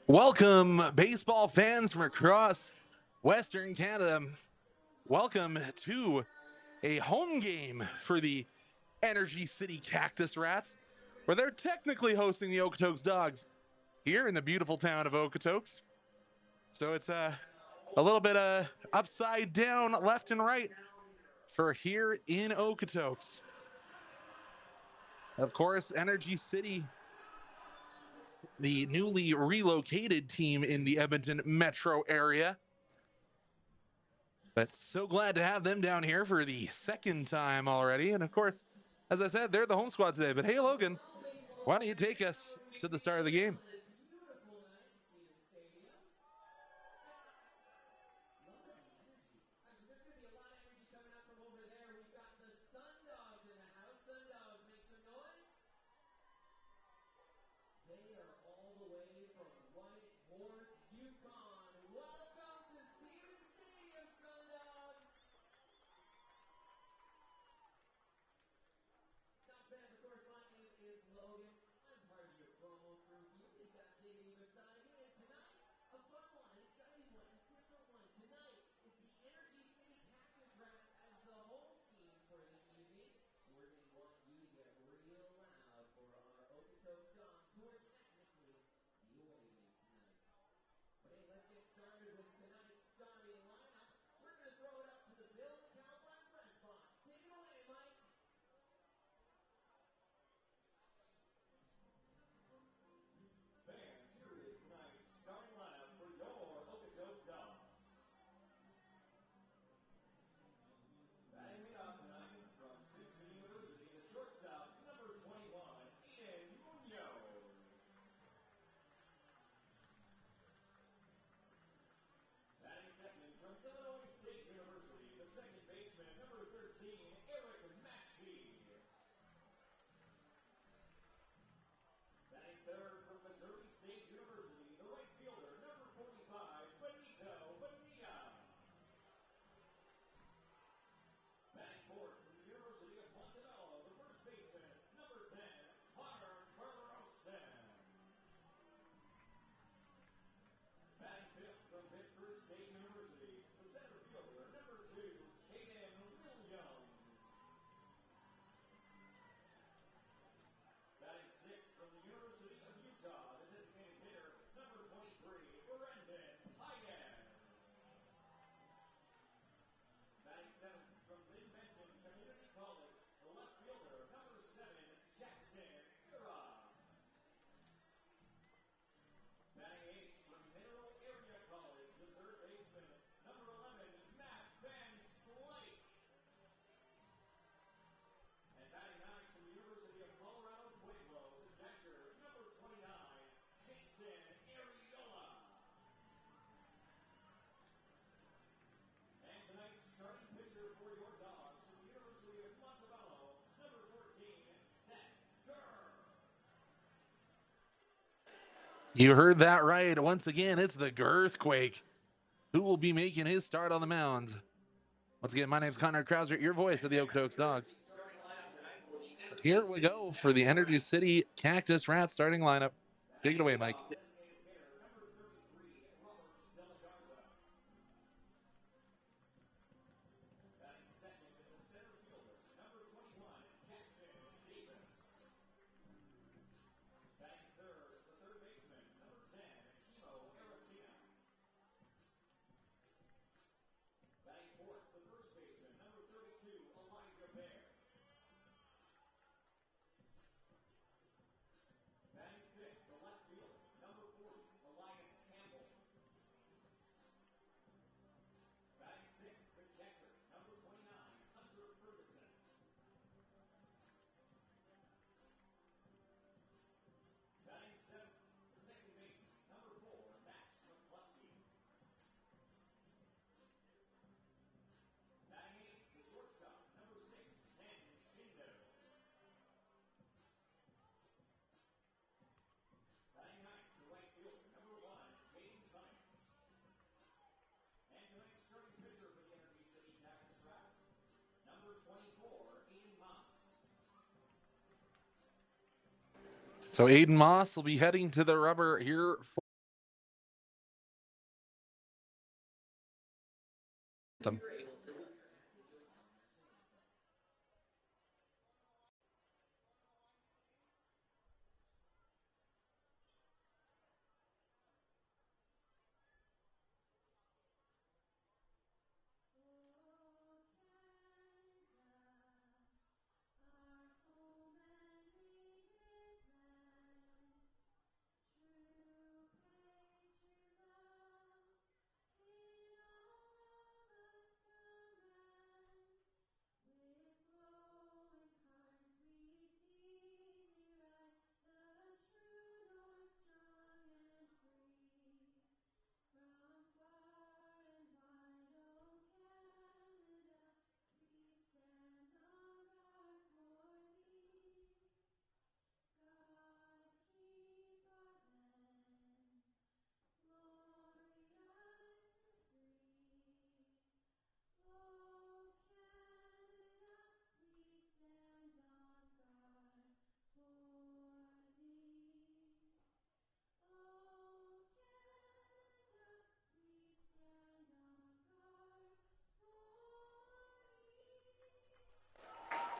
Welcome, baseball fans from across Western Canada. Welcome to a home game for the Energy City Cactus Rats, where they're technically hosting the Okotoks Dawgs here in the beautiful town of Okotoks. So it's a little bit upside down, left and right for here in Okotoks. Of course, Energy City, the newly relocated team in the Edmonton metro area. But so glad to have them down here for the second time already. And of course, as I said, they're the home squad today. But hey, Logan, why don't you take us to the start of the game? You heard that right. Once again, it's the Girthquake who will be making his start on the mound. Once again, my name's Connor Krauser, your voice of the Okotoks Dogs. Here we go for the Energy City Cactus Rats starting lineup. Take it away, Mike. So Aiden Moss will be heading to the rubber here them.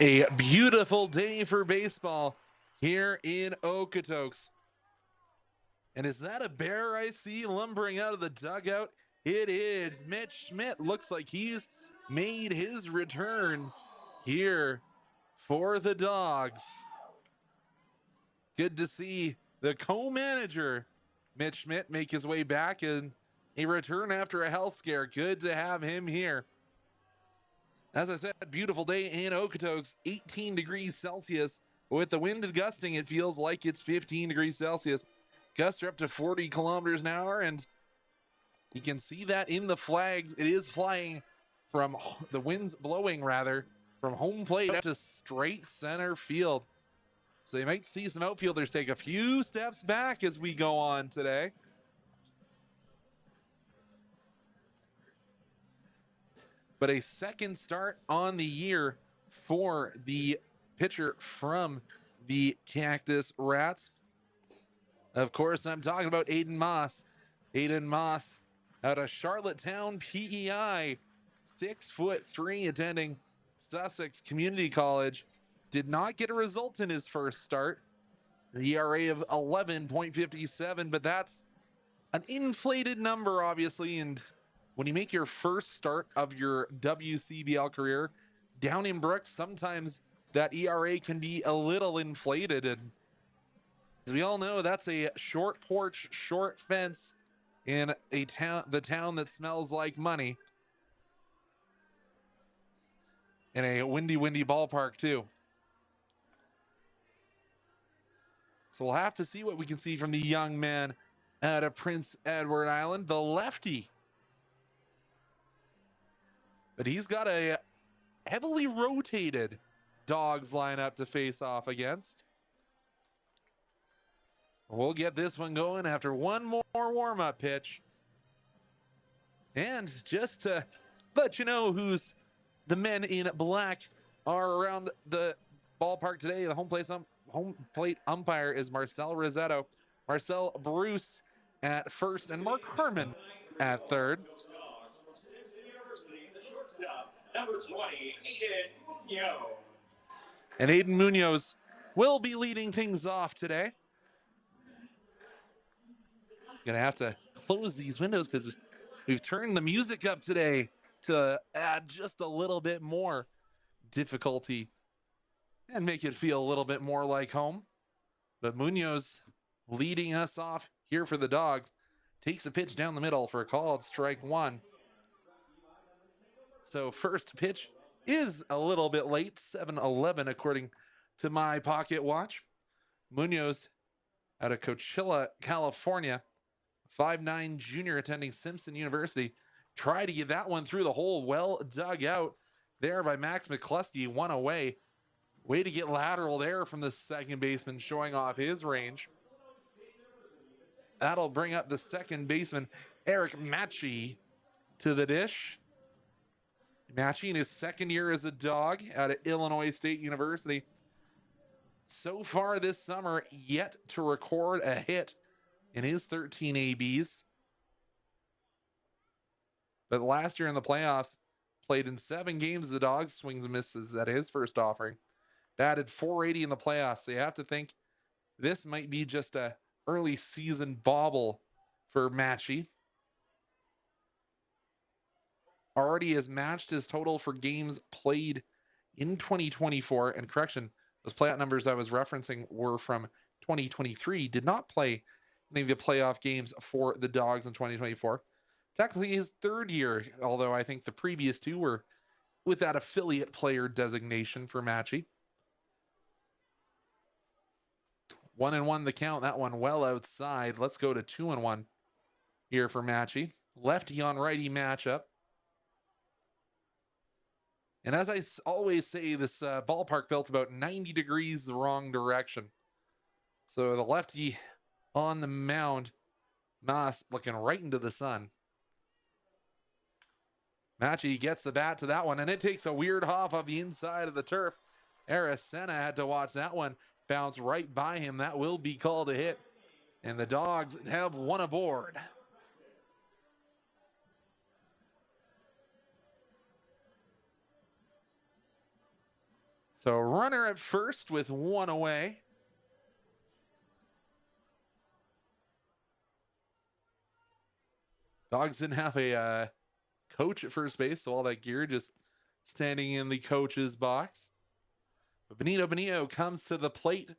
A beautiful day for baseball here in Okotoks. And is that a bear I see lumbering out of the dugout? It is. Mitch Schmidt looks like he's made his return here for the Dawgs. Good to see the co-manager, Mitch Schmidt, make his way back and a return after a health scare. Good to have him here. As I said, beautiful day in Okotoks, 18 degrees Celsius. With the wind gusting, it feels like it's 15 degrees Celsius. Gusts are up to 40 kilometers an hour, and you can see that in the flags. It is flying from the winds blowing, rather, from home plate up to straight center field. So you might see some outfielders take a few steps back as we go on today. But a second start on the year for the pitcher from the Cactus Rats. Of course, I'm talking about Aiden Moss. Aiden Moss out of Charlottetown, PEI, 6'3", attending Sussex Community College. Did not get a result in his first start. The ERA of 11.57, but that's an inflated number, obviously. And when you make your first start of your WCBL career down in Brooks, sometimes that ERA can be a little inflated. And as we all know, that's a short porch, short fence in a town, the town that smells like money. In a windy ballpark, too. So we'll have to see what we can see from the young man out of Prince Edward Island, the lefty. But he's got a heavily rotated Dawgs lineup to face off against. We'll get this one going after one more warm-up pitch. And just to let you know who's the men in black are around the ballpark today, the home plate umpire is Marcel Rossetto, Marcel Bruce at first, and Mark Herman at third. Number 20, Aiden Munoz. And Aiden Munoz will be leading things off today. Gonna have to close these windows because we've turned the music up today to add just a little bit more difficulty and make it feel a little bit more like home. But Munoz leading us off here for the Dawgs. Takes a pitch down the middle for a called strike one. So first pitch is a little bit late, 7:11 according to my pocket watch. Munoz out of Coachella, California, 5'9" junior attending Simpson University. Try to get that one through the hole. Well dug out there by Max McCluskey, one away. Way to get lateral there from the second baseman, showing off his range. That'll bring up the second baseman, Eric Matchie, to the dish. Matchie in his second year as a Dawg out of Illinois State University. So far this summer, yet to record a hit in his 13 ABs. But last year in the playoffs, Played in 7 games as a Dawgs, swings and misses at his first offering. Batted .480 in the playoffs, so you have to think this might be just a early season bauble for Matchy. Already has matched his total for games played in 2024. And correction, those playoff numbers I was referencing were from 2023. Did not play any of the playoff games for the Dawgs in 2024. Technically his 3rd year, although I think the previous 2 were with that affiliate player designation for Matchy. 1-1 the count. That one well outside. Let's go to 2-1 here for Matchy. Lefty on righty matchup. And as I always say, this ballpark built about 90 degrees the wrong direction. So the lefty on the mound, Moss looking right into the sun. Matchy gets the bat to that one, and it takes a weird hop off the inside of the turf. Aracena had to watch that one bounce right by him. That will be called a hit. And the Dawgs have one aboard. So runner at first with 1 away. Dawgs didn't have a coach at first base, so all that gear just standing in the coach's box. But Benito comes to the plate.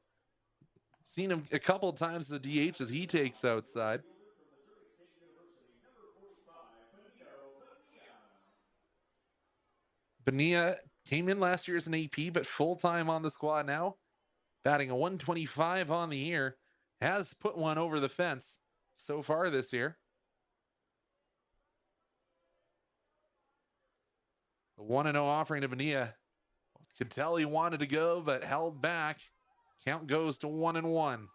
Seen him a couple of times the DH as he takes outside. Bonilla came in last year as an AP, but full-time on the squad now. Batting a 125 on the year. Has put one over the fence so far this year. The 1-0 offering to Bonilla. Could tell he wanted to go, but held back. Count goes to 1-1.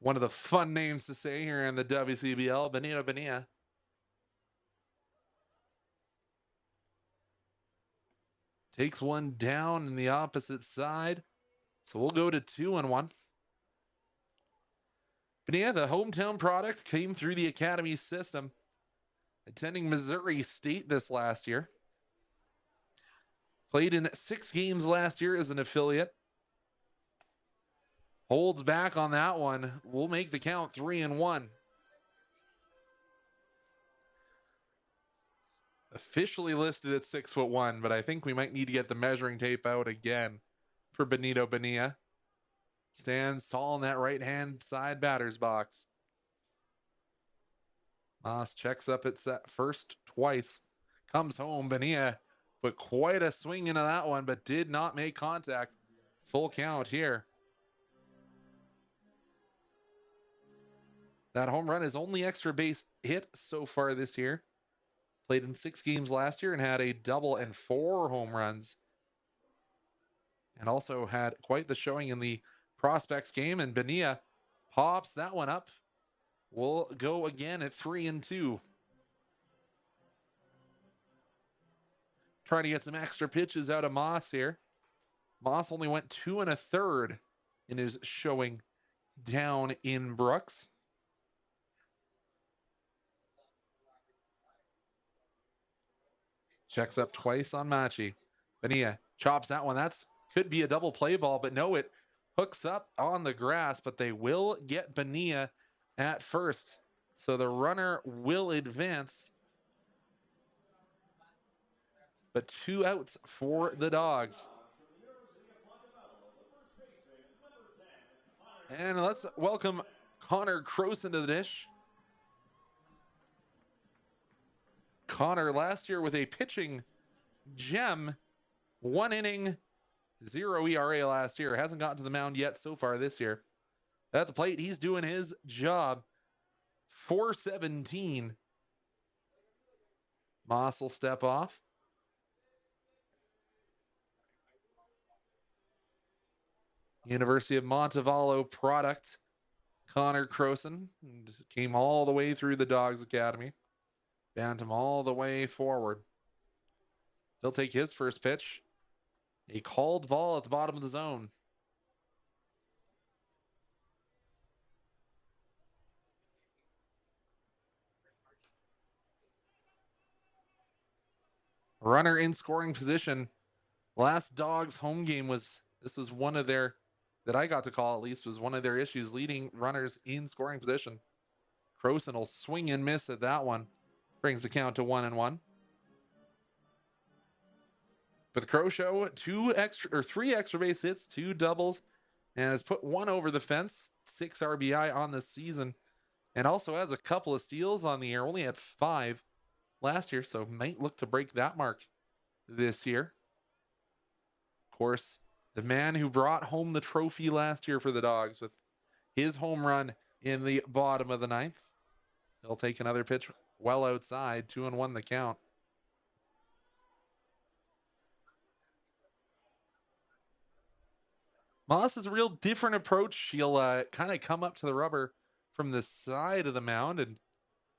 One of the fun names to say here in the WCBL, Benito Bonilla. Takes one down in the opposite side. So we'll go to 2-1. Bonilla, the hometown product, came through the academy system, attending Missouri State this last year. Played in 6 games last year as an affiliate. Holds back on that one. We'll make the count 3-1. Officially listed at 6'1", but I think we might need to get the measuring tape out again for Benito Bonilla. Stands tall in that right-hand side batter's box. Moss checks up at first twice. Comes home. Bonilla put quite a swing into that one, but did not make contact. Full count here. That home run is only extra base hit so far this year. Played in 6 games last year and had a double and 4 home runs. And also had quite the showing in the prospects game. And Bonilla pops that one up. We'll go again at 3-2. Trying to get some extra pitches out of Moss here. Moss only went 2 1/3 in his showing down in Brooks. Checks up twice on Matchy. Bonilla chops that one. That's could be a double play ball, but no, it hooks up on the grass, but they will get Bonilla at first. So the runner will advance. But 2 outs for the Dawgs. And let's welcome Connor Croson to the dish. Connor last year with a pitching gem. 1 inning, 0 ERA last year. Hasn't gotten to the mound yet so far this year. At the plate, he's doing his job. 417. Moss will step off. University of Montevallo product, Connor Croson, came all the way through the Dawgs Academy. Bantam all the way forward. He'll take his first pitch. A called ball at the bottom of the zone. runner in scoring position. Last Dawgs home game was one of their, that I got to call at least, was one of their issues, leading runners in scoring position. Croson will swing and miss at that one. Brings the count to 1-1. For the Crow Show, 3 extra base hits, 2 doubles, and has put 1 over the fence, 6 RBI on this season, and also has a couple of steals on the year. Only had 5 last year, so might look to break that mark this year. Of course, the man who brought home the trophy last year for the Dawgs with his home run in the bottom of the 9th. He'll take another pitch well outside, 2-1 the count. Moss is a real different approach. He'll kind of come up to the rubber from the side of the mound and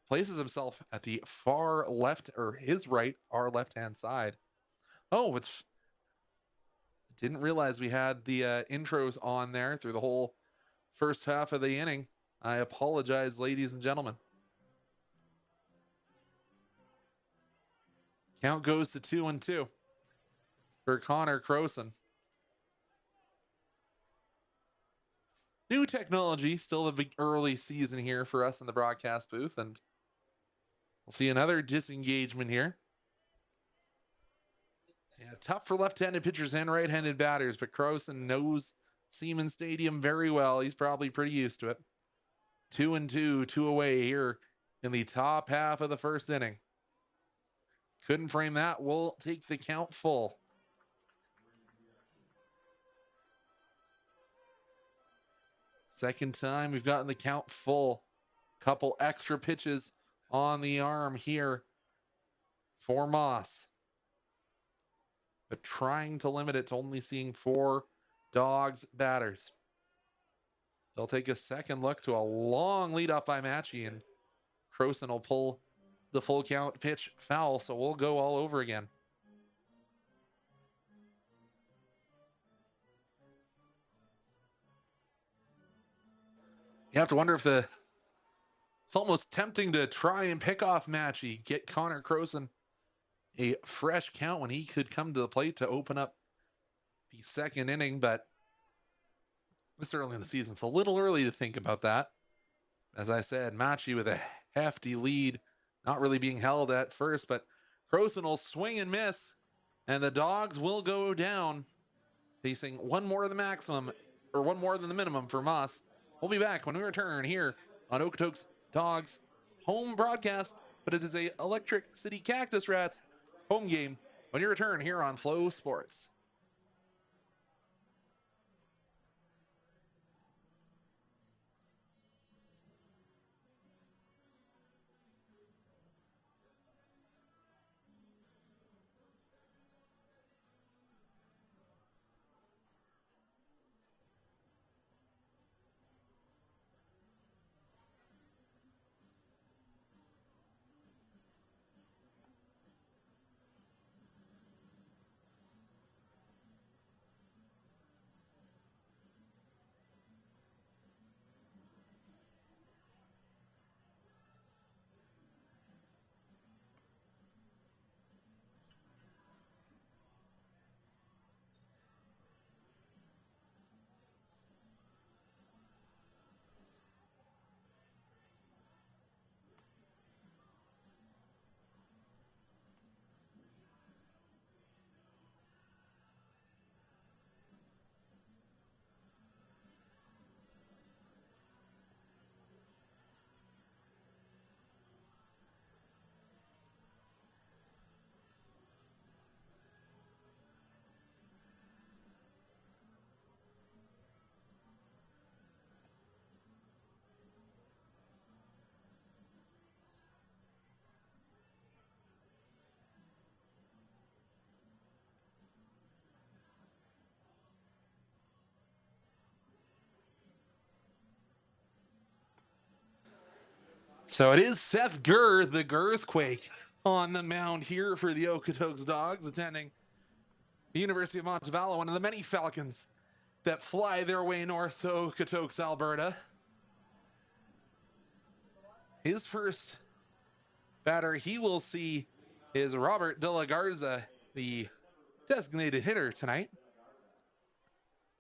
places himself at the far left, or his right, our left-hand side. Oh, didn't realize we had the intros on there through the whole first half of the inning. I apologize, ladies and gentlemen. Count goes to 2-2 for Connor Croson. New technology, still a big early season here for us in the broadcast booth, and we'll see another disengagement here. Yeah, tough for left-handed pitchers and right-handed batters, but Croson knows Siemens Stadium very well. He's probably pretty used to it. 2-2, 2 away here in the top half of the first inning. Couldn't frame that. We'll take the count full. Second time we've gotten the count full. Couple extra pitches on the arm here for Moss. But trying to limit it to only seeing 4 Dawgs batters. They'll take a second look to a long leadoff by Matchy, and Croson will pull the full count pitch foul, so we'll go all over again. You have to wonder if it's almost tempting to try and pick off Matchy, get Connor Croson a fresh count when he could come to the plate to open up the second inning, but this early in the season, it's a little early to think about that. As I said, Matchy with a hefty lead, not really being held at first, but Croson will swing and miss, and the Dawgs will go down, facing one more than the minimum for Moss. We'll be back when we return here on Okotoks Dawgs home broadcast, but it is a Electric City Cactus Rats home game when you return here on Flow Sports. So it is Seth Gurr, the Girthquake, on the mound here for the Okotoks Dawgs, attending the University of Montevallo, one of the many Falcons that fly their way north to Okotoks, Alberta. His first batter he will see is Robert De La Garza, the designated hitter tonight.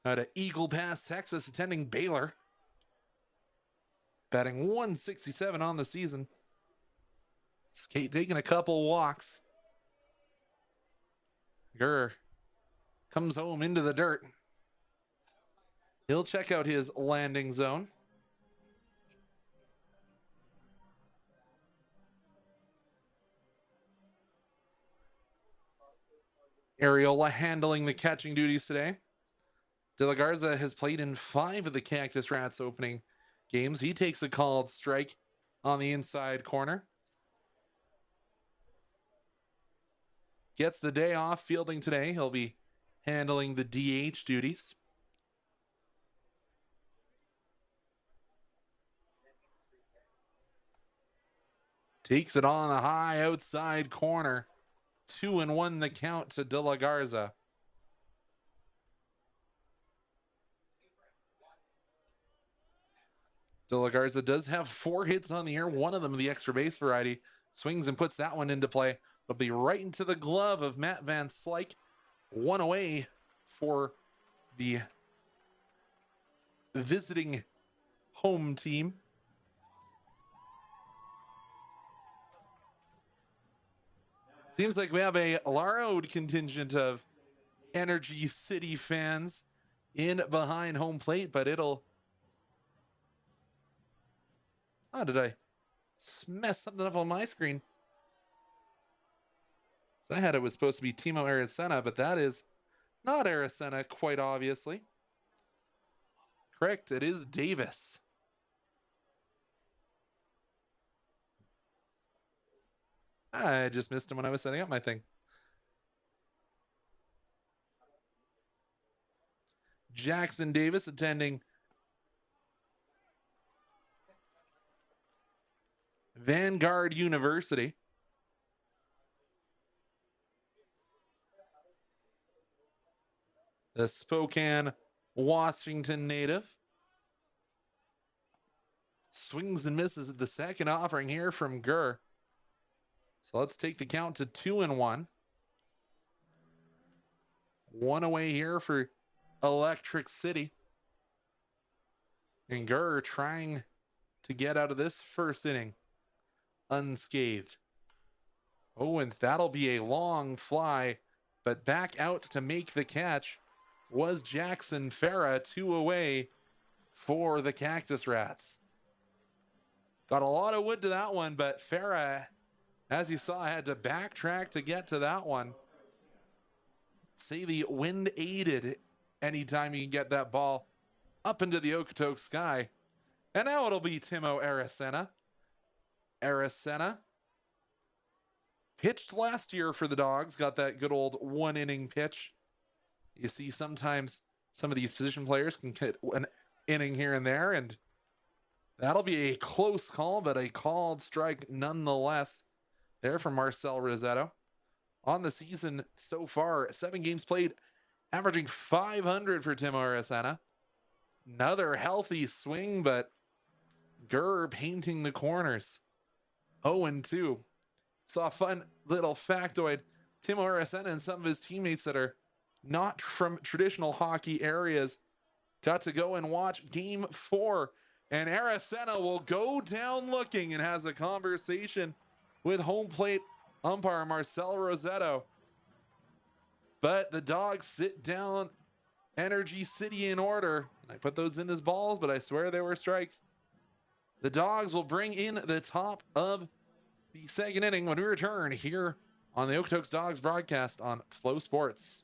Out of Eagle Pass, Texas, attending Baylor. Batting 167 on the season. Skate taking a couple walks. Gurr comes home into the dirt. He'll check out his landing zone. Ariola handling the catching duties today. De La Garza has played in 5 of the Cactus Rats opening games. He takes a called strike on the inside corner. Gets the day off fielding today. He'll be handling the DH duties. Takes it on the high outside corner. 2-1 the count to De La Garza. De La Garza does have 4 hits on the year, one of them the extra base variety. Swings and puts that one into play. It'll be right into the glove of Matt Van Slyke. 1 away for the visiting home team. Seems like we have a large contingent of Energy City fans in behind home plate, but it'll... Oh, did I mess something up on my screen? So I had it was supposed to be Timo Aracena, but that is not Aracena, quite obviously. Correct, it is Davis. I just missed him when I was setting up my thing. Jackson Davis attending Vanguard University. The Spokane, Washington native. Swings and misses at the second offering here from Gurr. So let's take the count to 2-1. 1 away here for Electric City. And Gurr trying to get out of this first inning unscathed. Oh, and that'll be a long fly, but back out to make the catch was Jackson Farah. 2 away for the Cactus Rats. Got a lot of wood to that one, but Farah, as you saw, had to backtrack to get to that one. Say the wind aided anytime you can get that ball up into the Okotoks sky. And now it'll be Timo Aracena. Aracena pitched last year for the Dawgs, got that good old 1-inning pitch. You see sometimes some of these position players can get an inning here and there, and that'll be a close call, but a called strike nonetheless there from Marcel Rosetto. On the season so far, 7 games played, averaging 500 for Timo Aracena. Another healthy swing, but Gurr painting the corners. 0-2. Saw a fun little factoid. Timo Aracena and some of his teammates that are not from traditional hockey areas got to go and watch Game 4. And Aracena will go down looking and has a conversation with home plate umpire Marcel Rosetto. But the Dawgs sit down Energy City in order. I put those in as balls, but I swear they were strikes. The Dawgs will bring in the top of the second inning when we return here on the Okotoks Dawgs broadcast on Flow Sports.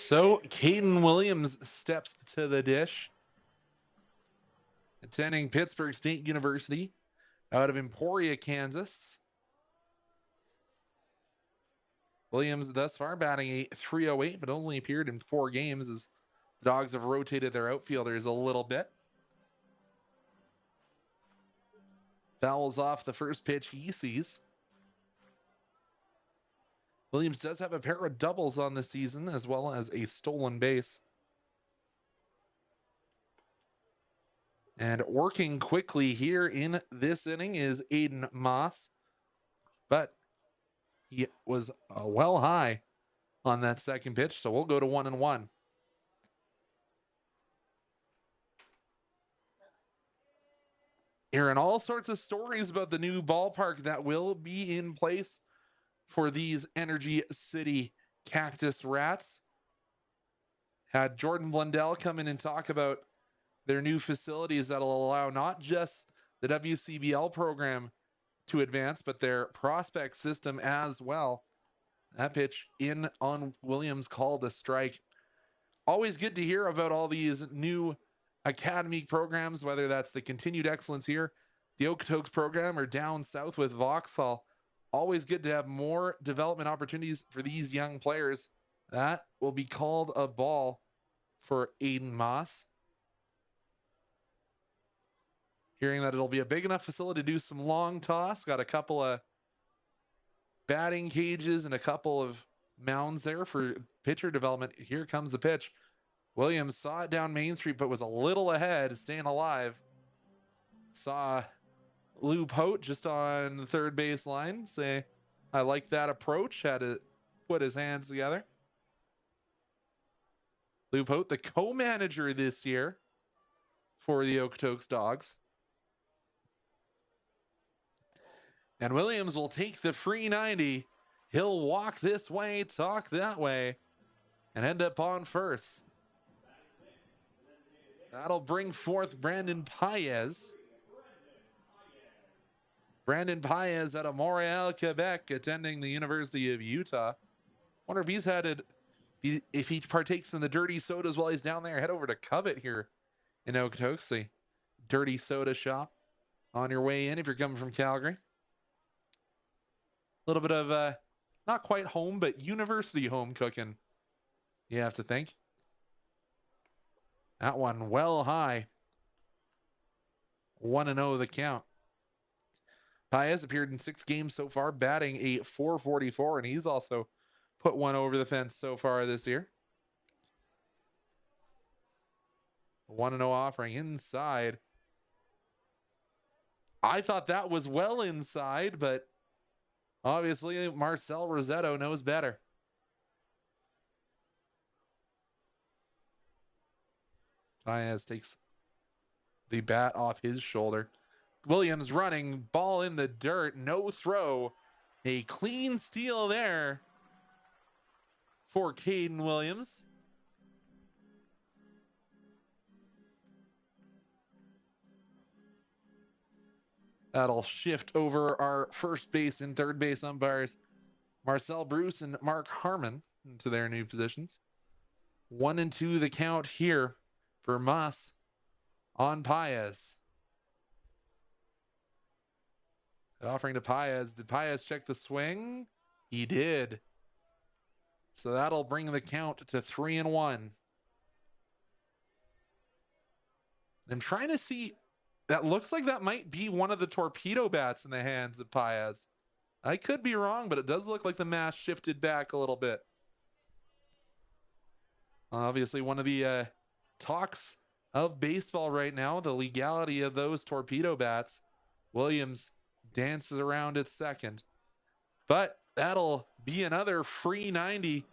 So Caden Williams steps to the dish, attending Pittsburgh State University out of Emporia, Kansas. Williams thus far batting a .308, but only appeared in 4 games as the Dawgs have rotated their outfielders a little bit. Fouls off the first pitch he sees. Williams does have a pair of doubles on the season as well as a stolen base. And working quickly here in this inning is Aiden Moss, but he was well high on that second pitch, so we'll go to 1-1. Hearing all sorts of stories about the new ballpark that will be in place for these Energy City Cactus Rats. Had Jordan Blundell come in and talk about their new facilities that'll allow not just the WCBL program to advance, but their prospect system as well. That pitch in on Williams called a strike. Always good to hear about all these new academy programs, whether that's the continued excellence here, the Okotoks program, or down south with Vauxhall. Always good to have more development opportunities for these young players. That will be called a ball for Aiden Moss. Hearing that it'll be a big enough facility to do some long toss. Got a couple of batting cages and a couple of mounds there for pitcher development. Here comes the pitch. Williams saw it down Main Street, but was a little ahead, staying alive. Saw Lou Pote just on the third base line say, I like that approach. Had to put his hands together. Lou Pote, the co-manager this year for the Okotoks Dawgs. And Williams will take the free 90. He'll walk this way, talk that way, and end up on first. That'll bring forth Brandon Paez. Brandon Paez out of Montreal, Quebec, attending the University of Utah. Wonder if he's headed, if he partakes in the dirty sodas while he's down there. Head over to Covet here in Okotoks, the dirty soda shop on your way in if you're coming from Calgary. A little bit of, not quite home, but university home cooking, you have to think. That one well high. 1-0 the count. Paez appeared in 6 games so far, batting a .444, and he's also put one over the fence so far this year. 1-0 offering inside. I thought that was well inside, but obviously Marcel Rosetto knows better. Paez takes the bat off his shoulder. Williams running, ball in the dirt, no throw. A clean steal there for Caden Williams. That'll shift over our first base and third base umpires, Marcel Bruce and Mark Harmon, into their new positions. 1-2 the count here for Moss on Paez. Offering to Paez. Did Paez check the swing? He did. So that'll bring the count to 3-1. I'm trying to see. That looks like that might be one of the torpedo bats in the hands of Paez. I could be wrong, but it does look like the mass shifted back a little bit. Obviously, one of the talks of baseball right now, the legality of those torpedo bats. Williams dances around at second. But that'll be another free 90.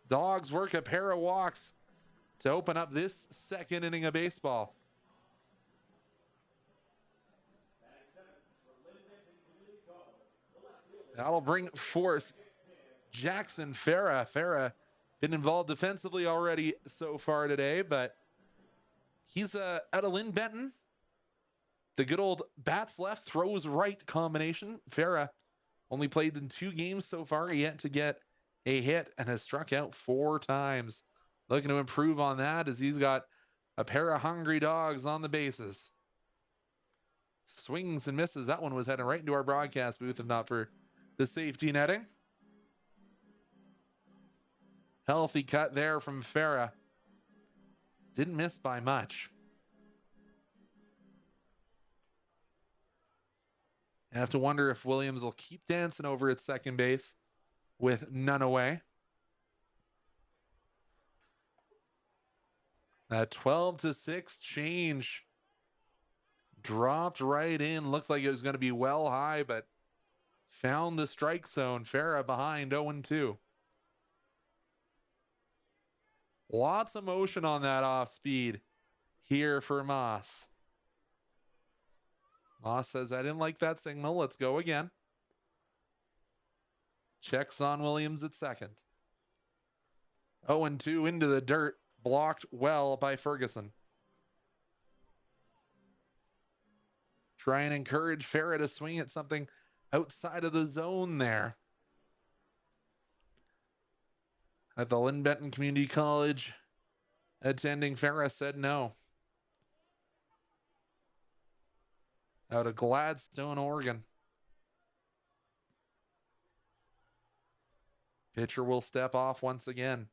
Dawgs work a pair of walks to open up this second inning of baseball. That'll bring forth Jackson Farah. Farah been involved defensively already so far today, but he's out of Lynn Benton. The good old bats left, throws right combination. Farah only played in 2 games so far, yet to get a hit and has struck out 4 times. Looking to improve on that as he's got a pair of hungry dogs on the bases. Swings and misses. That one was heading right into our broadcast booth if not for the safety netting. Healthy cut there from Farah. Didn't miss by much. I have to wonder if Williams will keep dancing over at second base with none away. That 12-6 change dropped right in. Looked like it was going to be well high, but found the strike zone. Farah behind 0-2. Lots of motion on that off speed here for Moss. Moss says, I didn't like that signal. Let's go again. Checks on Williams at second. 0-2 into the dirt. Blocked well by Ferguson. Try and encourage Farah to swing at something outside of the zone there. At the Lynn Benton Community College attending Farah said no. Out of Gladstone, Oregon. Pitcher will step off once again.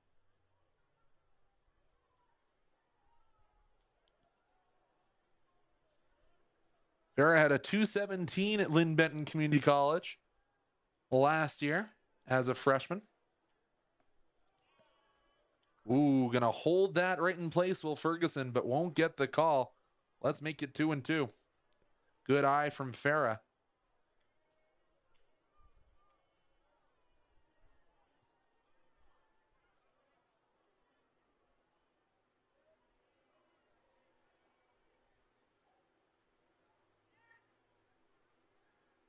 Farah had a 217 at Lynn Benton Community College last year as a freshman. Ooh, gonna hold that right in place, Will Ferguson, but won't get the call. Let's make it 2-2. Good eye from Farah.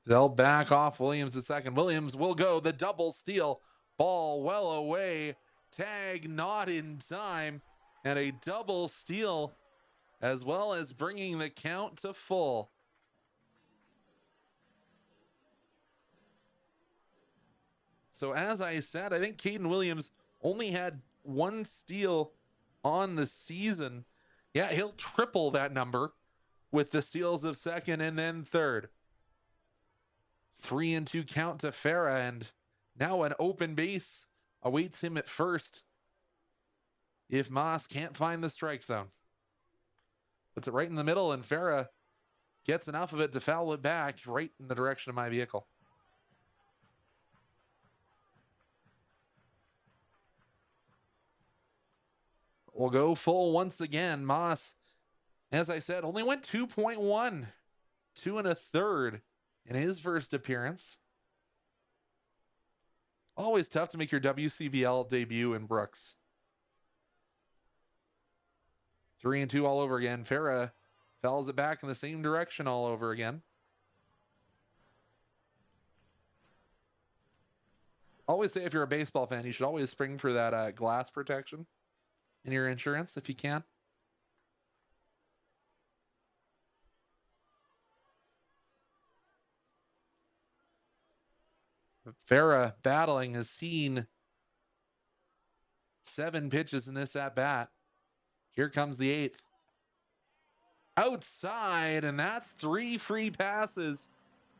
They'll back off Williams a second. Williams will go the double steal. Ball well away. Tag not in time. And a double steal as well as bringing the count to full. So as I said, I think Caden Williams only had 1 steal on the season. Yeah, he'll triple that number with the steals of second and then third. 3-2 count to Farah, and now an open base awaits him at first if Moss can't find the strike zone. Puts it right in the middle, and Farah gets enough of it to foul it back right in the direction of my vehicle. We'll go full once again. Moss, as I said, only went 2.1, 2 1/3 in his first appearance. Always tough to make your WCBL debut in Brooks. 3-2 all over again. Farah fouls it back in the same direction all over again. Always say if you're a baseball fan, you should always spring for that glass protection in your insurance if you can. Farah battling has seen 7 pitches in this at bat. Here comes the 8th. Outside, and that's 3 free passes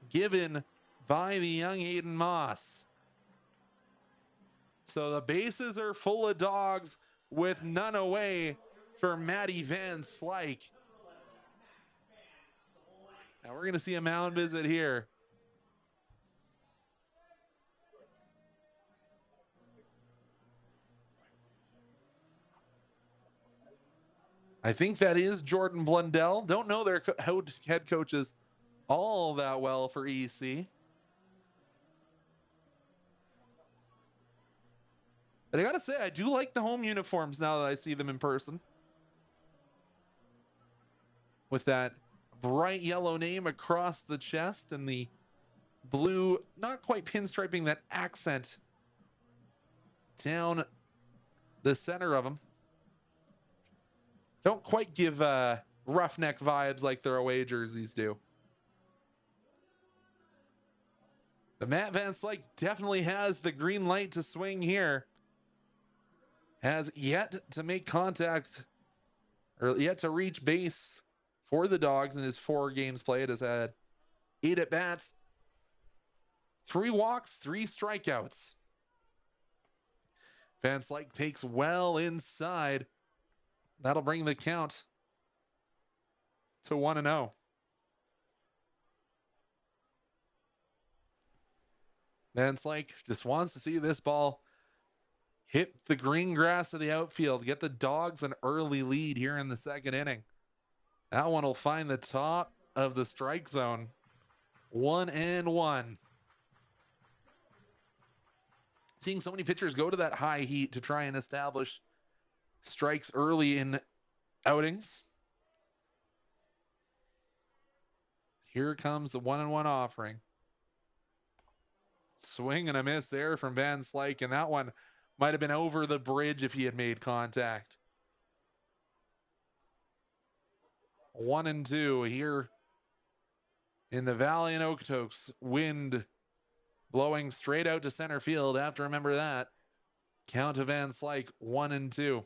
given by the young Aiden Moss. So the bases are full of dogs with none away for Matty Van Slyke. Now we're going to see a mound visit here. I think that is Jordan Blundell. Don't know their head coaches all that well for EC. But I gotta say, I do like the home uniforms now that I see them in person. With that bright yellow name across the chest and the blue, not quite pinstriping, that accent down the center of them. Don't quite give roughneck vibes like their away jerseys do. But Matt Van Slyke definitely has the green light to swing here. Has yet to make contact or yet to reach base for the Dawgs in his 4 games played. Has had 8 at-bats, 3 walks, 3 strikeouts. Van Slyke takes well inside. That'll bring the count to 1-0. Van Slyke just wants to see this ball hit the green grass of the outfield, get the Dawgs an early lead here in the 2nd inning. That one will find the top of the strike zone. 1-1. Seeing so many pitchers go to that high heat to try and establish strikes early in outings. Here comes the 1-1 offering. Swing and a miss there from Van Slyke, and that one might have been over the bridge if he had made contact. 1-2 here in the Valley in Okotoks. Wind blowing straight out to center field. Have to remember that. Count to Van Slyke, 1-2.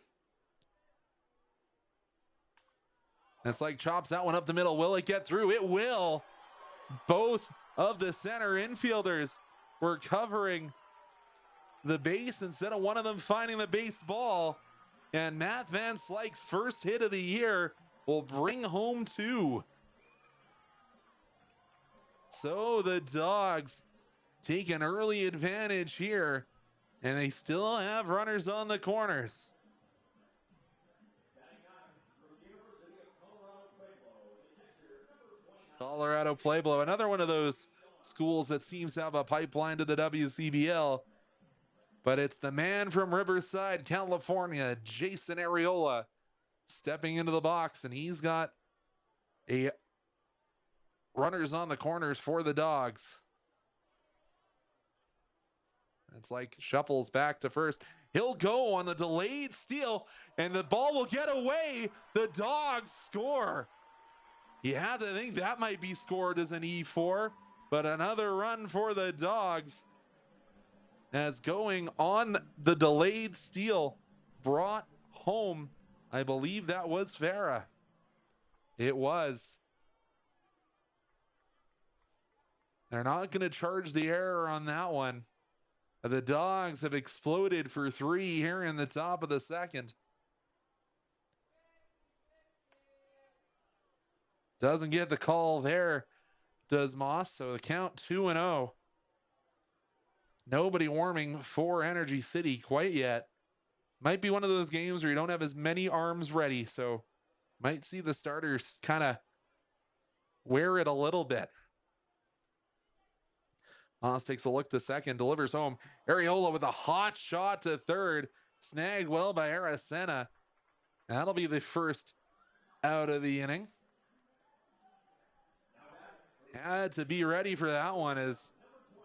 Van Slyke chops that one up the middle. Will it get through? It will. Both of the center infielders were covering the base instead of one of them finding the baseball. And Matt Van Slyke's first hit of the year will bring home 2. So the Dawgs take an early advantage here, and they still have runners on the corners. Colorado Pueblo, another one of those schools that seems to have a pipeline to the WCBL, but it's the man from Riverside, California, Jason Arriola, stepping into the box, and he's got a runners on the corners for the Dawgs. It's like shuffles back to first. He'll go on the delayed steal, and the ball will get away. The Dawgs score. You have to think that might be scored as an E4, but another run for the Dawgs, as going on the delayed steal brought home, I believe that was Farah. It was. They're not going to charge the error on that one. The Dawgs have exploded for 3 here in the top of the 2nd. Doesn't get the call there, does Moss. So the count 2-0. Nobody warming for Energy City quite yet. Might be one of those games where you don't have as many arms ready, so might see the starters kind of wear it a little bit. Moss takes a look to second, delivers home. Arriola with a hot shot to third. Snagged well by Aracena. That'll be the first out of the inning. Had to be ready for that one as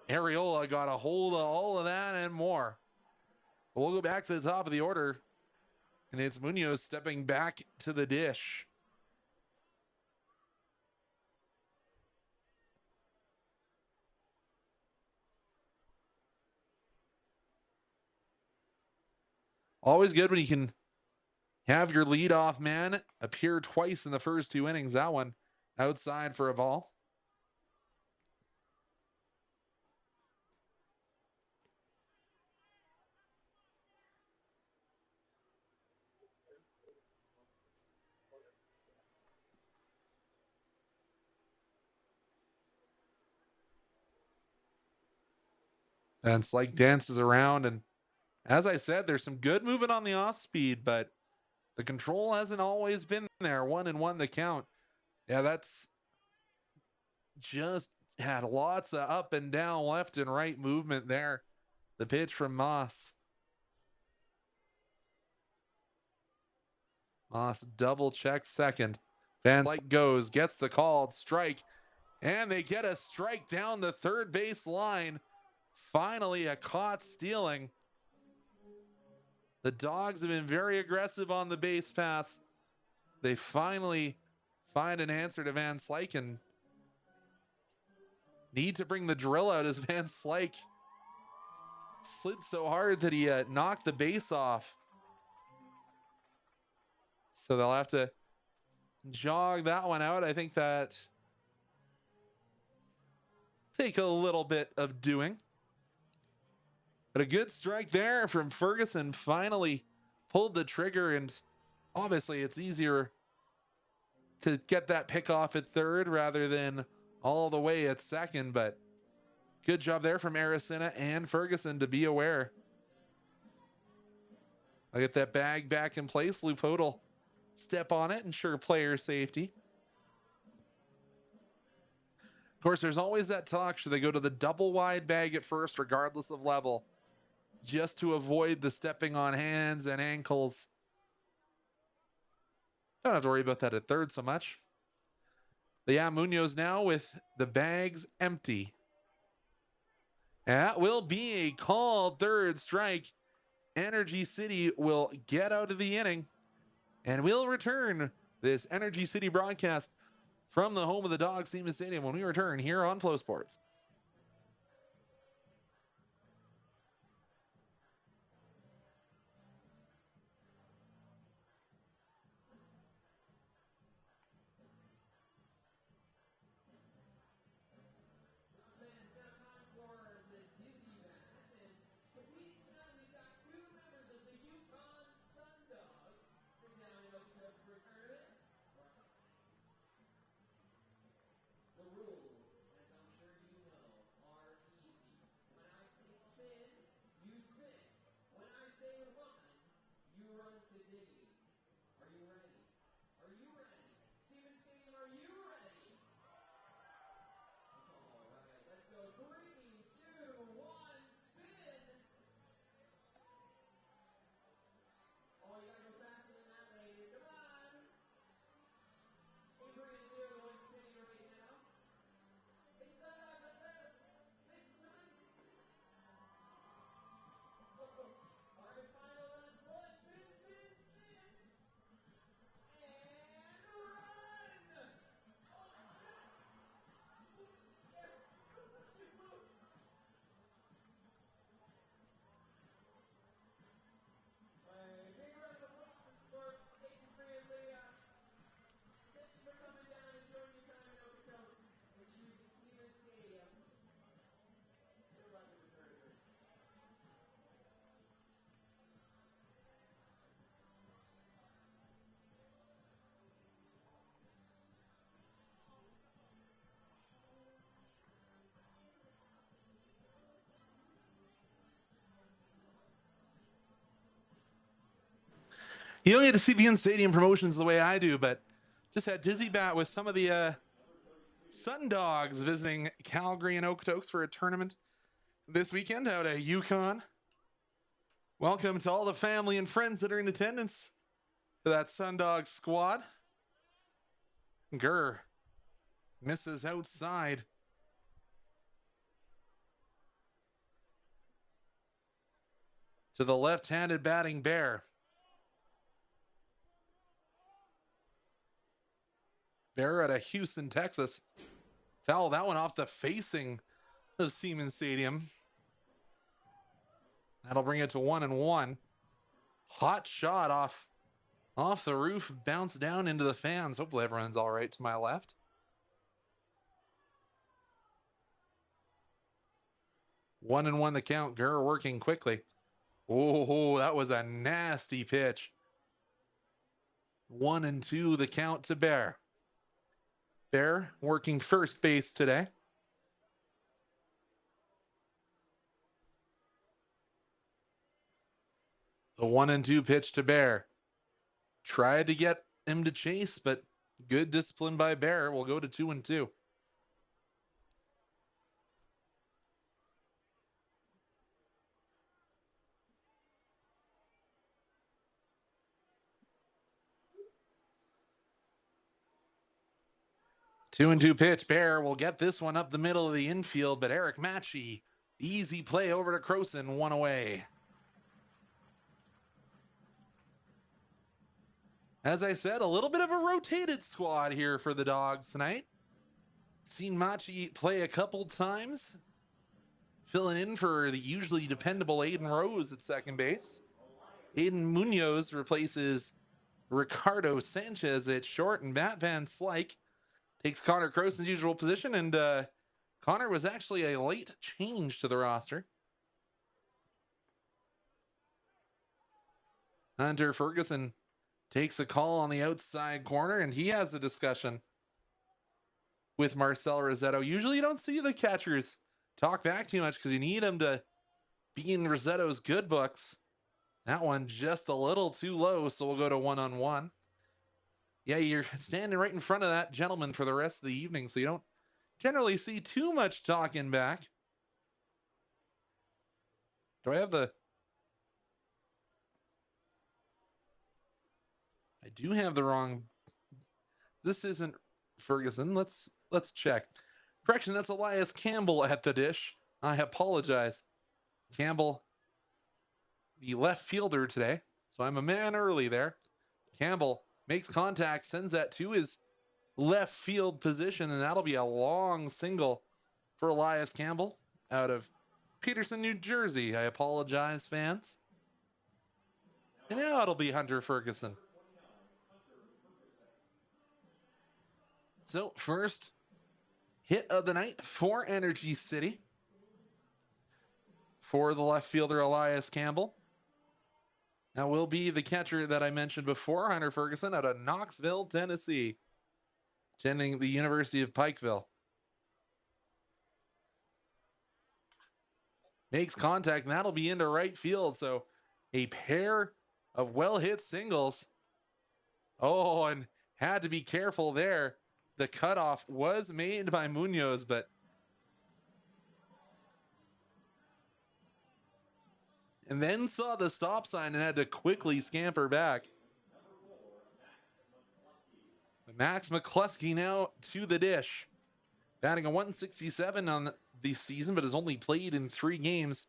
Arriola got a hold of all of that and more. We'll go back to the top of the order, and it's Munoz stepping back to the dish. Always good when you can have your leadoff man appear twice in the first 2 innings. That one outside for a ball. And Slyke dances around, and as I said, there's some good movement on the off speed, but the control hasn't always been there. 1-1 the count. Yeah, that's just had lots of up and down, left and right movement there. The pitch from Moss. Moss double checks second. Van Slyke goes, gets the called strike, and they get a strike down the third base line. Finally, a caught stealing. The Dawgs have been very aggressive on the base paths. They finally find an answer to Van Slyke, and need to bring the drill out as Van Slyke slid so hard that he knocked the base off. So they'll have to jog that one out. I think that take a little bit of doing. But a good strike there from Ferguson. Finally pulled the trigger, and obviously it's easier to get that pick off at third rather than all the way at second. But good job there from Aracena and Ferguson to be aware. I'll get that bag back in place. Luke Hodel step on it, ensure player safety. Of course, there's always that talk. Should they go to the double wide bag at first, regardless of level, just to avoid the stepping on hands and ankles? Don't have to worry about that at third so much. But yeah, Munoz now with the bags empty. That will be a called third strike. Energy City will get out of the inning, and we'll return this Energy City broadcast from the home of the Dawgs Siemens Stadium when we return here on Flow Sports. You don't get to see the in-stadium promotions the way I do, but just had dizzy bat with some of the Sun Dogs visiting Calgary and Okotoks for a tournament this weekend out at Yukon. Welcome to all the family and friends that are in attendance for that Sun Dogs squad. Gurr misses outside. To the left-handed batting Bear. Bear out of Houston, Texas. Foul that one off the facing of Siemens Stadium. That'll bring it to 1-1. Hot shot off the roof, bounced down into the fans. Hopefully everyone's all right to my left. 1-1 the count. Gurr working quickly. Oh, that was a nasty pitch. 1-2 the count to Bear. Bear working first base today. The 1-2 pitch to Bear. Tried to get him to chase, but good discipline by Bear. We'll go to 2-2. Two and two pitch. Bear will get this one up the middle of the infield, but Eric Matchy, easy play over to Croson, one away. As I said, a little bit of a rotated squad here for the Dawgs tonight. Seen Machi play a couple times, filling in for the usually dependable Aiden Rose at second base. Aiden Munoz replaces Ricardo Sanchez at short, and Matt Van Slyke takes Connor Croson's usual position, and Connor was actually a late change to the roster. Hunter Ferguson takes a call on the outside corner, and he has a discussion with Marcel Rosetto. Usually you don't see the catchers talk back too much because you need them to be in Rosetto's good books. That one just a little too low, so we'll go to 1-on-1. Yeah, you're standing right in front of that gentleman for the rest of the evening, so you don't generally see too much talking back. Do I have the... I do have the wrong... This isn't Ferguson. Let's check. Correction, that's Elias Campbell at the dish. I apologize. Campbell, the left fielder today, so I'm a man early there. Campbell makes contact, sends that to his left field position, and that'll be a long single for Elias Campbell out of Peterson, New Jersey. I apologize, fans. And now it'll be Hunter Ferguson. So, first hit of the night for Energy City for the left fielder Elias Campbell. That will be the catcher that I mentioned before, Hunter Ferguson, out of Knoxville, Tennessee, attending the University of Pikeville. Makes contact, and that'll be into right field. So a pair of well-hit singles. Oh, and had to be careful there. The cutoff was made by Munoz, but and then saw the stop sign and had to quickly scamper back. But Max McCluskey now to the dish. Batting a 167 on the season, but has only played in 3 games.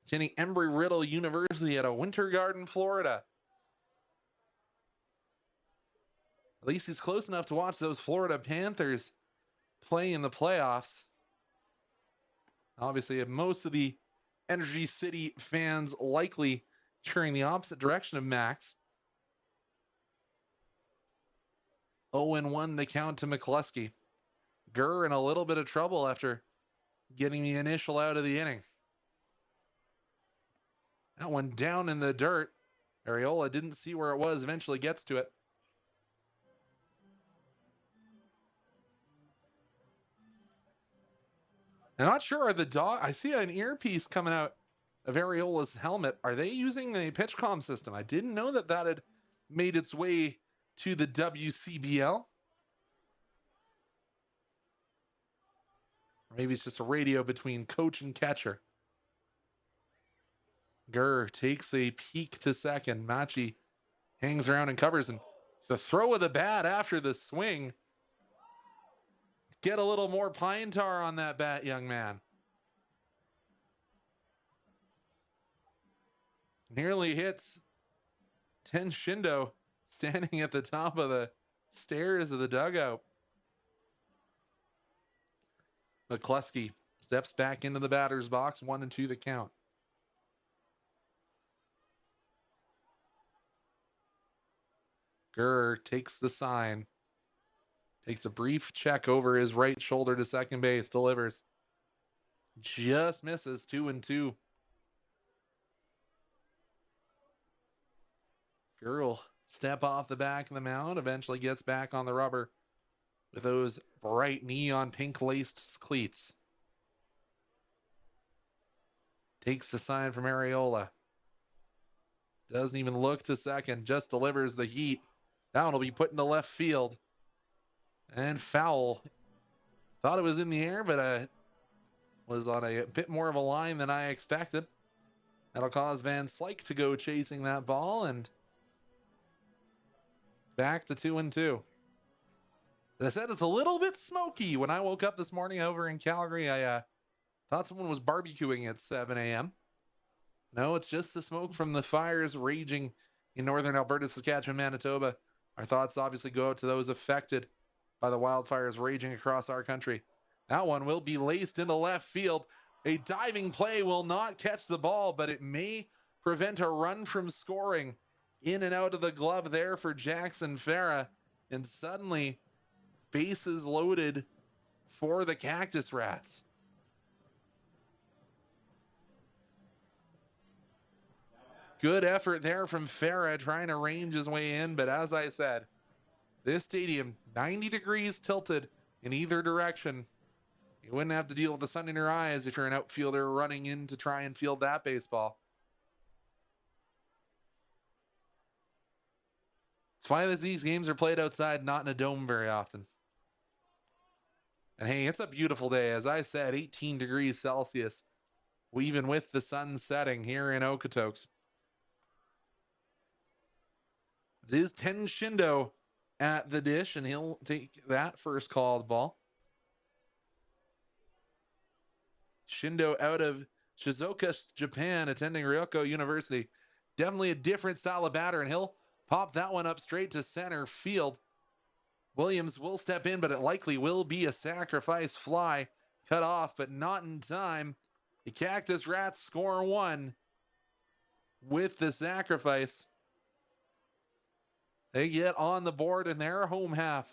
Attending Embry-Riddle University out of Winter Garden, Florida. At least he's close enough to watch those Florida Panthers play in the playoffs. Obviously, most of the Energy City fans likely cheering the opposite direction of Max. 0-1 the count to McCluskey. Gurr in a little bit of trouble after getting the initial out of the inning. That one down in the dirt. Ariola didn't see where it was, eventually gets to it. I'm not sure, are the Dawgs, I see an earpiece coming out of Ariola's helmet. Are they using a pitch comm system? I didn't know that had made its way to the WCBL. Or maybe it's just a radio between coach and catcher. Gurr takes a peek to second. Machi hangs around and covers, and the throw of the bat after the swing. Get a little more pine tar on that bat, young man. Nearly hits Ten Shindo standing at the top of the stairs of the dugout. McCluskey steps back into the batter's box, 1-2 the count. Gurr takes the sign. Takes a brief check over his right shoulder to second base. Delivers. Just misses. 2-2. Gurr will step off the back of the mound. Eventually gets back on the rubber with those bright neon pink laced cleats. Takes the sign from Ariola. Doesn't even look to second. Just delivers the heat. That one will be put into left field. And foul. Thought it was in the air, but was on a bit more of a line than I expected. That'll cause Van Slyke to go chasing that ball, and back to 2-2. As I said, it's a little bit smoky. When I woke up this morning over in Calgary, I thought someone was barbecuing at 7 a.m. No, it's just the smoke from the fires raging in northern Alberta, Saskatchewan, Manitoba. Our thoughts obviously go out to those affected by the wildfires raging across our country. That one will be laced into left field. A diving play will not catch the ball, but it may prevent a run from scoring. In and out of the glove there for Jackson Farah. And suddenly, bases loaded for the Cactus Rats. Good effort there from Farah trying to range his way in, but as I said, this stadium, 90 degrees tilted in either direction. You wouldn't have to deal with the sun in your eyes if you're an outfielder running in to try and field that baseball. It's why these games are played outside, not in a dome very often. And hey, it's a beautiful day. As I said, 18 degrees Celsius, even with the sun setting here in Okotoks. It is Ten Shindo at the dish, and he'll take that first called ball. Shindo out of Shizuoka, Japan, attending Ryoko University. Definitely a different style of batter, and he'll pop that one up straight to center field. Williams will step in, but it likely will be a sacrifice fly. Cut off, but not in time. The Cactus Rats score one with the sacrifice. They get on the board in their home half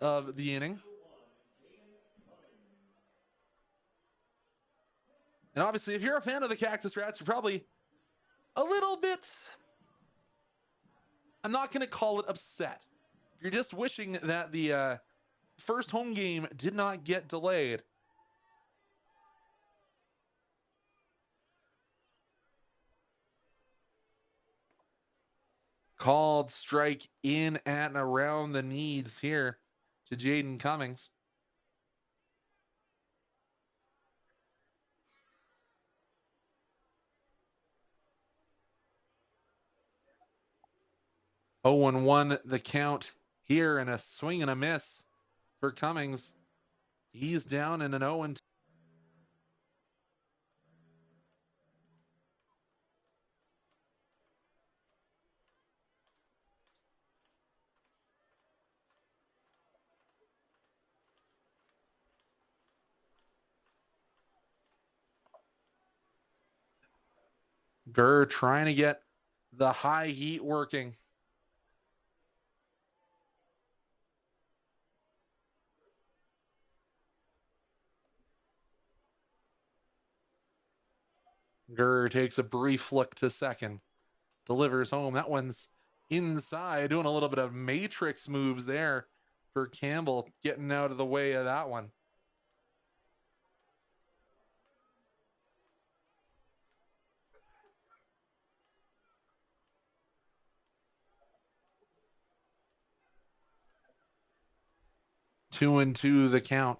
of the inning. And obviously, if you're a fan of the Cactus Rats, you're probably a little bit, I'm not going to call it upset. You're just wishing that the first home game did not get delayed. Called strike in at and around the knees here to Jaden Cummings. Oh and 1 the count here, and a swing and a miss for Cummings. He's down in an 0 and 2. Gurr trying to get the high heat working. Gurr takes a brief look to second. Delivers home. That one's inside, doing a little bit of matrix moves there for Campbell, getting out of the way of that one. Two and two the count.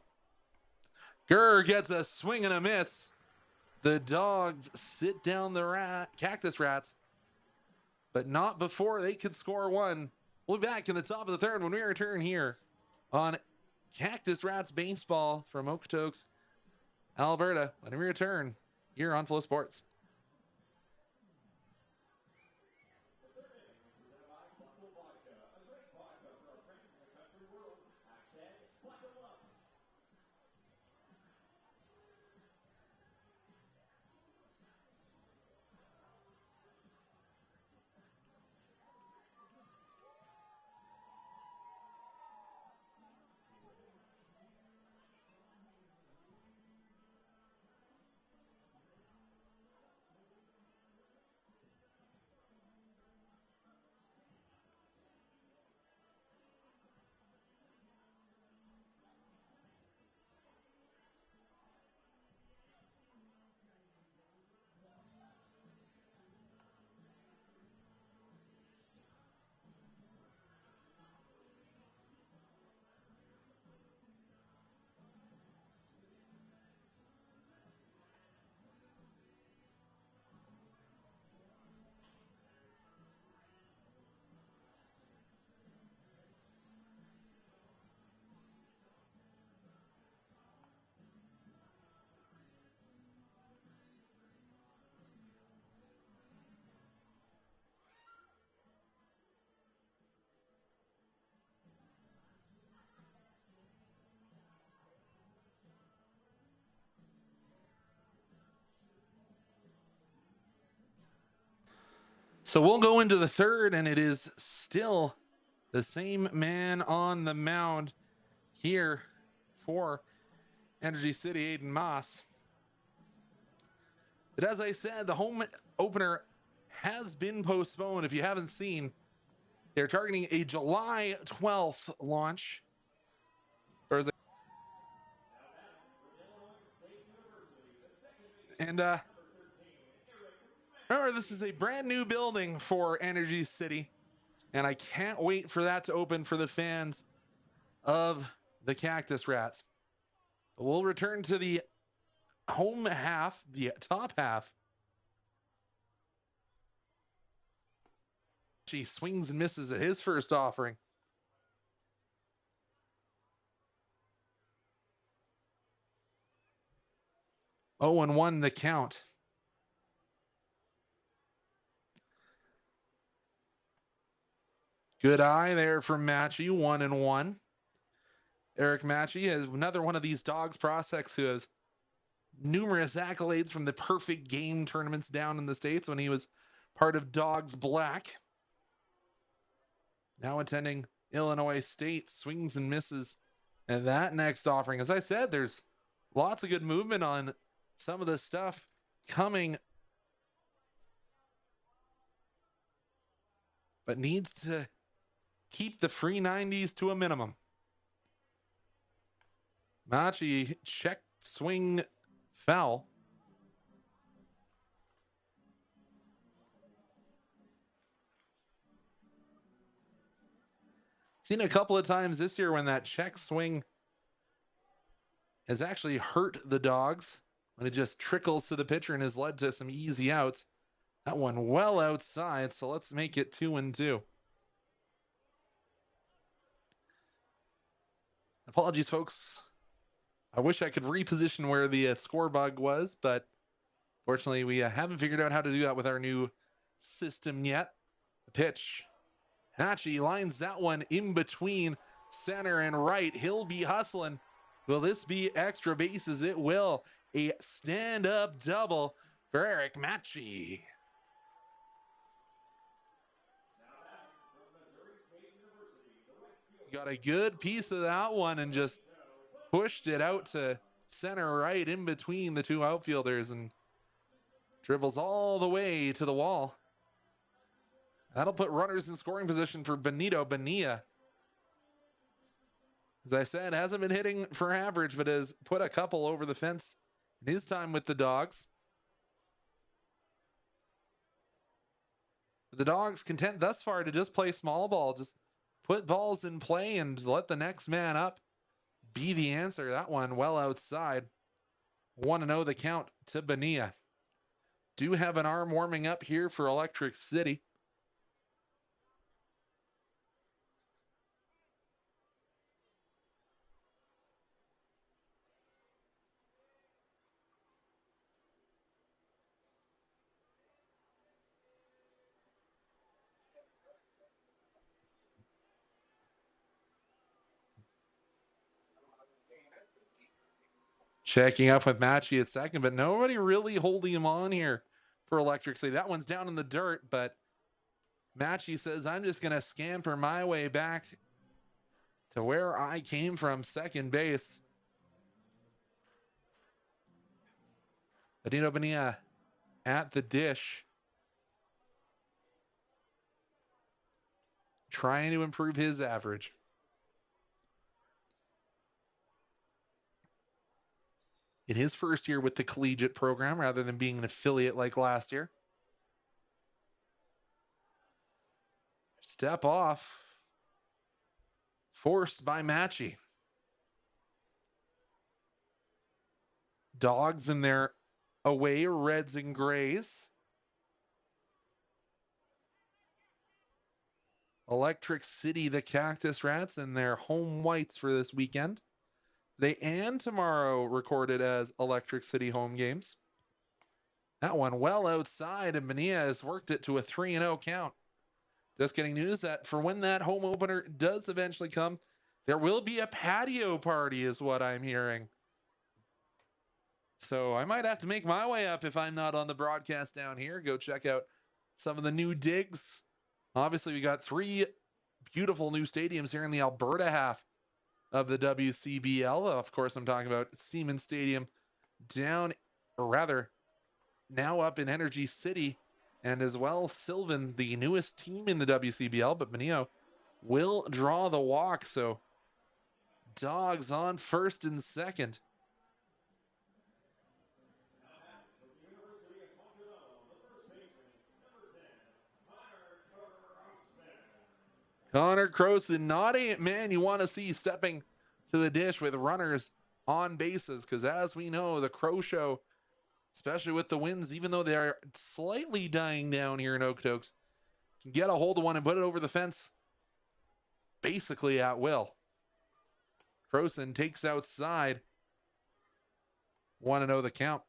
Gurr gets a swing and a miss. The Dawgs sit down the Cactus Rats, but not before they could score one. We'll be back in the top of the third when we return here on Cactus Rats Baseball from Okotoks, Alberta. When we return here on Flow Sports. So we'll go into the third, and it is still the same man on the mound here for Energy City, Aiden Moss. But as I said, the home opener has been postponed. If you haven't seen, they're targeting a July 12th launch. And remember, this is a brand new building for Energy City, and I can't wait for that to open for the fans of the Cactus Rats. But we'll return to the home half, the top half. She swings and misses at his first offering. Oh, and 1 the count. Good eye there from Matchy, 1-1. Eric Matchy is another one of these Dawgs prospects who has numerous accolades from the perfect game tournaments down in the States when he was part of Dawgs Black. Now attending Illinois State, swings and misses. And that next offering, as I said, there's lots of good movement on some of the stuff coming, but needs to keep the free 90s to a minimum. Machi check swing foul. Seen a couple of times this year when that check swing has actually hurt the Dawgs, when it just trickles to the pitcher and has led to some easy outs. That one well outside, so let's make it 2-2. Apologies, folks. I wish I could reposition where the score bug was, but fortunately we haven't figured out how to do that with our new system yet. The pitch. Nachi lines that one in between center and right. He'll be hustling. Will this be extra bases? It will. A stand-up double for Eric Matchy. Got a good piece of that one and just pushed it out to center right in between the two outfielders and dribbles all the way to the wall. That'll put runners in scoring position for Benito Bonilla. As I said, hasn't been hitting for average, but has put a couple over the fence in his time with the Dawgs. The Dawgs content thus far to just play small ball, just put balls in play and let the next man up be the answer. That one well outside. 1-0 the count to Bonilla. Do have an arm warming up here for Electric City. Checking up with Matchy at second, but nobody really holding him on here for Electric City. That one's down in the dirt, but Matchy says, I'm just going to scamper my way back to where I came from, second base. Benito Bonilla at the dish, trying to improve his average. In his first year with the collegiate program rather than being an affiliate like last year. Step off. Forced by Matchy. Dawgs in their away reds and grays. Electric City, the Cactus Rats, in their home whites for this weekend. They and tomorrow recorded as Electric City home games. That one well outside, and Bonilla has worked it to a 3-0 count. Just getting news that for when that home opener does eventually come, there will be a patio party is what I'm hearing. So I might have to make my way up if I'm not on the broadcast down here. Go check out some of the new digs. Obviously, we got 3 beautiful new stadiums here in the Alberta half of the WCBL. Of course, I'm talking about Siemens Stadium down, or rather, now up in Energy City, and as well Sylvan, the newest team in the WCBL, but Mineo will draw the walk. So Dawgs on first and second. Connor Croson, not a man you want to see stepping to the dish with runners on bases, because as we know, the Crow Show, especially with the winds, even though they're slightly dying down here in Okotoks, can get a hold of one and put it over the fence basically at will. Croson takes outside. 1-0 the count.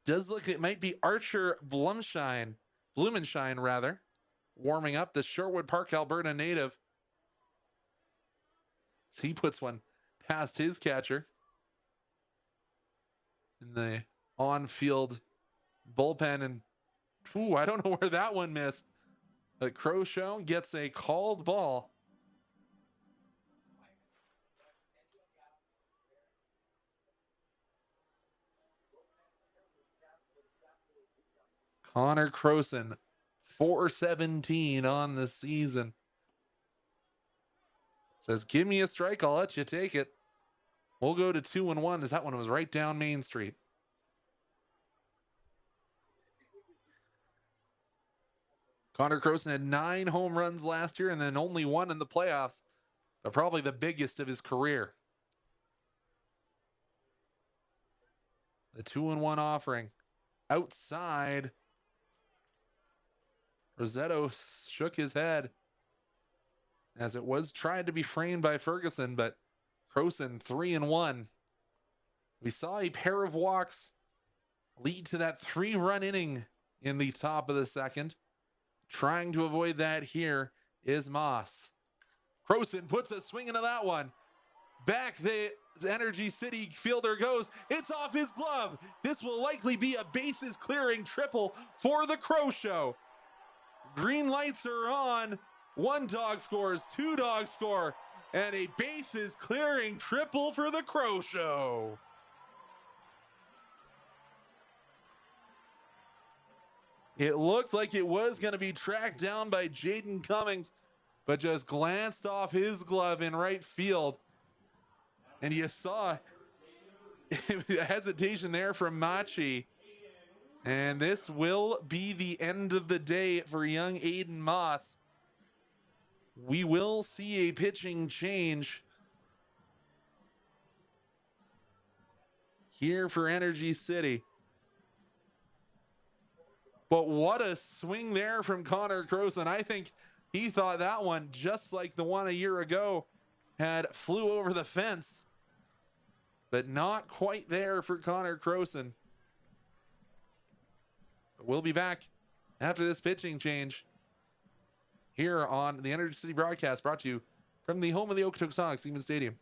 Does look, it might be Archer Blumenshine rather, warming up, the Sherwood Park, Alberta native. So he puts one past his catcher in the on-field bullpen, and I don't know where that one missed. But Crow Show gets a called ball. Connor Croson, 417 on the season. Says, give me a strike, I'll let you take it. We'll go to 2-1, as that one was right down Main Street. Connor Croson had 9 home runs last year and then only 1 in the playoffs, but probably the biggest of his career. The 2-1 offering. Outside. Rosetto shook his head as it was tried to be framed by Ferguson, but Croson 3-1. We saw a pair of walks lead to that 3-run inning in the top of the second. Trying to avoid that here is Moss. Croson puts a swing into that one. Back the Energy City fielder goes. It's off his glove. This will likely be a bases clearing triple for the Crow Show. Green lights are on. 1 dog scores, 2 dogs score, and a bases clearing triple for the Crow Show. It looked like it was going to be tracked down by Jaden Cummings, but just glanced off his glove in right field. And you saw a hesitation there from Machi. And this will be the end of the day for young Aiden Moss. We will see a pitching change here for Energy City. But what a swing there from Connor Croson. I think he thought that one, just like the one a year ago, had flew over the fence. But not quite there for Connor Croson. We'll be back after this pitching change here on the Energy City broadcast, brought to you from the home of the Okotoks Dawgs, Siemens Stadium.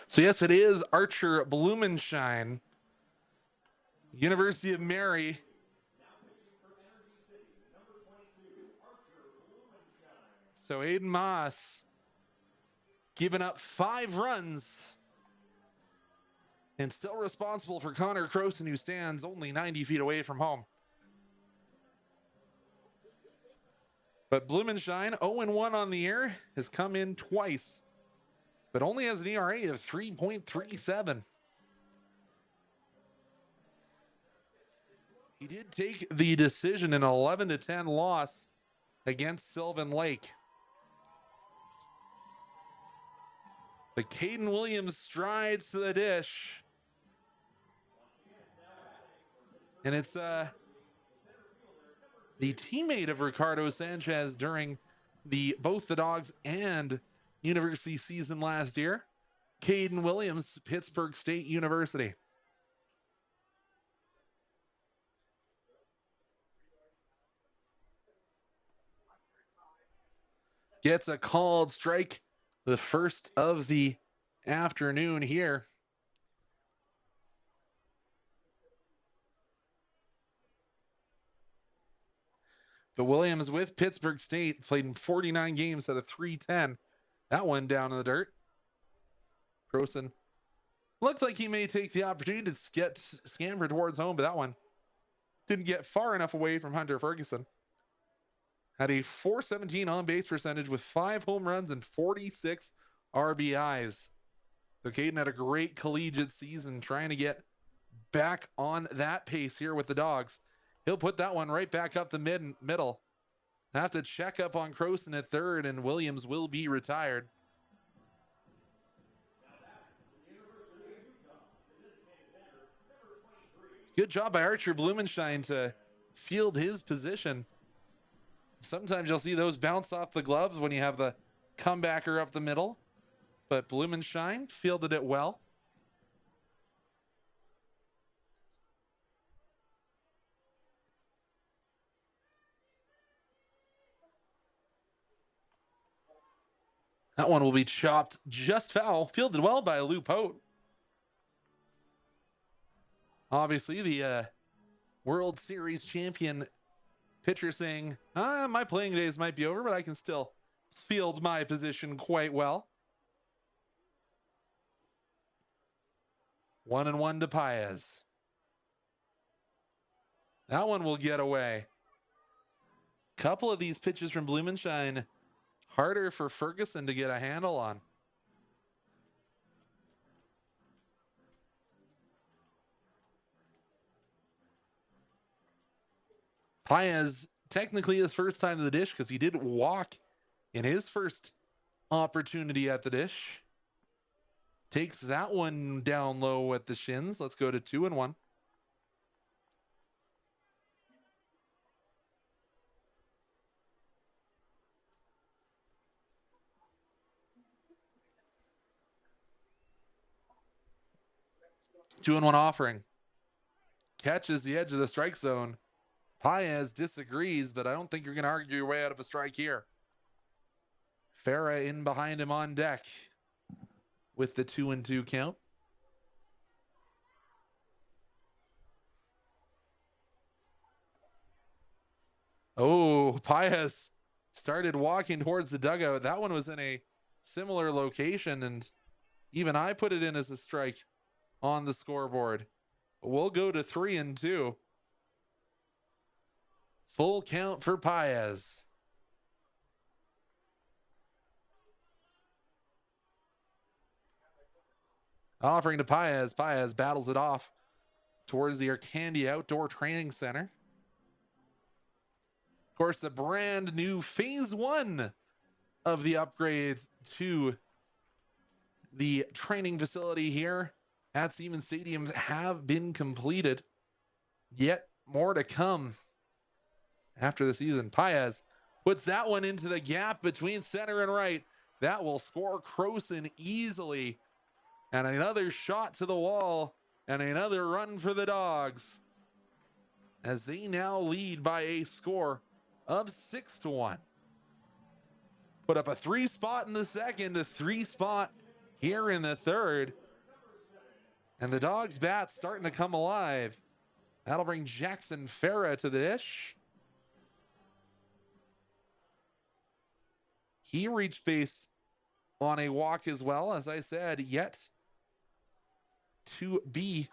So yes, it is Archer Blumenshine, University of Mary. So Aiden Moss giving up 5 runs and still responsible for Connor Croson, who stands only 90 feet away from home. But Blumenshine, 0-1 on the year, has come in twice, but only has an ERA of 3.37. He did take the decision in an 11-10 loss against Sylvan Lake. But Caden Williams strides to the dish. And it's the teammate of Ricardo Sanchez during both the Dawgs and University season last year, Caden Williams, Pittsburgh State University. Gets a called strike, the first of the afternoon here. But Williams with Pittsburgh State played in 49 games at a 3.10. That one down in the dirt. Croson looked like he may take the opportunity to get scamper towards home, but that one didn't get far enough away from Hunter Ferguson. Had a .417 on-base percentage with 5 home runs and 46 RBIs. So Caden had a great collegiate season trying to get back on that pace here with the Dawgs. He'll put that one right back up the middle. Have to check up on Croson at third, and Williams will be retired. Good job by Archer Blumenshine to field his position. Sometimes you'll see those bounce off the gloves when you have the comebacker up the middle, but Blumenshine fielded it well. That one will be chopped just foul. Fielded well by Lou Pote. Obviously, the World Series champion pitcher saying, my playing days might be over, but I can still field my position quite well. 1-1 to Paez. That one will get away. Couple of these pitches from Blumenshine harder for Ferguson to get a handle on. Paez, technically his first time to the dish because he did walk in his first opportunity at the dish. Takes that one down low at the shins. Let's go to 2-1. Two and one offering. Catches the edge of the strike zone. Paez disagrees, but I don't think you're going to argue your way out of a strike here. Farah in behind him on deck with the 2-2 count. Oh, Paez started walking towards the dugout. That one was in a similar location, and even I put it in as a strike on the scoreboard. We'll go to 3-2. Full count for Paez. Offering to Paez. Paez battles it off towards the Arcandia Outdoor Training Center. Of course, the brand new phase 1 of the upgrades to the training facility here at Siemens Stadium have been completed. Yet more to come after the season. Paez puts that one into the gap between center and right. That will score Croson easily. And another shot to the wall and another run for the Dawgs as they now lead by a score of 6-1. Put up a 3 spot in the second, a 3 spot here in the third. And the Dawgs bats starting to come alive. That'll bring Jackson Farah to the dish. He reached base on a walk as well, as I said, yet to be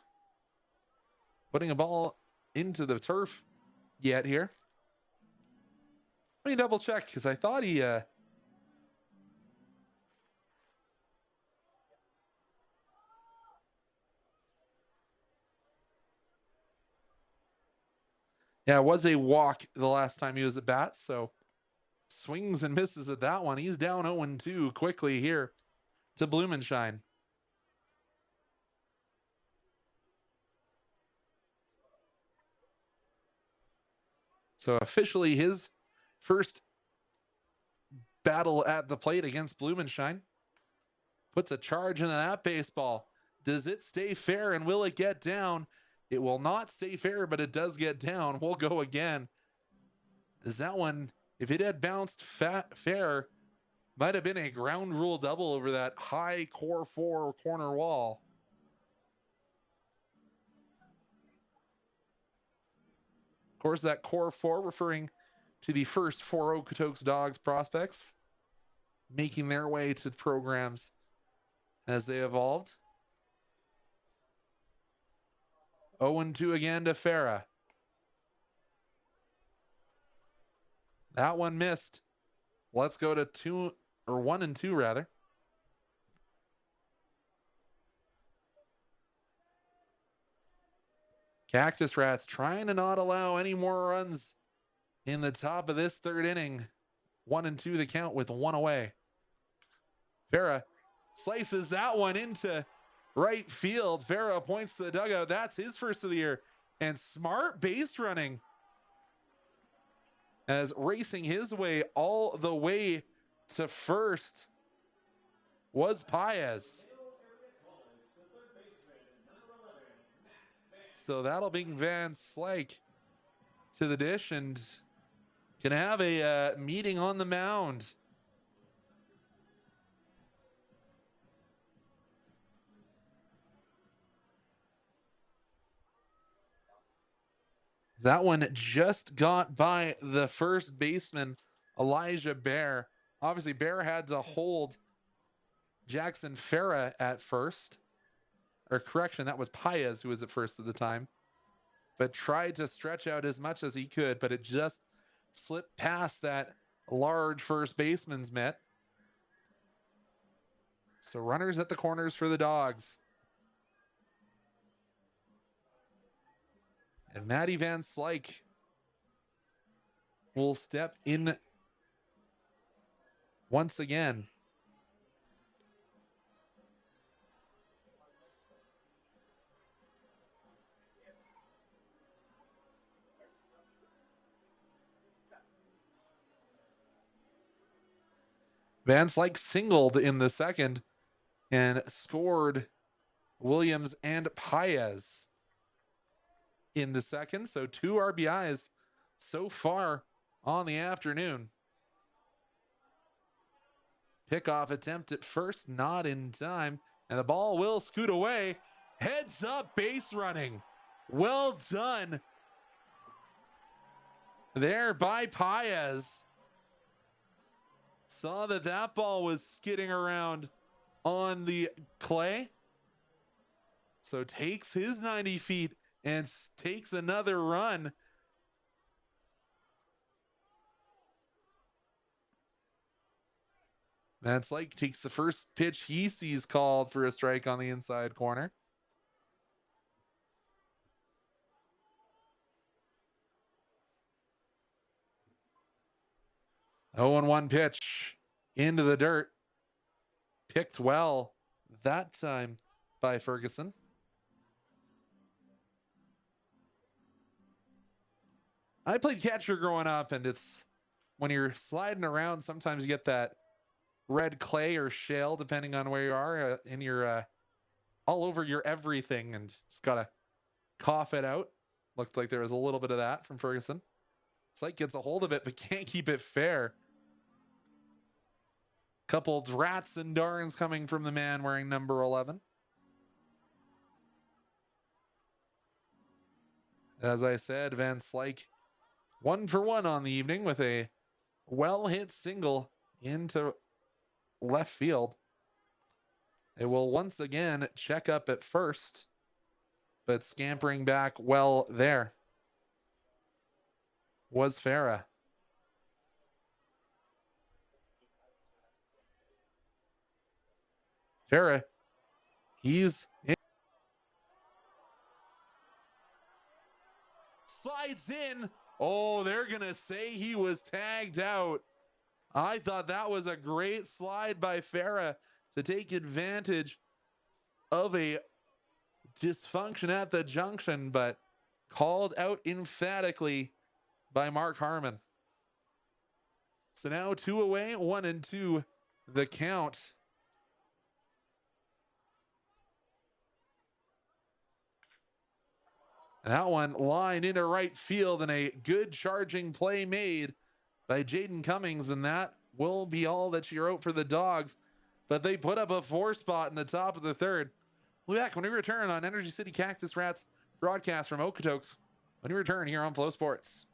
putting a ball into the turf yet here. Let me double check because I thought he yeah, it was a walk the last time he was at bat, so swings and misses at that one. He's down 0-2 quickly here to Blumenshine. So officially his first battle at the plate against Blumenshine. Puts a charge into that baseball. Does it stay fair and will it get down? It will not stay fair, but it does get down. We'll go again. Is that one, if it had bounced fair, might have been a ground rule double over that high core 4 corner wall. Of course, that core 4 referring to the first 4 Okotoks Dawgs prospects making their way to programs as they evolved. 0-2 again to Farah. That one missed. Let's go to 1-2 rather. Cactus Rats trying to not allow any more runs in the top of this third inning. 1-2 the count with 1 away. Farah slices that one into right field. Farah points to the dugout. That's his first of the year. And smart base running as racing his way all the way to first was Paez. So that'll bring Van Slyke to the dish and can have a meeting on the mound. That one just got by the first baseman, Elijah Bear. Obviously, Bear had to hold Jackson Farah at first. Or correction, that was Paez who was at first at the time. But tried to stretch out as much as he could, but it just slipped past that large first baseman's mitt. So runners at the corners for the Dawgs. And Maddie Van Slyke will step in once again. Van Slyke singled in the second and scored Williams and Paez in the second. So 2 RBIs so far on the afternoon. Pickoff attempt at first, not in time. And the ball will scoot away. Heads up base running. Well done there by Paez. Saw that ball was skidding around on the clay. So takes his 90 feet and takes another run. That's like takes the first pitch he sees called for a strike on the inside corner. Oh, and 1 pitch into the dirt. Picked well that time by Ferguson. I played catcher growing up, and it's when you're sliding around, sometimes you get that red clay or shale, depending on where you are, in your all over your everything, and just gotta cough it out. Looked like there was a little bit of that from Ferguson. It's like gets a hold of it, but can't keep it fair. Couple drats and darns coming from the man wearing number 11. As I said, Van Slyke 1 for 1 on the evening with a well-hit single into left field. It will once again check up at first, but scampering back well there was Farah. Farah, he's in. Slides in. Oh, they're going to say he was tagged out. I thought that was a great slide by Farah to take advantage of a dysfunction at the junction, but called out emphatically by Mark Harmon. So now 2 away, 1-2 the count. That one lined into right field and a good charging play made by Jaden Cummings, and that will be all that she wrote for the Dawgs. But they put up a 4 spot in the top of the third. We'll be back when we return on Energy City Cactus Rats broadcast from Okotoks when we return here on Flow Sports.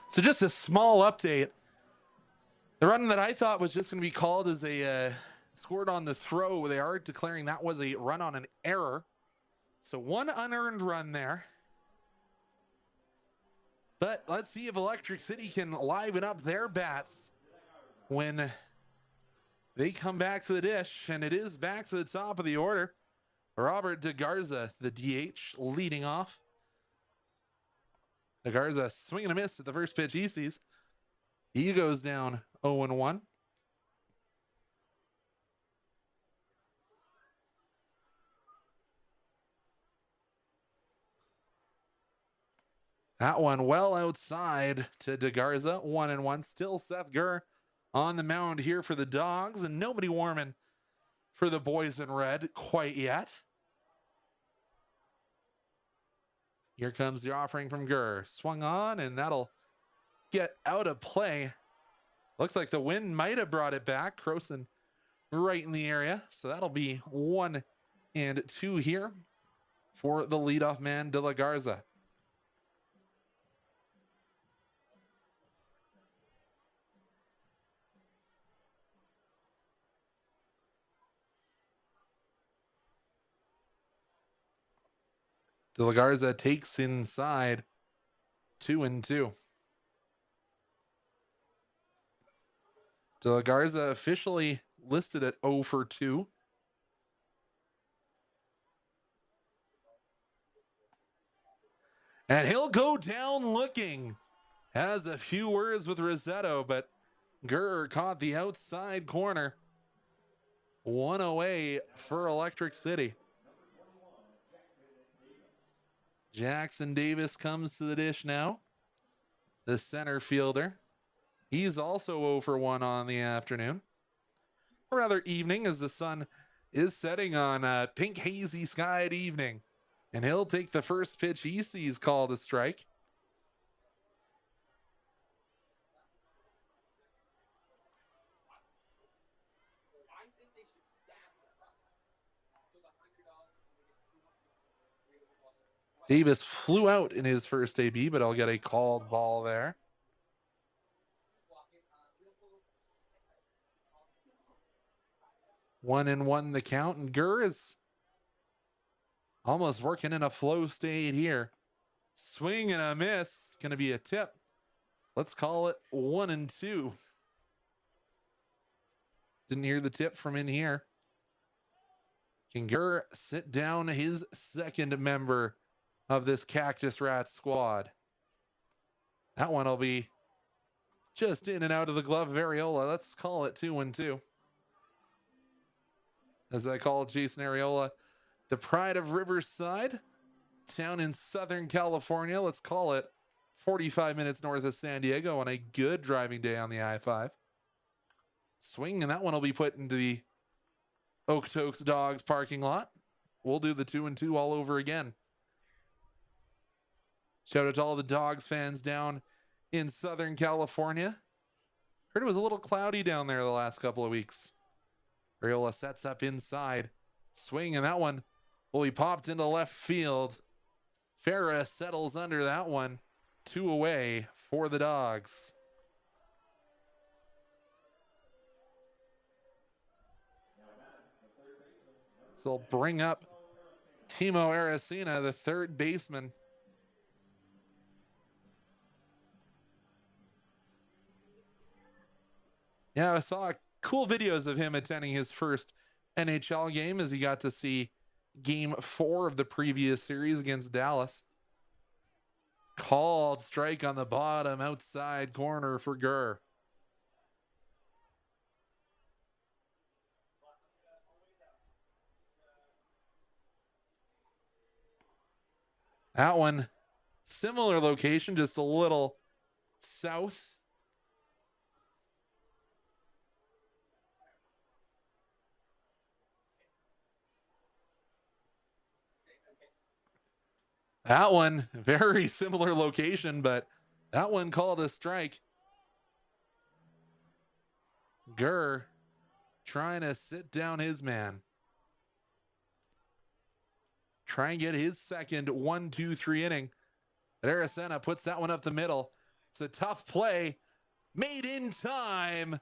So just a small update. The run that I thought was just going to be called as a scored on the throw, they are declaring that was a run on an error. So 1 unearned run there. But let's see if Electric City can liven up their bats when they come back to the dish. And it is back to the top of the order. Robert DeGarza, the DH, leading off. DeGarza swinging a miss at the first pitch he sees. He goes down 0-1. That one well outside to DeGarza, 1-1. Still Seth Gurr on the mound here for the Dawgs, and nobody warming for the boys in red quite yet. Here comes the offering from Gurr. Swung on, and that'll get out of play. Looks like the wind might have brought it back. Croson right in the area. So that'll be 1-2 here for the leadoff man, De La Garza. De La Garza takes inside 2-2. De La Garza officially listed at 0 for 2. And he'll go down looking has a few words with Rossetto, but Gurr caught the outside corner. One away for Electric City. Jackson Davis comes to the dish now. The center fielder. He's also 0 for 1 on the afternoon. Or rather evening, as the sun is setting on a pink hazy skied evening. And he'll take the first pitch he sees called a strike. Davis flew out in his first AB, but I'll get a called ball there. 1-1 the count, and Gurr is almost working in a flow state here. Swing and a miss. Going to be a tip. Let's call it 1-2. Didn't hear the tip from in here. Can Gurr sit down his second member of this Cactus Rat squad? That one will be just in and out of the glove of Ariola. Let's call it 2-2. As I call Jason Ariola the pride of Riverside, town in Southern California. Let's call it 45 minutes north of San Diego on a good driving day on the I-5. Swing, and that one will be put into the Okotoks Dawgs parking lot. We'll do the 2-2 all over again. Shout out to all the Dawgs fans down in Southern California. Heard it was a little cloudy down there the last couple of weeks. Ariola sets up inside. Swing, and that one will be popped into left field. Farah settles under that one. 2 away for the Dawgs. So they'll bring up Timo Aracena, the third baseman. Yeah, I saw cool videos of him attending his first NHL game as he got to see game 4 of the previous series against Dallas. Called strike on the bottom outside corner for Gurr. That one, similar location, just a little south. That one, very similar location, but that one called a strike. Gurr trying to sit down his man. Try and get his second 1-2-3 inning. But Aracena puts that one up the middle. It's a tough play. Made in time.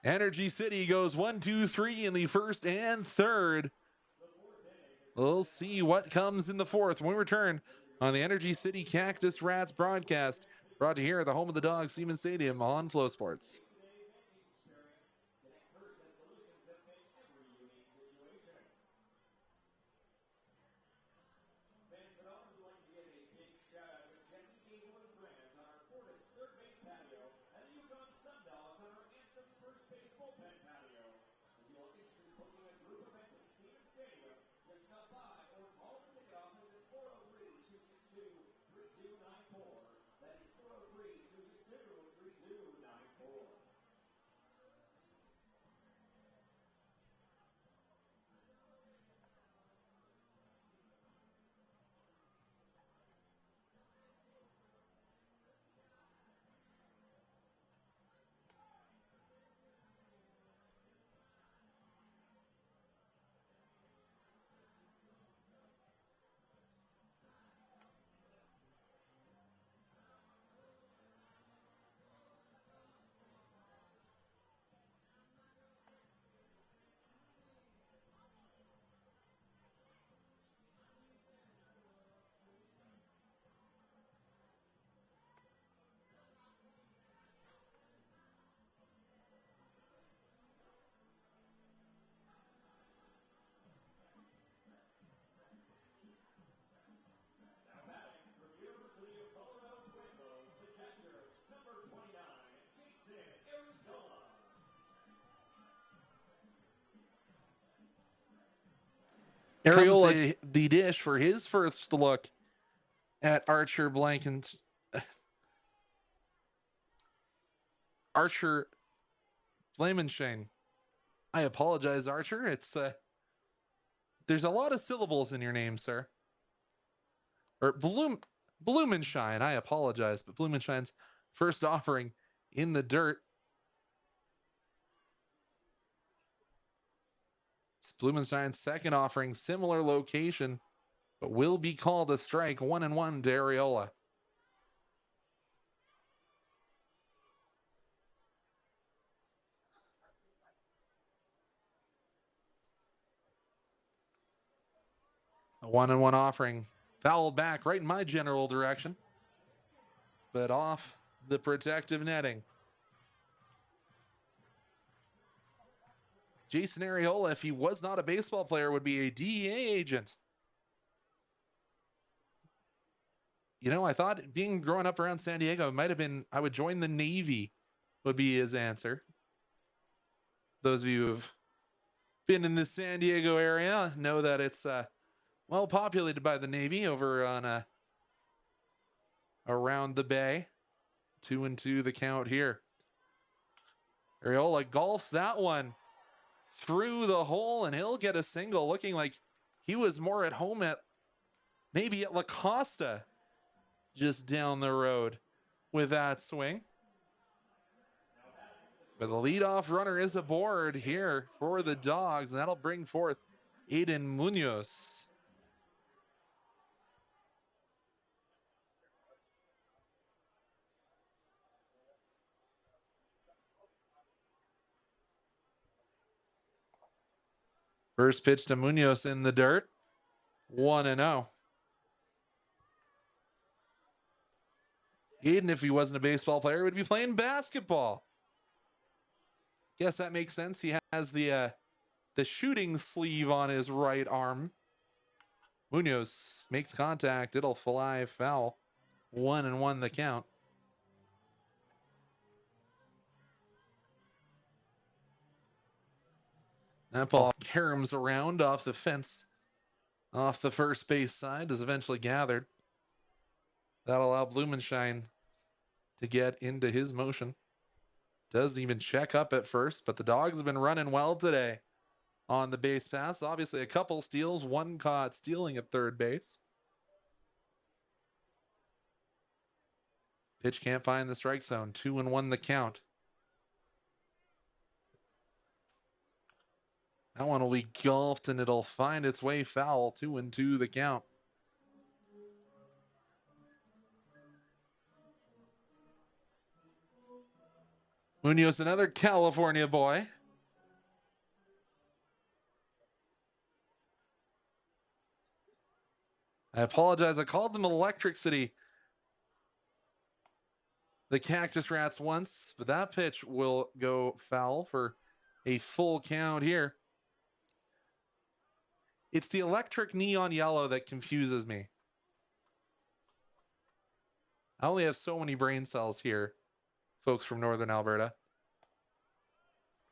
Energy City goes 1-2-3 in the first and third. We'll see what comes in the fourth when we return on the Energy City Cactus Rats broadcast. Brought to you here at the home of the Dawgs, Siemens Stadium on Flow Sports. Areola the dish for his first look at Archer Blankenshine. I apologize, Archer. It's there's a lot of syllables in your name, sir. Or Blumenshine. I apologize, but Blumenshine's first offering in the dirt. It's Blumenshine's second offering, similar location, but will be called a strike. 1-1 to Areola. A 1-1 offering. Fouled back right in my general direction, but off the protective netting. Jason Areola, if he was not a baseball player, would be a DEA agent. You know, I thought growing up around San Diego, it might have been, I would join the Navy would be his answer. Those of you who've been in the San Diego area know that it's well populated by the Navy over on around the bay. 2-2 the count here. Areola golfs that one through the hole, and he'll get a single, looking like he was more at home at maybe at La Costa just down the road with that swing. But the leadoff runner is aboard here for the Dawgs, and that'll bring forth Aiden Munoz. First pitch to Munoz in the dirt. 1-0. Aiden, if he wasn't a baseball player, would be playing basketball. Guess that makes sense. He has the shooting sleeve on his right arm. Munoz makes contact. It'll fly foul. 1-1 the count. That ball caroms around off the fence, off the first base side, is eventually gathered. That'll allow Blumenshine to get into his motion. Doesn't even check up at first, but the Dawgs have been running well today on the base pass. Obviously, a couple steals, one caught stealing at third base. Pitch can't find the strike zone. 2-1 the count. That one will be golfed, and it'll find its way foul. 2-2 the count. Munoz, another California boy. I apologize. I called them Electric City, the Cactus Rats, once, but that pitch will go foul for a full count here. It's the electric neon yellow that confuses me. I only have so many brain cells here, folks from Northern Alberta.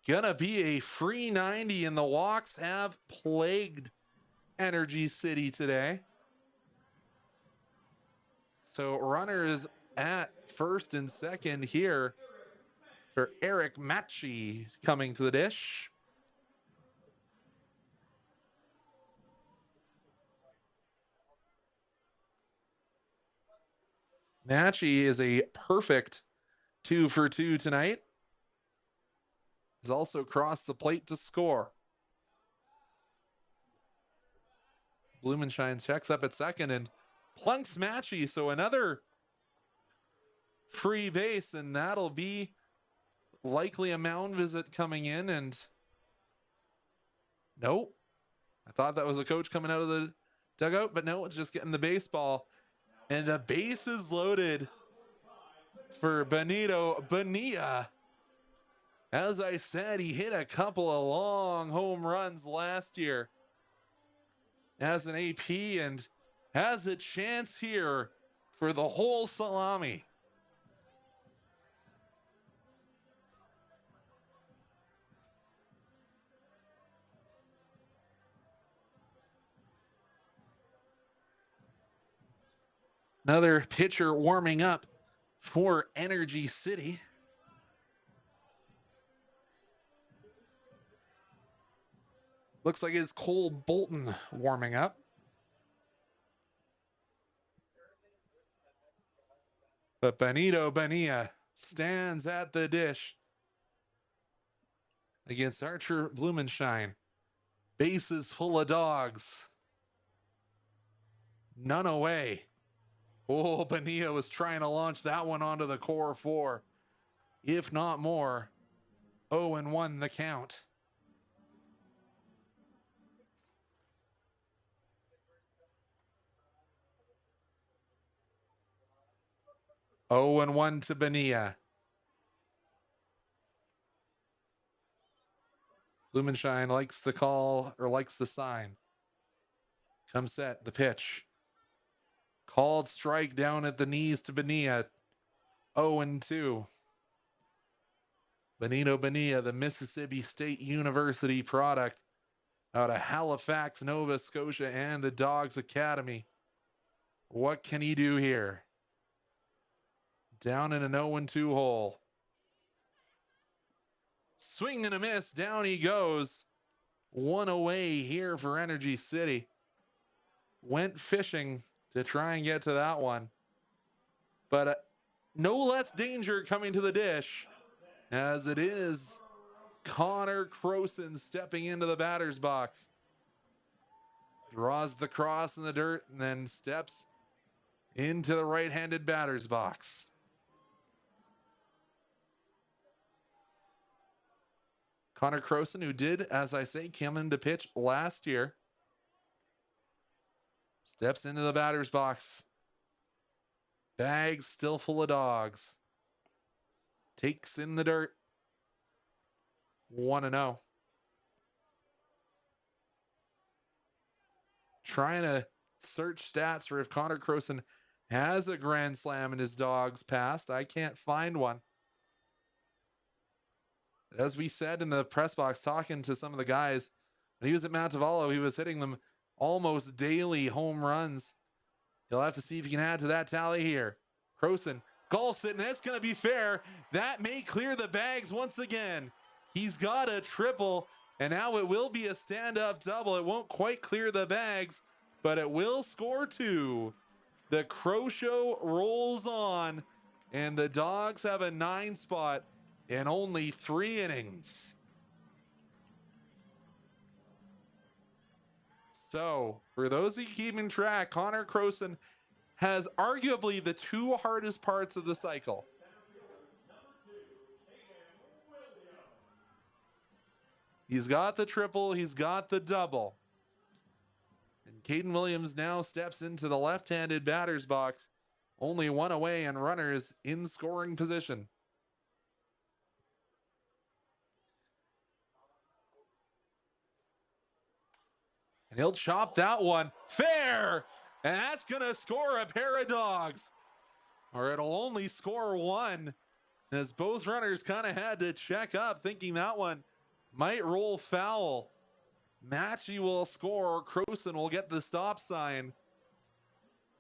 Gonna be a free 90, and the walks have plagued Energy City today. So runners at first and second here for Eric Matchy coming to the dish. Matchy is a perfect 2 for 2 tonight. He's also crossed the plate to score. Blumenshine checks up at second and plunks Matchy, so another free base, and that'll be likely a mound visit coming in. And nope, I thought that was a coach coming out of the dugout, but no, it's just getting the baseball. And the base is loaded for Benito Bonilla. As I said, he hit a couple of long home runs last year as an AP and has a chance here for the whole salami. Another pitcher warming up for Energy City. Looks like it's Cole Bolton warming up. But Benito Bonilla stands at the dish against Archer Blumenshine. Bases full of Dawgs. None away. Oh, Bonilla was trying to launch that one onto the core four. If not more. 0-1 the count. Oh, and 1 to Bonilla. Blumenshine likes the call, or likes the sign. Come set, the pitch. Called strike down at the knees to Bonilla. 0-2. Benito Bonilla, the Mississippi State University product out of Halifax, Nova Scotia, and the Dawgs Academy. What can he do here? Down in an 0-2 hole. Swing and a miss. Down he goes. One away here for Energy City. Went fishing to try and get to that one. But no less danger coming to the dish, as it is Connor Croson stepping into the batter's box. Draws the cross in the dirt and then steps into the right-handed batter's box. Connor Croson, who did, as I say, come into pitch last year, steps into the batter's box. Bags still full of Dawgs. Takes in the dirt. 1-0. Trying to search stats for if Connor Croson has a grand slam in his Dawgs past. I can't find one. As we said in the press box, talking to some of the guys, when he was at Montevallo, he was hitting them almost daily home runs. You'll have to see if you can add to that tally here. Croson, Golson, and that's going to be fair. That may clear the bags once again. He's got a triple, and now it will be a stand-up double. It won't quite clear the bags, but it will score 2. The Crow Show rolls on, and the Dawgs have a 9 spot in only 3 innings. So, for those of you keeping track, Connor Croson has arguably the 2 hardest parts of the cycle. He's got the triple, he's got the double. And Caden Williams now steps into the left-handed batter's box. Only 1 away and runners in scoring position. And he'll chop that one fair. And that's going to score a pair of Dawgs. Or it'll only score 1, as both runners kind of had to check up, thinking that one might roll foul. Matchy will score. Croson will get the stop sign.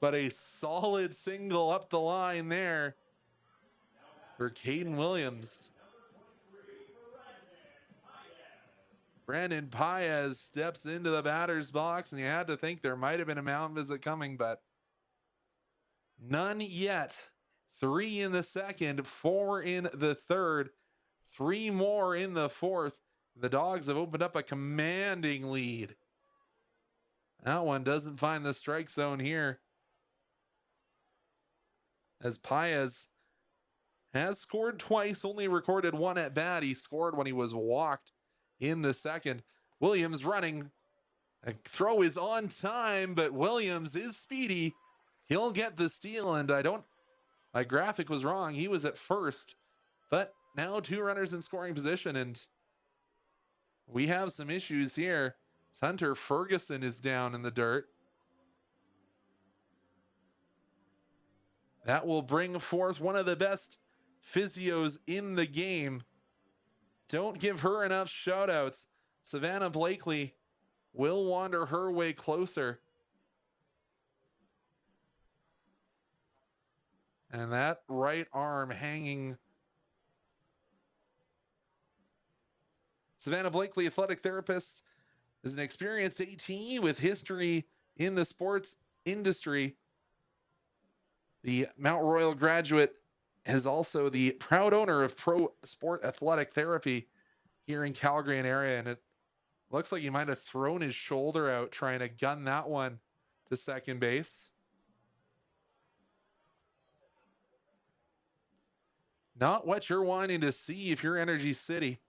But a solid single up the line there for Caden Williams. Brandon Paez steps into the batter's box, and you had to think there might have been a mound visit coming, but none yet. 3 in the second, 4 in the third, 3 more in the fourth. The Dawgs have opened up a commanding lead. That one doesn't find the strike zone here, as Paez has scored twice, only recorded 1 at bat. He scored when he was walked in the second. Williams running. A throw is on time, but Williams is speedy. He'll get the steal, and my graphic was wrong. He was at first, but now 2 runners in scoring position, and we have some issues here. Hunter Ferguson is down in the dirt. That will bring forth one of the best physios in the game. Don't give her enough shout-outs. Savannah Blakely will wander her way closer. And that right arm hanging. Savannah Blakely, athletic therapist, is an experienced AT with history in the sports industry. The Mount Royal graduate is also the proud owner of Pro Sport Athletic Therapy here in Calgary and area. And it looks like he might have thrown his shoulder out trying to gun that one to second base. Not what you're wanting to see if you're Energy City.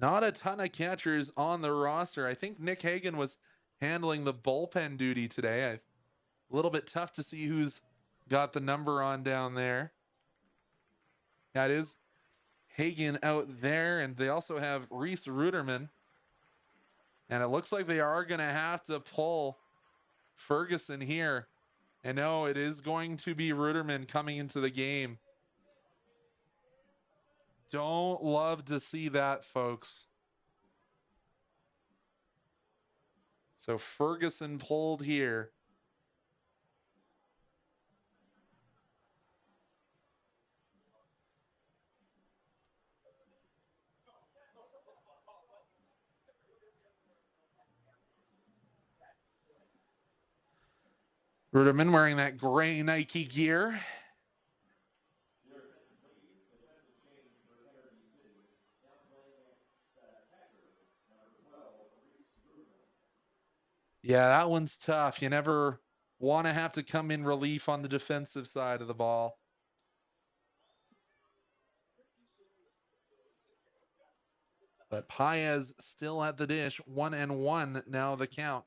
Not a ton of catchers on the roster. I think Nick Hagan was handling the bullpen duty today. A little bit tough to see who's got the number on down there. That is Hagan out there, and they also have Reese Ruderman. And it looks like they are going to have to pull Ferguson here. And no, it is going to be Ruderman coming into the game. Don't love to see that, folks. So Ferguson pulled here. Ruderman wearing that gray Nike gear. Yeah, that one's tough. You never want to have to come in relief on the defensive side of the ball. But Paez still at the dish. 1-1 now the count.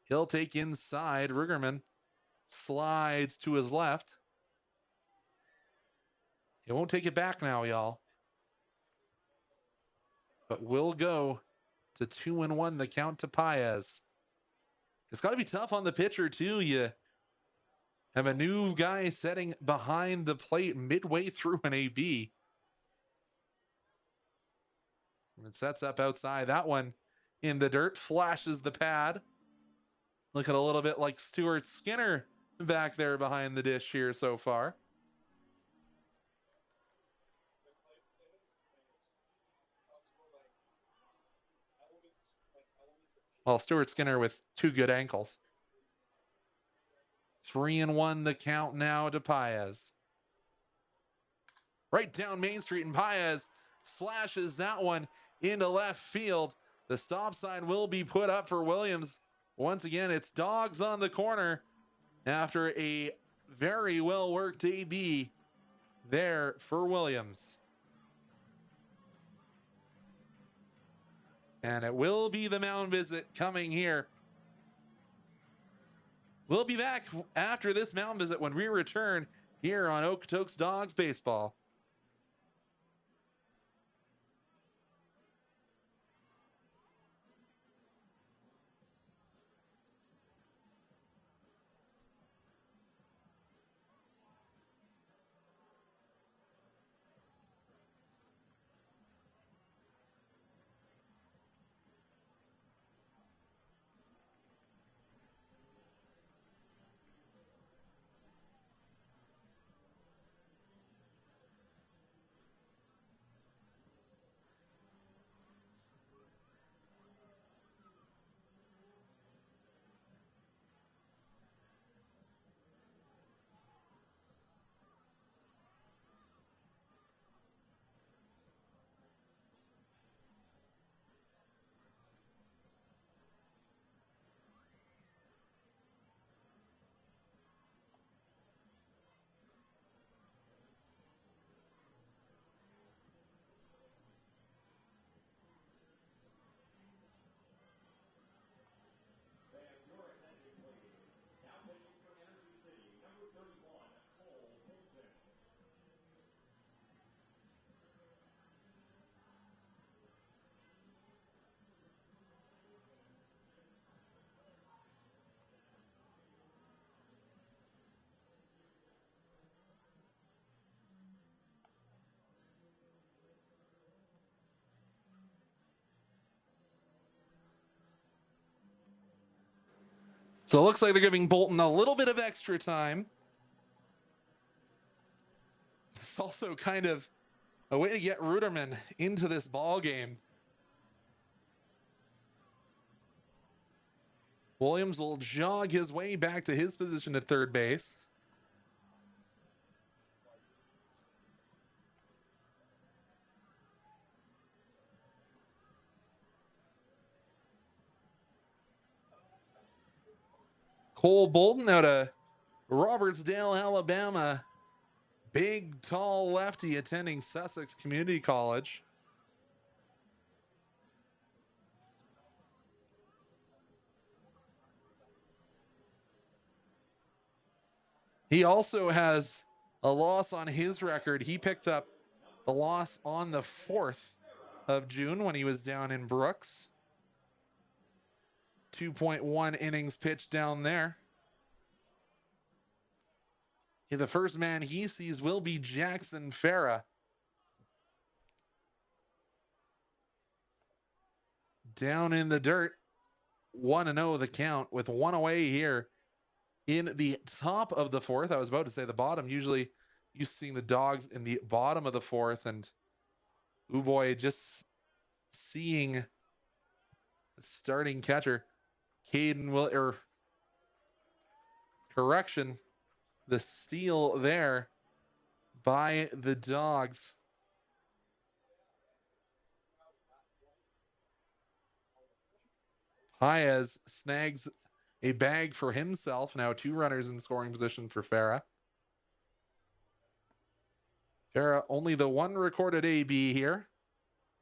He'll take inside. Rugerman slides to his left. He won't take it back now, y'all. But will go to 2-1 the count to Paez. It's got to be tough on the pitcher, too. You have a new guy setting behind the plate midway through an AB. It sets up outside. That one in the dirt, flashes the pad. Looking a little bit like Stuart Skinner back there behind the dish here so far. Well, Stuart Skinner with two good ankles. 3-1 the count now to Paez. Right down Main Street, and Paez slashes that one into left field. The stop sign will be put up for Williams. Once again, it's Dawgs on the corner after a very well worked AB there for Williams. And it will be the mound visit coming here. We'll be back after this mound visit when we return here on Okotoks Dawgs Baseball. So it looks like they're giving Bolton a little bit of extra time. It's also kind of a way to get Ruderman into this ball game. Williams will jog his way back to his position at third base. Cole Bolton out of Robertsdale, Alabama. Big, tall lefty attending Sussex Community College. He also has a loss on his record. He picked up the loss on the 4th of June when he was down in Brooks. 2.1 innings pitched down there. The first man he sees will be Jackson Farah. Down in the dirt. 1-0 the count with one away here in the top of the 4th. I was about to say the bottom. Usually you're seeing the Dawgs in the bottom of the 4th. And, oh boy, just seeing the starting catcher, Caden will, correction, the steal there by the Dawgs. Paez snags a bag for himself. Now 2 runners in scoring position for Farah. Farah only the 1 recorded AB here.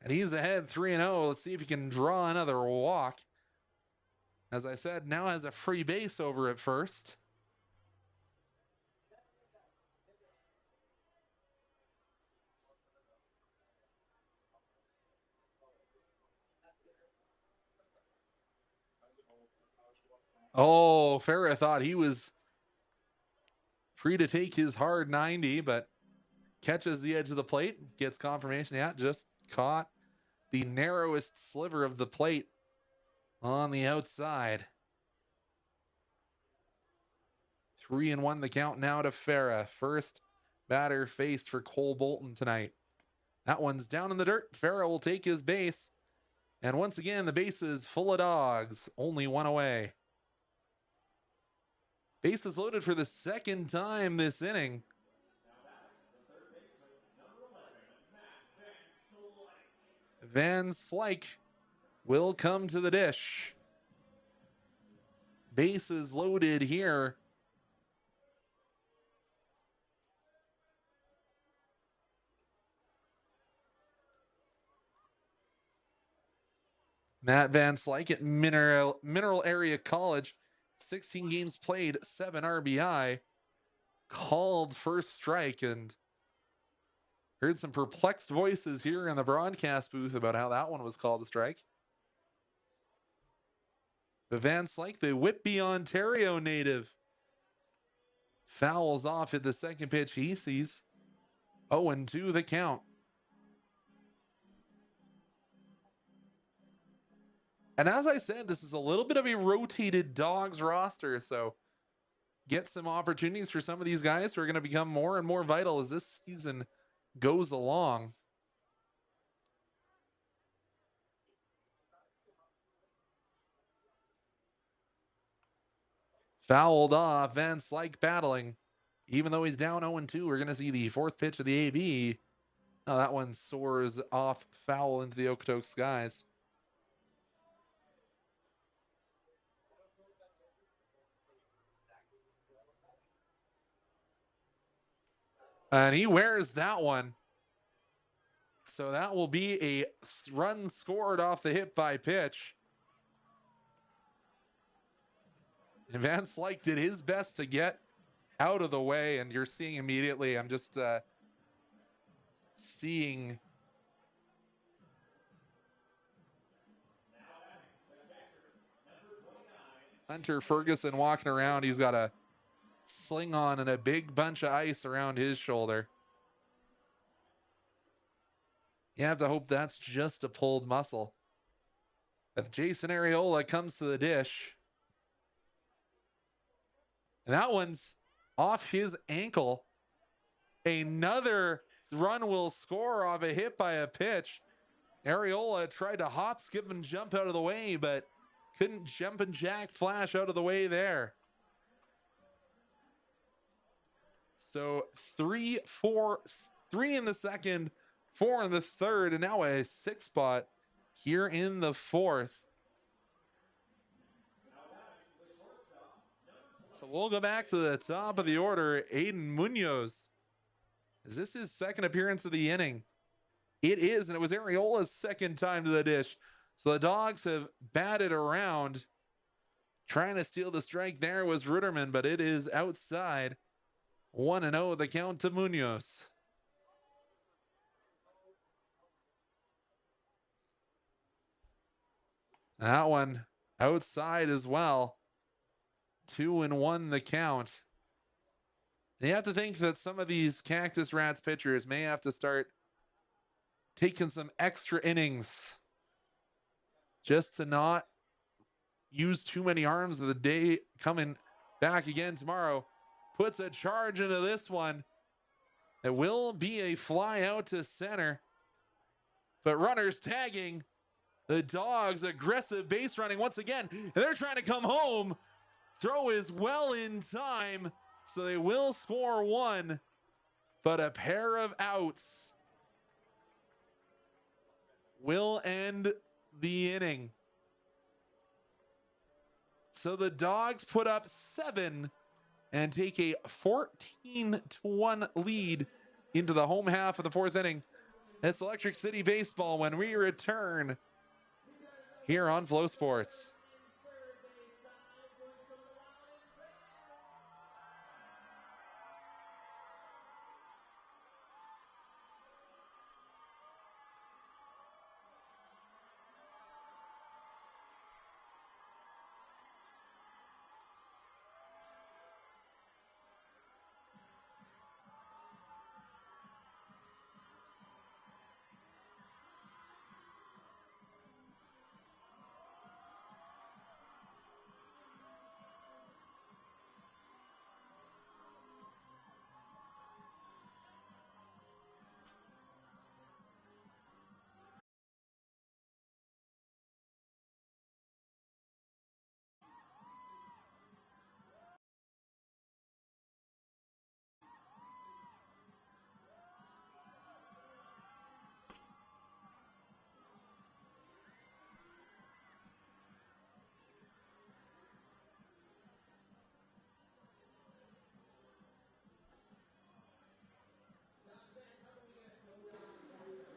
And he's ahead 3-0. Let's see if he can draw another walk. As I said, now has a free base over at first. Oh, Farah thought he was free to take his hard 90, but catches the edge of the plate, gets confirmation. Yeah, just caught the narrowest sliver of the plate on the outside. 3-1 the count now to Farah. First batter faced for Cole Bolton tonight. That one's down in the dirt. Farah will take his base. And once again, the base is full of Dawgs. Only 1 away. Bases loaded for the 2nd time this inning. Van Slyke will come to the dish. Bases loaded here. Matt Van Slyke at Mineral Area College. 16 games played, 7 RBI. Called first strike, and heard some perplexed voices here in the broadcast booth about how that one was called a strike. The Van Slyke, the Whitby, Ontario native, fouls off at the 2nd pitch he sees. 0-2 the count. And as I said, this is a little bit of a rotated Dawgs roster, so get some opportunities for some of these guys who are going to become more and more vital as this season goes along. Fouled off, Van Slyke battling. Even though he's down 0-2, we're going to see the 4th pitch of the AB. Oh, that one soars off foul into the Okotoks skies. And he wears that one. So that will be a run scored off the hit by pitch. And Van Slyke did his best to get out of the way, and you're seeing immediately, I'm just seeing Hunter Ferguson walking around. He's got a sling on and a big bunch of ice around his shoulder. You have to hope that's just a pulled muscle. If Jason Ariola comes to the dish, And that one's off his ankle. Another run will score off a hit by a pitch. Areola tried to hop, skip, and jump out of the way, but couldn't jump and jack flash out of the way there. So 3 in the second, 4 in the third, and now a 6 spot here in the fourth. So we'll go back to the top of the order. Aiden Munoz. Is this his second appearance of the inning? It is, and it was Areola's second time to the dish. So the Dawgs have batted around. Trying to steal the strike there was Ruderman, but it is outside. 1-0 the count to Munoz. That one outside as well. 2-1 the count. And you have to think that some of these Cactus Rats pitchers may have to start taking some extra innings just to not use too many arms of the day. Coming back again tomorrow. Puts a charge into this one. It will be a fly out to center. But runners tagging. The Dawgs aggressive base running once again. And they're trying to come home. Throw is well in time. So they will score one. But a pair of outs will end the inning. So the Dawgs put up 7 and take a 14-1 lead into the home half of the fourth inning. It's Electric City Baseball when we return here on Flow Sports.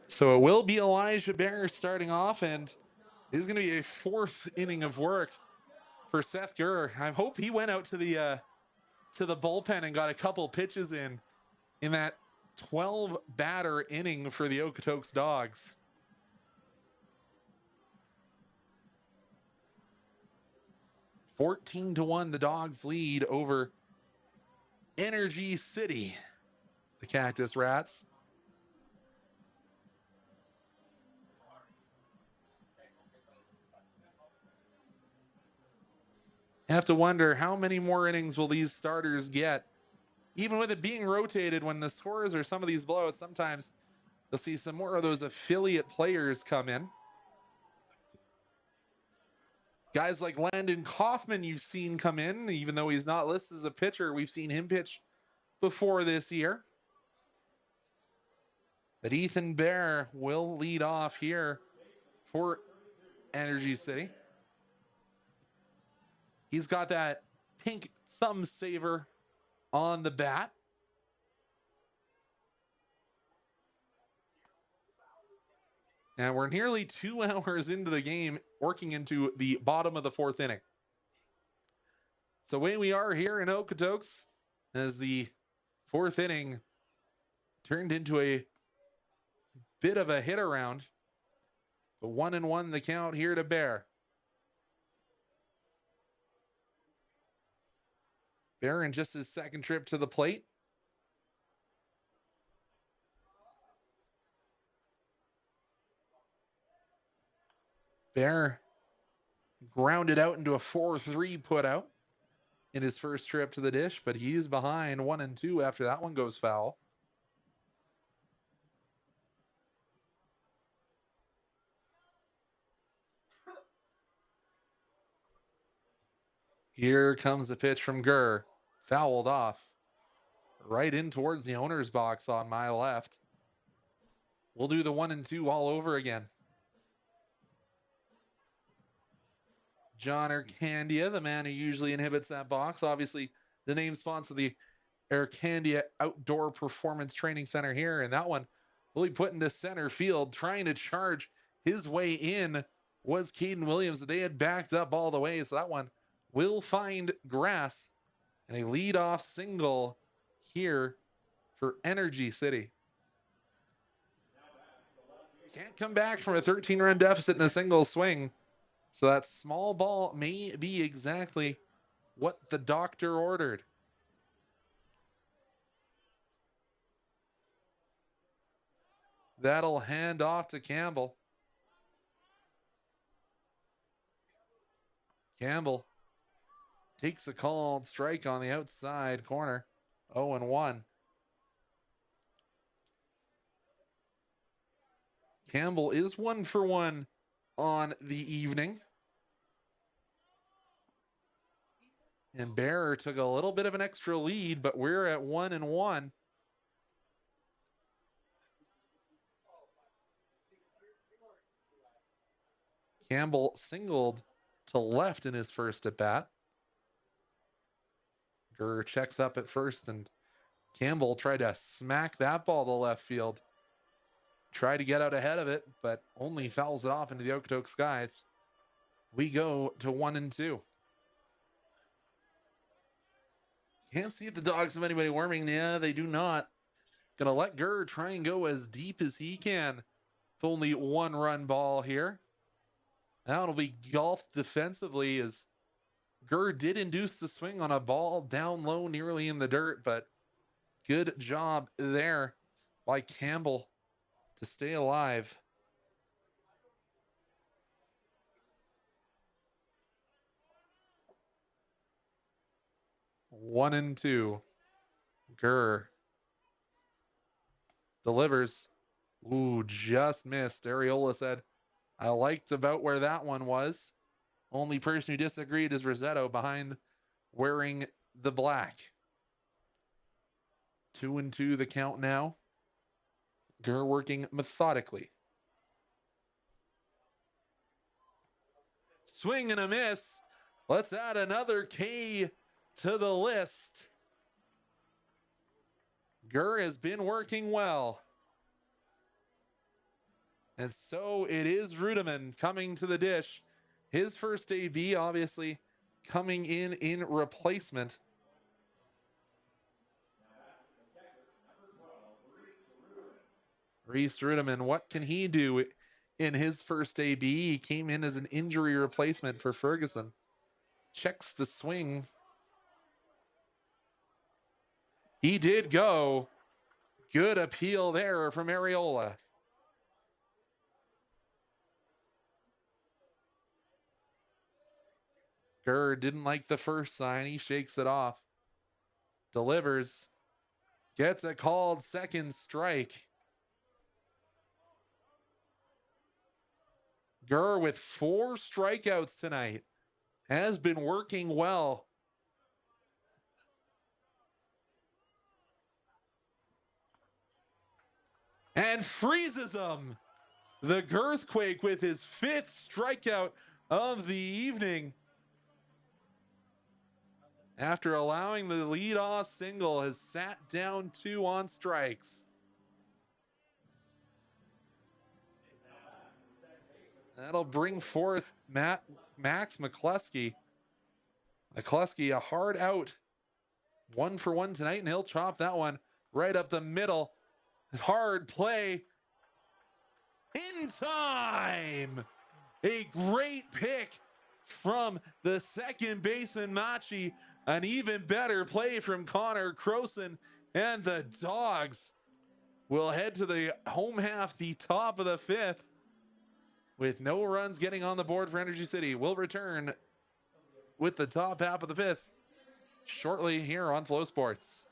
So it will be Elijah Bear starting off, and this is going to be a fourth inning of work for Seth Gurr. I hope he went out to the bullpen and got a couple pitches in that 12 batter inning for the Okotoks Dawgs. (14-1) the Dawgs lead over Energy City, the Cactus Rats. I have to wonder how many more innings will these starters get. Even with it being rotated, when the scores are some of these blowouts, sometimes you'll see some more of those affiliate players come in. Guys like Landon Kaufman you've seen come in, even though he's not listed as a pitcher. We've seen him pitch before this year. But Ethan Bear will lead off here for Energy City. He's got that pink thumb saver on the bat. And we're nearly 2 hours into the game, working into the bottom of the fourth inning. So away we are here in Okotoks as the fourth inning turned into a bit of a hit around. But 1-1 the count here to Bear. Bear in just his second trip to the plate. Bear grounded out into a 4-3 put out in his first trip to the dish, but he's behind 1-2 after that one goes foul. Here comes the pitch from Gurr. Fouled off. Right in towards the owner's box on my left. We'll do the 1-2 all over again. John Arcandia, the man who usually inhibits that box. Obviously, the name sponsor of the Arcandia Outdoor Performance Training Center here. And that one will be put into center field. Trying to charge his way in was Caden Williams. They had backed up all the way. So that one will find grass. And a leadoff single here for Energy City. Can't come back from a 13-run deficit in a single swing. So that small ball may be exactly what the doctor ordered. That'll hand off to Campbell. Campbell takes a called strike on the outside corner. 0-1. Campbell is 1 for 1 on the evening. And Bearer took a little bit of an extra lead, but we're at 1-1. Campbell singled to left in his first at bat. Gurr checks up at first, and Campbell tried to smack that ball to left field. Tried to get out ahead of it, but only fouls it off into the Okotoks skies. We go to 1-2. Can't see if the Dawgs have anybody warming. Yeah, they do not. Gonna let Gurr try and go as deep as he can with only 1-run ball here. Now it'll be golfed defensively as Gurr did induce the swing on a ball down low nearly in the dirt, but good job there by Campbell to stay alive. One and two. Gurr delivers. Ooh, just missed. Areola said, I liked about where that one was. Only person who disagreed is Rosetto behind wearing the black. 2-2 the count now. Gurr working methodically. Swing and a miss. Let's add another K to the list. Gurr has been working well. And so it is Rudeman coming to the dish. His first AB, obviously, coming in replacement. Reese Rudeman, what can he do in his first AB? He came in as an injury replacement for Ferguson. Checks the swing. He did go. Good appeal there from Areola. Gurr didn't like the first sign. He shakes it off. Delivers. Gets a called second strike. Gurr with 4 strikeouts tonight. Has been working well. And freezes him. The Girthquake with his 5th strikeout of the evening. After allowing the leadoff single, has sat down 2 on strikes. That'll bring forth Max McCluskey. McCluskey, a hard out. 1 for 1 tonight, and he'll chop that one right up the middle. Hard play. In time. A great pick from the second baseman, Machi. An even better play from Connor Croson, and the Dawgs will head to the home half, the top of the 5th, with no runs getting on the board for Energy City. We'll return with the top half of the 5th shortly here on Flow Sports.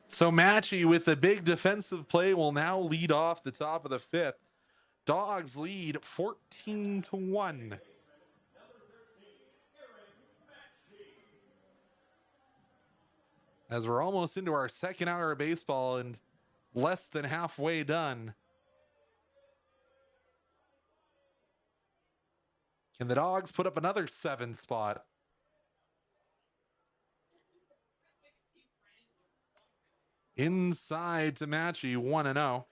So Matchy with the big defensive play will now lead off the top of the fifth. Dawgs lead 14-1. As we're almost into our second hour of baseball and less than halfway done. Can the Dawgs put up another 7 spot? Inside to Matchy, 1-0.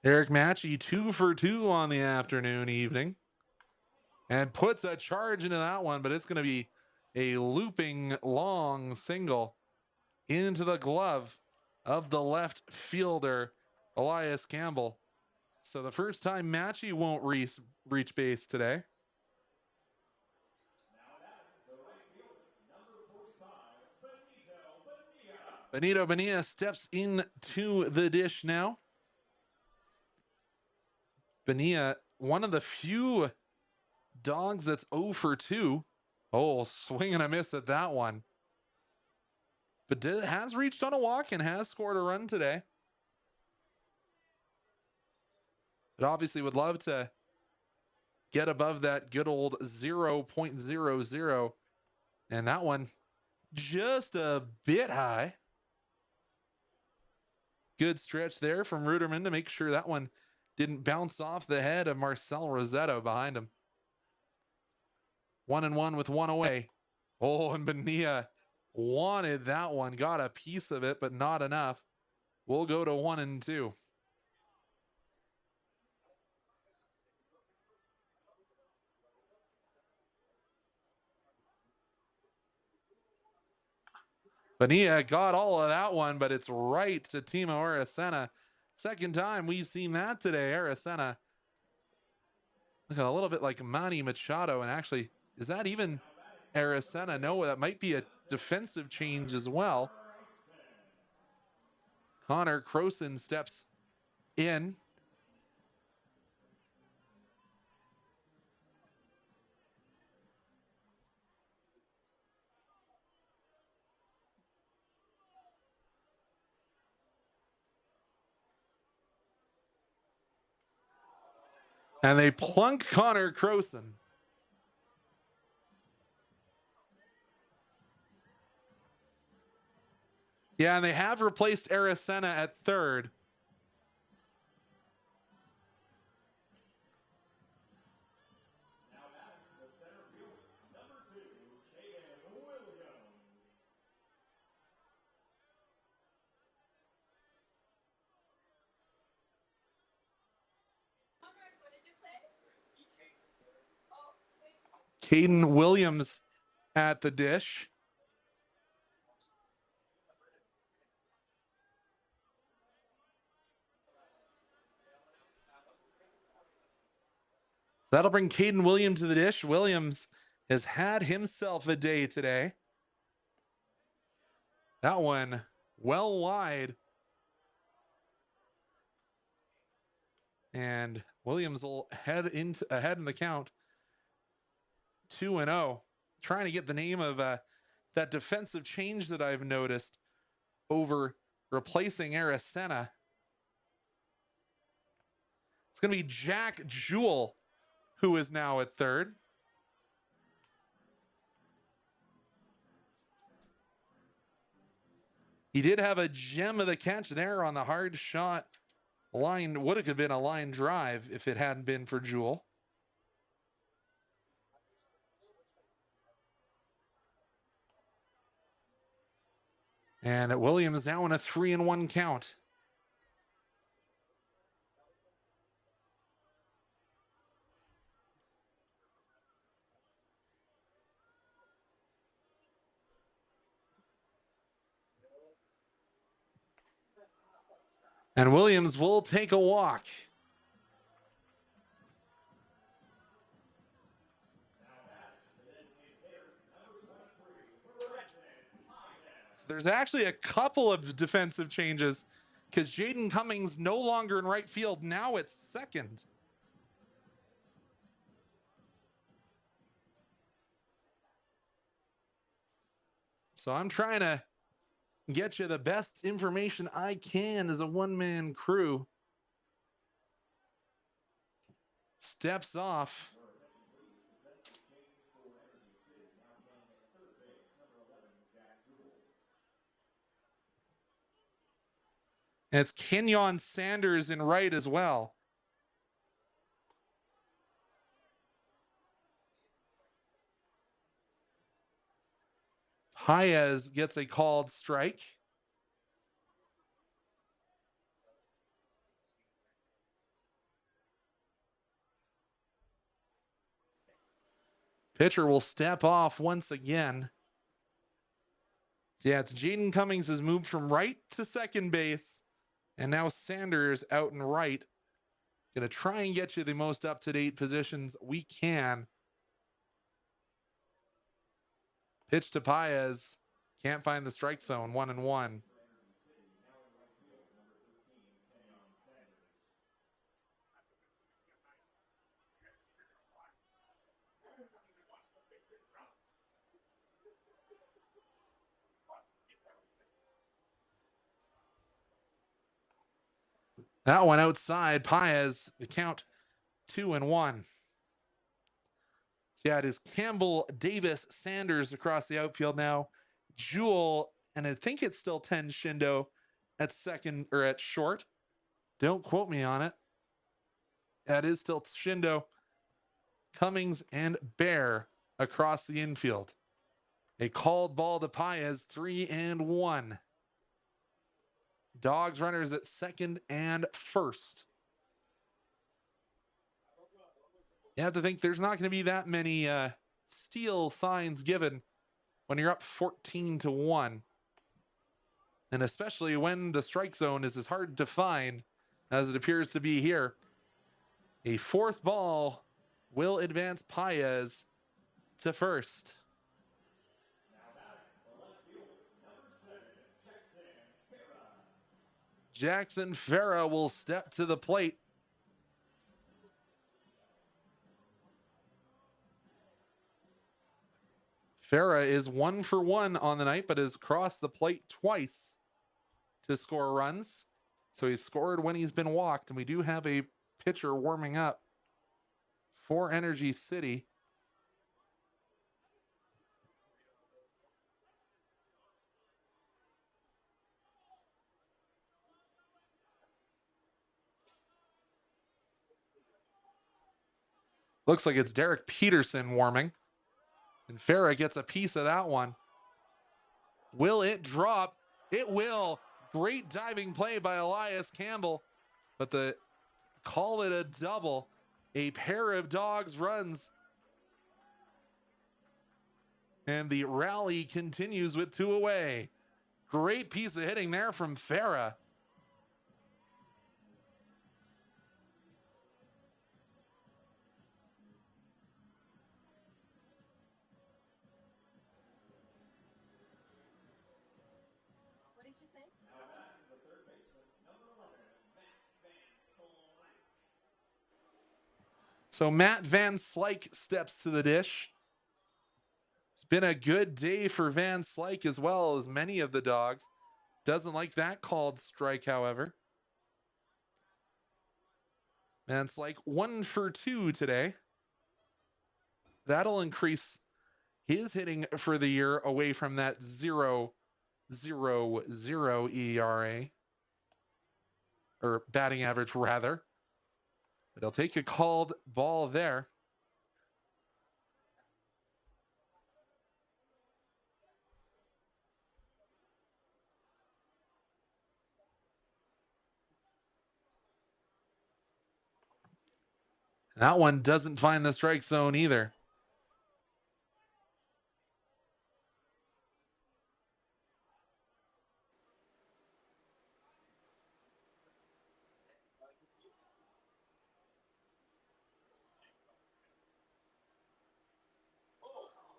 Eric Matchy 2 for 2 on the afternoon, evening. And puts a charge into that one, but it's going to be a looping long single into the glove of the left fielder, Elias Campbell. So the first time Matchy won't reach base today. Benito Bonilla steps into the dish now. Bonilla, one of the few Dogs that's 0 for 2. Oh, swing and a miss at that one. But has reached on a walk and has scored a run today. But obviously would love to get above that good old 0.00. And that one just a bit high. Good stretch there from Ruderman to make sure that one didn't bounce off the head of Marcel Rossetto behind him. 1-1 with one away. Oh, and Bonilla wanted that one, got a piece of it, but not enough. We'll go to 1-2. Bonilla got all of that one, but it's right to Timo Aracena. Second time we've seen that today. Aracena looking a little bit like Manny Machado. And actually, is that even Aracena? No, that might be a defensive change as well. Connor Croson steps in. And they plunk Connor Croson. Yeah, and they have replaced Aracena at third. Caden Williams at the dish. That'll bring Caden Williams to the dish. Williams has had himself a day today. That one well wide. And Williams will head ahead in the count 2-0. Trying to get the name of that defensive change that I've noticed over replacing Aracena. It's going to be Jack Jewell, who is now at third. He did have a gem of the catch there on the hard shot. Line would have been a line drive if it hadn't been for Jewell. And Williams now in a 3-1 count. And Williams will take a walk. So there's actually a couple of defensive changes because Jaden Cummings no longer in right field. Now it's second. So I'm trying to get you the best information I can as a one-man crew. Steps off. And it's Kenyon Sanders in right as well. Hayes gets a called strike. Pitcher will step off once again. So yeah, it's Jaden Cummings has moved from right to second base. And now Sanders out and right. Going to try and get you the most up-to-date positions we can. Pitch to Paez. Can't find the strike zone. 1-1. That one outside. Paez, the count 2-1. So yeah, it is Campbell, Davis, Sanders across the outfield now. Jewell, and I think it's still 10 Shindo at second or at short. Don't quote me on it. That is still Shindo, Cummings, and Bear across the infield. A called ball to Paez, 3-1. Dawgs runners at second and first. You have to think there's not going to be that many steal signs given when you're up 14-1. And especially when the strike zone is as hard to find as it appears to be here. A fourth ball will advance Paez to first. Jackson Farah will step to the plate. Farah is 1 for 1 on the night, but has crossed the plate twice to score runs. So he's scored when he's been walked, and we do have a pitcher warming up for Energy City. Looks like it's Derek Peterson warming. And Farah gets a piece of that one. Will it drop? It will. Great diving play by Elias Campbell. But call it a double. A pair of Dawgs runs. And the rally continues with 2 away. Great piece of hitting there from Farah. So Matt Van Slyke steps to the dish. It's been a good day for Van Slyke as well as many of the Dogs. Doesn't like that called strike, however. Van Slyke 1 for 2 today. That'll increase his hitting for the year away from that 0.000 ERA, or batting average rather. But he'll take a called ball there. That one doesn't find the strike zone either.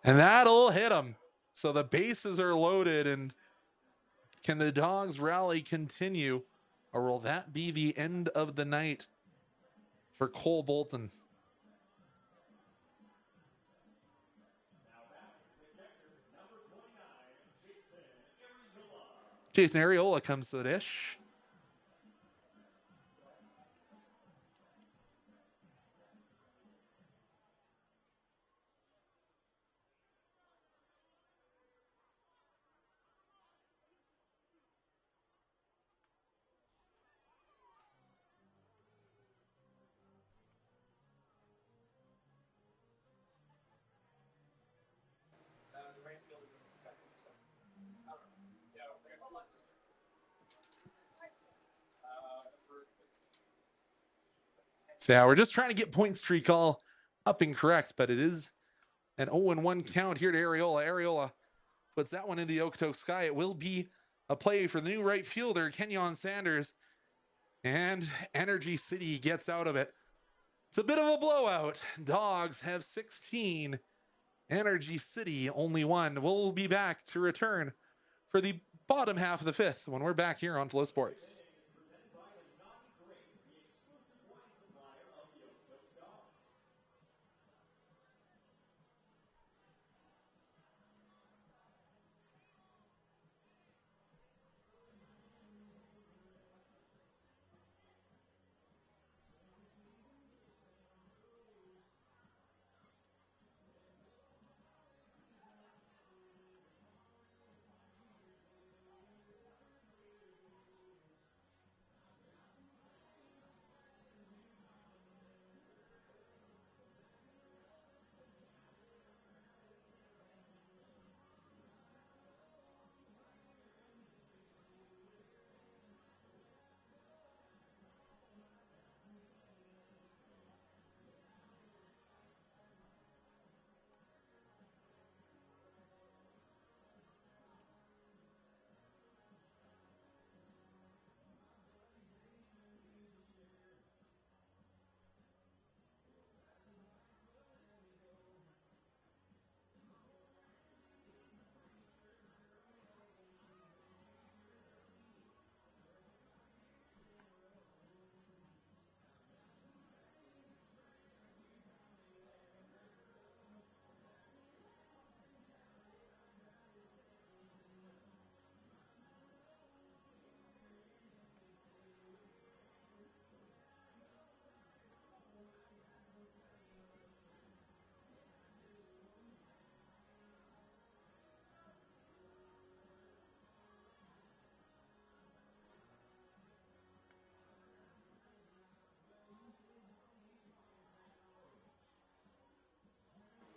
And that'll hit him. So the bases are loaded, and can the Dogs rally continue, or will that be the end of the night for Cole Bolton? Jason Arriola comes to the dish. So yeah, we're just trying to get point streak all up and correct, but it is an 0-1 count here to Arriola. Arriola puts that one into the Okotoks sky. It will be a play for the new right fielder, Kenyon Sanders, and Energy City gets out of it. It's a bit of a blowout. Dogs have 16. Energy City only 1. We'll be back to return for the bottom half of the fifth when we're back here on FloSports.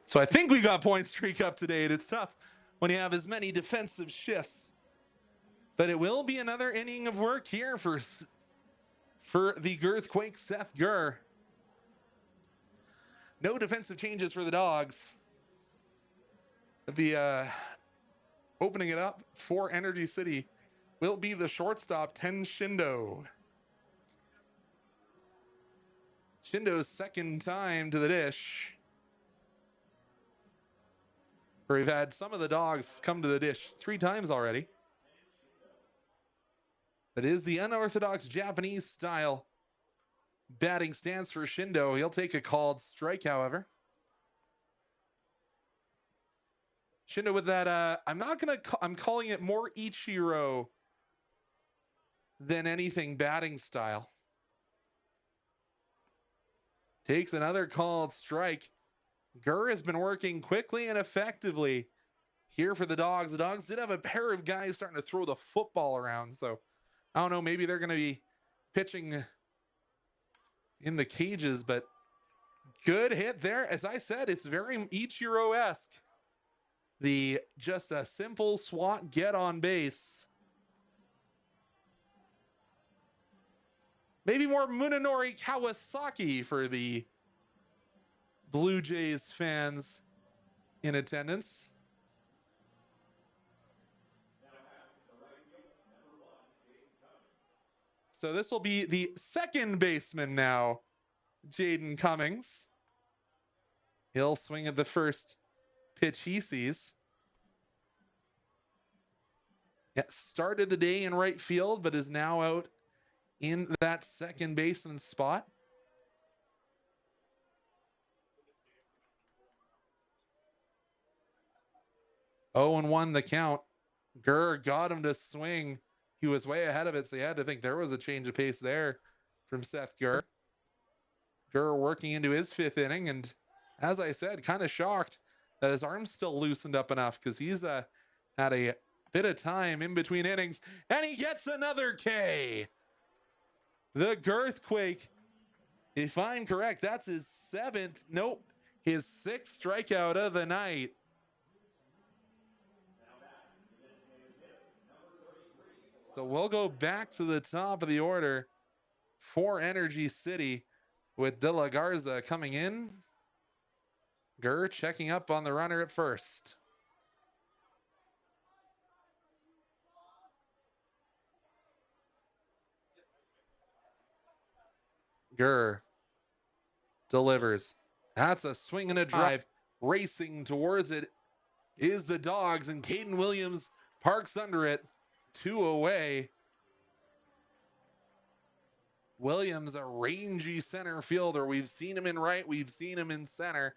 So I think we got point streak up to date. It's tough when you have as many defensive shifts. But it will be another inning of work here for the Girthquake Seth Gurr. No defensive changes for the Dogs. The opening it up for Energy City will be the shortstop, Ten Shindo. Shindo's second time to the dish. We've had some of the Dogs come to the dish 3 times already. It is the unorthodox Japanese style batting stance for Shindo. He'll take a called strike, however. Shindo with that, I'm calling it more Ichiro than anything batting style. Takes another called strike. Gurr has been working quickly and effectively here for the Dawgs. The Dawgs did have a pair of guys starting to throw the football around, so I don't know, maybe they're going to be pitching in the cages, but good hit there. As I said, it's very Ichiro-esque. Just a simple swat get on base. Maybe more Munenori Kawasaki for the Blue Jays fans in attendance. So this will be the second baseman now, Jaden Cummings. He'll swing at the first pitch he sees. Yeah, started the day in right field, but is now out in that second baseman spot. Oh, and 1 the count. Gurr got him to swing. He was way ahead of it, so you had to think there was a change of pace there from Seth Gurr. Gurr working into his 5th inning, and as I said, kind of shocked that his arm's still loosened up enough because he's had a bit of time in between innings, and he gets another K. The Girthquake, if I'm correct, that's his 7th, nope, his 6th strikeout of the night. So we'll go back to the top of the order for Energy City with De La Garza coming in. Gurr checking up on the runner at first. Gurr delivers. That's a swing and a drive. Racing towards it is the Dawgs, and Caden Williams parks under it. 2 away. Williams, a rangy center fielder. We've seen him in right. We've seen him in center.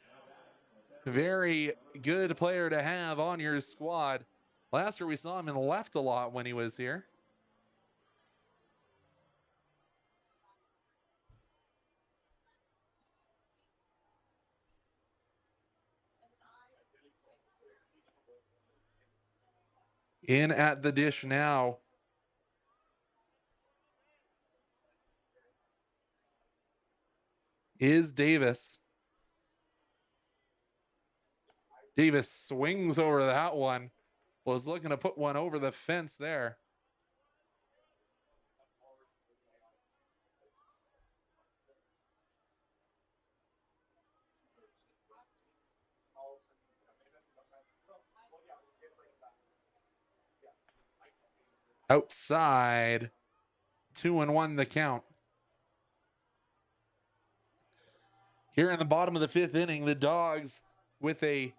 Very good player to have on your squad. Last year we saw him in left a lot when he was here. In at the dish now is Davis. Davis swings over that one. Was looking to put one over the fence there. Outside. 2-1 the count. Here in the bottom of the 5th inning, the Dawgs with a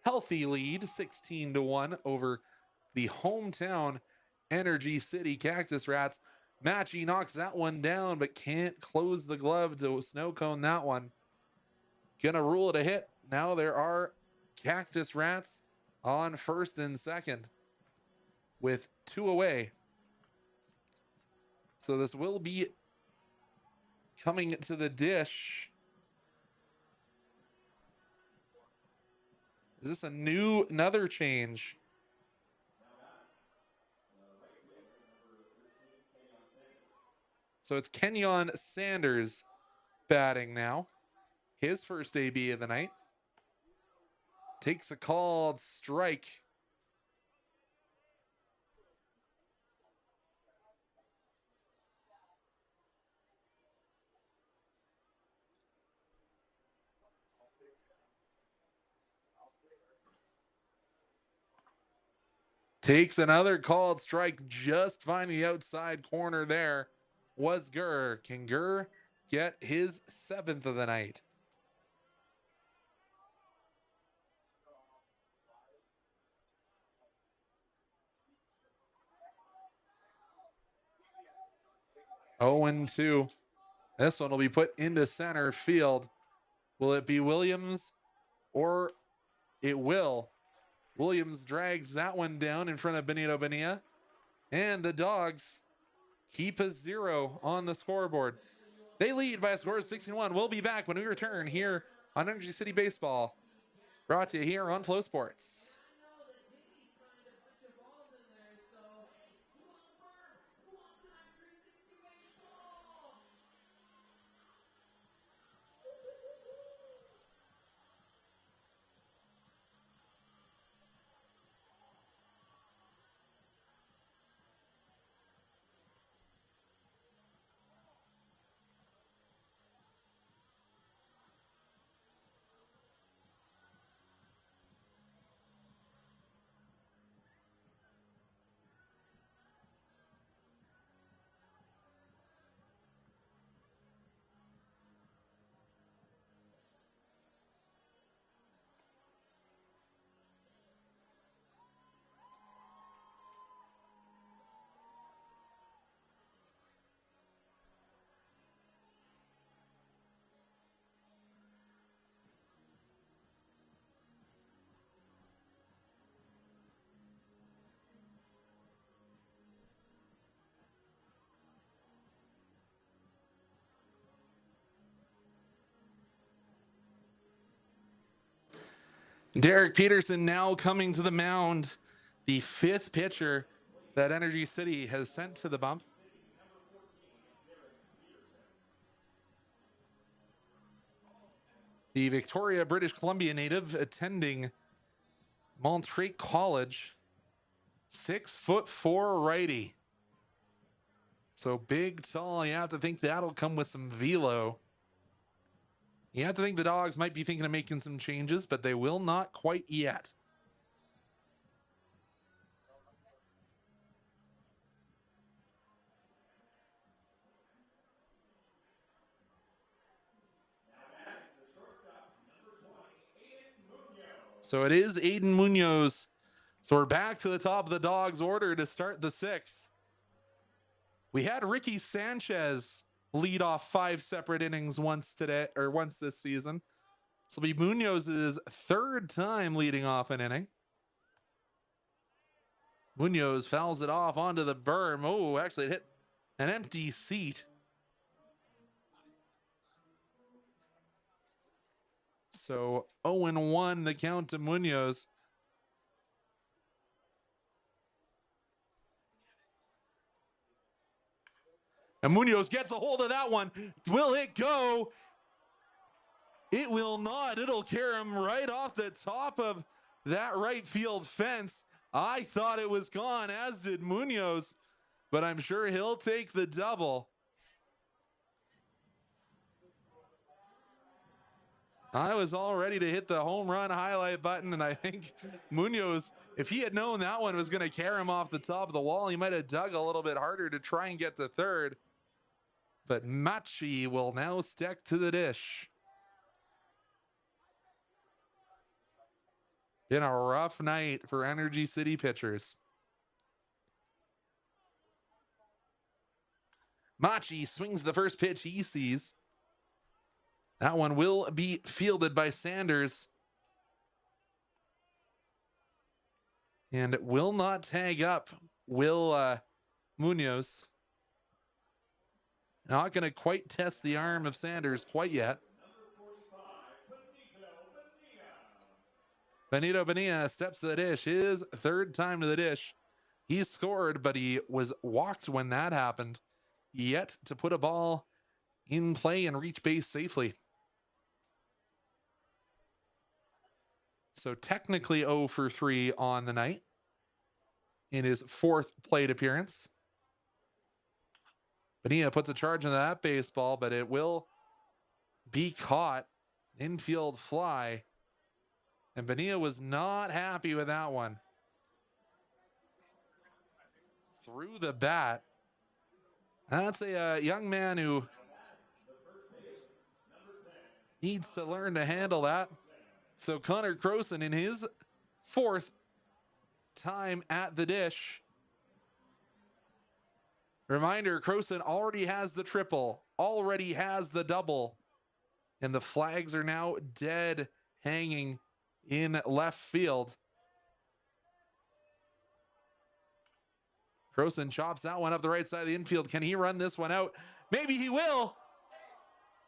healthy lead, 16-1 over the hometown Energy City Cactus Rats. Matchy knocks that one down, but can't close the glove to snow cone that one. Gonna rule it a hit. Now there are Cactus Rats on first and second with 2 away. So this will be coming to the dish. Is this another change? So it's Kenyon Sanders batting now. His first AB of the night. Takes a called strike. Takes another called strike, just finding the outside corner there was Gurr. Can Gurr get his 7th of the night? 0-2. This one will be put into center field. Will it be Williams or it will? Williams drags that one down in front of Benito Bonilla. And the Dawgs keep a 0 on the scoreboard. They lead by a score of 16-1. We'll be back when we return here on Energy City Baseball. Brought to you here on Flow Sports. Derek Peterson now coming to the mound, the 5th pitcher that Energy City has sent to the bump. The Victoria, British Columbia native attending Montreat College, 6'4" righty. So big, tall. You have to think that'll come with some velo. You have to think the Dawgs might be thinking of making some changes, but they will not quite yet. So it is Aiden Munoz. So we're back to the top of the Dawgs order to start the 6th. We had Ricky Sanchez lead off 5 separate innings once this season. This will be Munoz's 3rd time leading off an inning. Munoz fouls it off onto the berm. Oh, actually it hit an empty seat. So 0-1 the count to Munoz. And Munoz gets a hold of that one. Will it go? It will not. It'll carry him right off the top of that right field fence. I thought it was gone, as did Munoz, but I'm sure he'll take the double. I was all ready to hit the home run highlight button, and I think Munoz, if he had known that one was going to carry him off the top of the wall, he might have dug a little bit harder to try and get to third. But Machi will now stick to the dish. Been a rough night for Energy City pitchers. Machi swings the first pitch he sees. That one will be fielded by Sanders. And it will not tag up. Will Munoz. Not going to quite test the arm of Sanders quite yet. Benito Bonilla steps to the dish. His 3rd time to the dish. He scored, but he was walked when that happened. Yet to put a ball in play and reach base safely. So technically 0 for 3 on the night in his 4th plate appearance. Bonilla puts a charge into that baseball, but it will be caught. Infield fly. And Bonilla was not happy with that one. Through the bat. That's a young man who needs to learn to handle that. So Connor Croson in his 4th time at the dish. Reminder, Crowson already has the triple, already has the double, and the flags are now dead hanging in left field. Crowson chops that one up the right side of the infield. Can he run this one out? Maybe he will.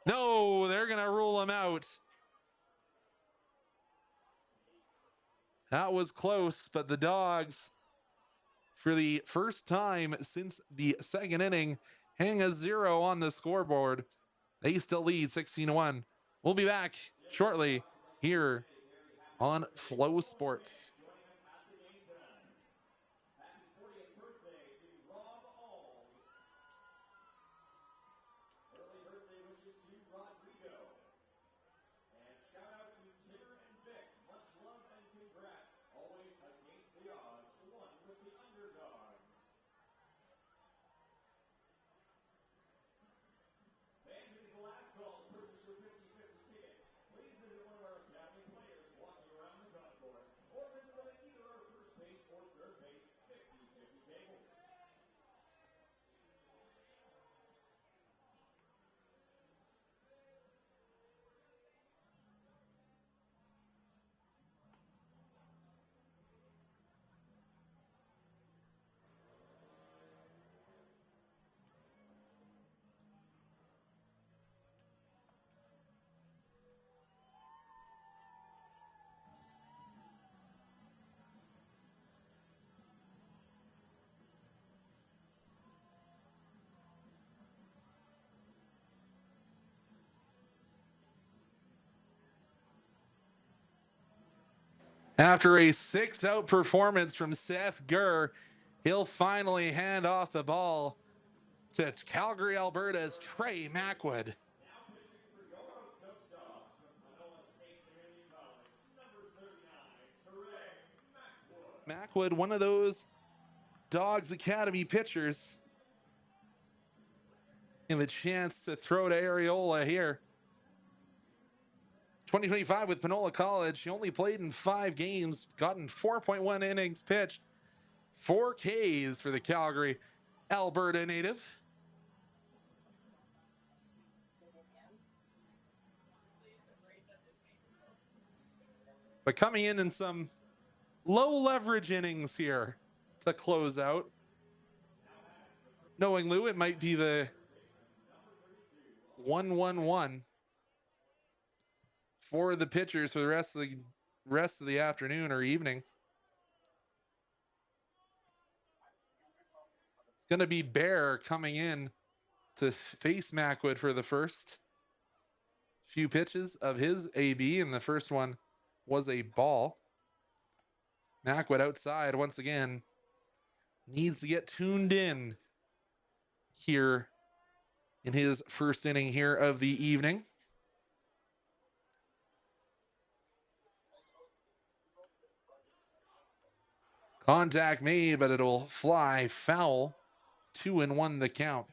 No, they're going to rule him out. That was close, but the Dawgs, for the first time since the second inning, hang a 0 on the scoreboard. They still lead 16-1. We'll be back shortly here on Flow Sports. After a 6-out performance from Seth Gurr, he'll finally hand off the ball to Calgary, Alberta's Trey Macwood. Macwood, one of those Dawgs Academy pitchers, and the chance to throw to Areola here. 2025 with Panola College. He only played in 5 games, gotten 4.1 innings pitched, 4 Ks for the Calgary, Alberta native. But coming in some low leverage innings here to close out. Knowing Lou, it might be the 1-1-1 for the pitchers for the rest of the afternoon or evening. It's going to be Bear coming in to face Macwood for the first few pitches of his AB, and the first one was a ball. Macwood outside once again needs to get tuned in here in his first inning here of the evening. Contact made, but it'll fly foul. 2-1 the count.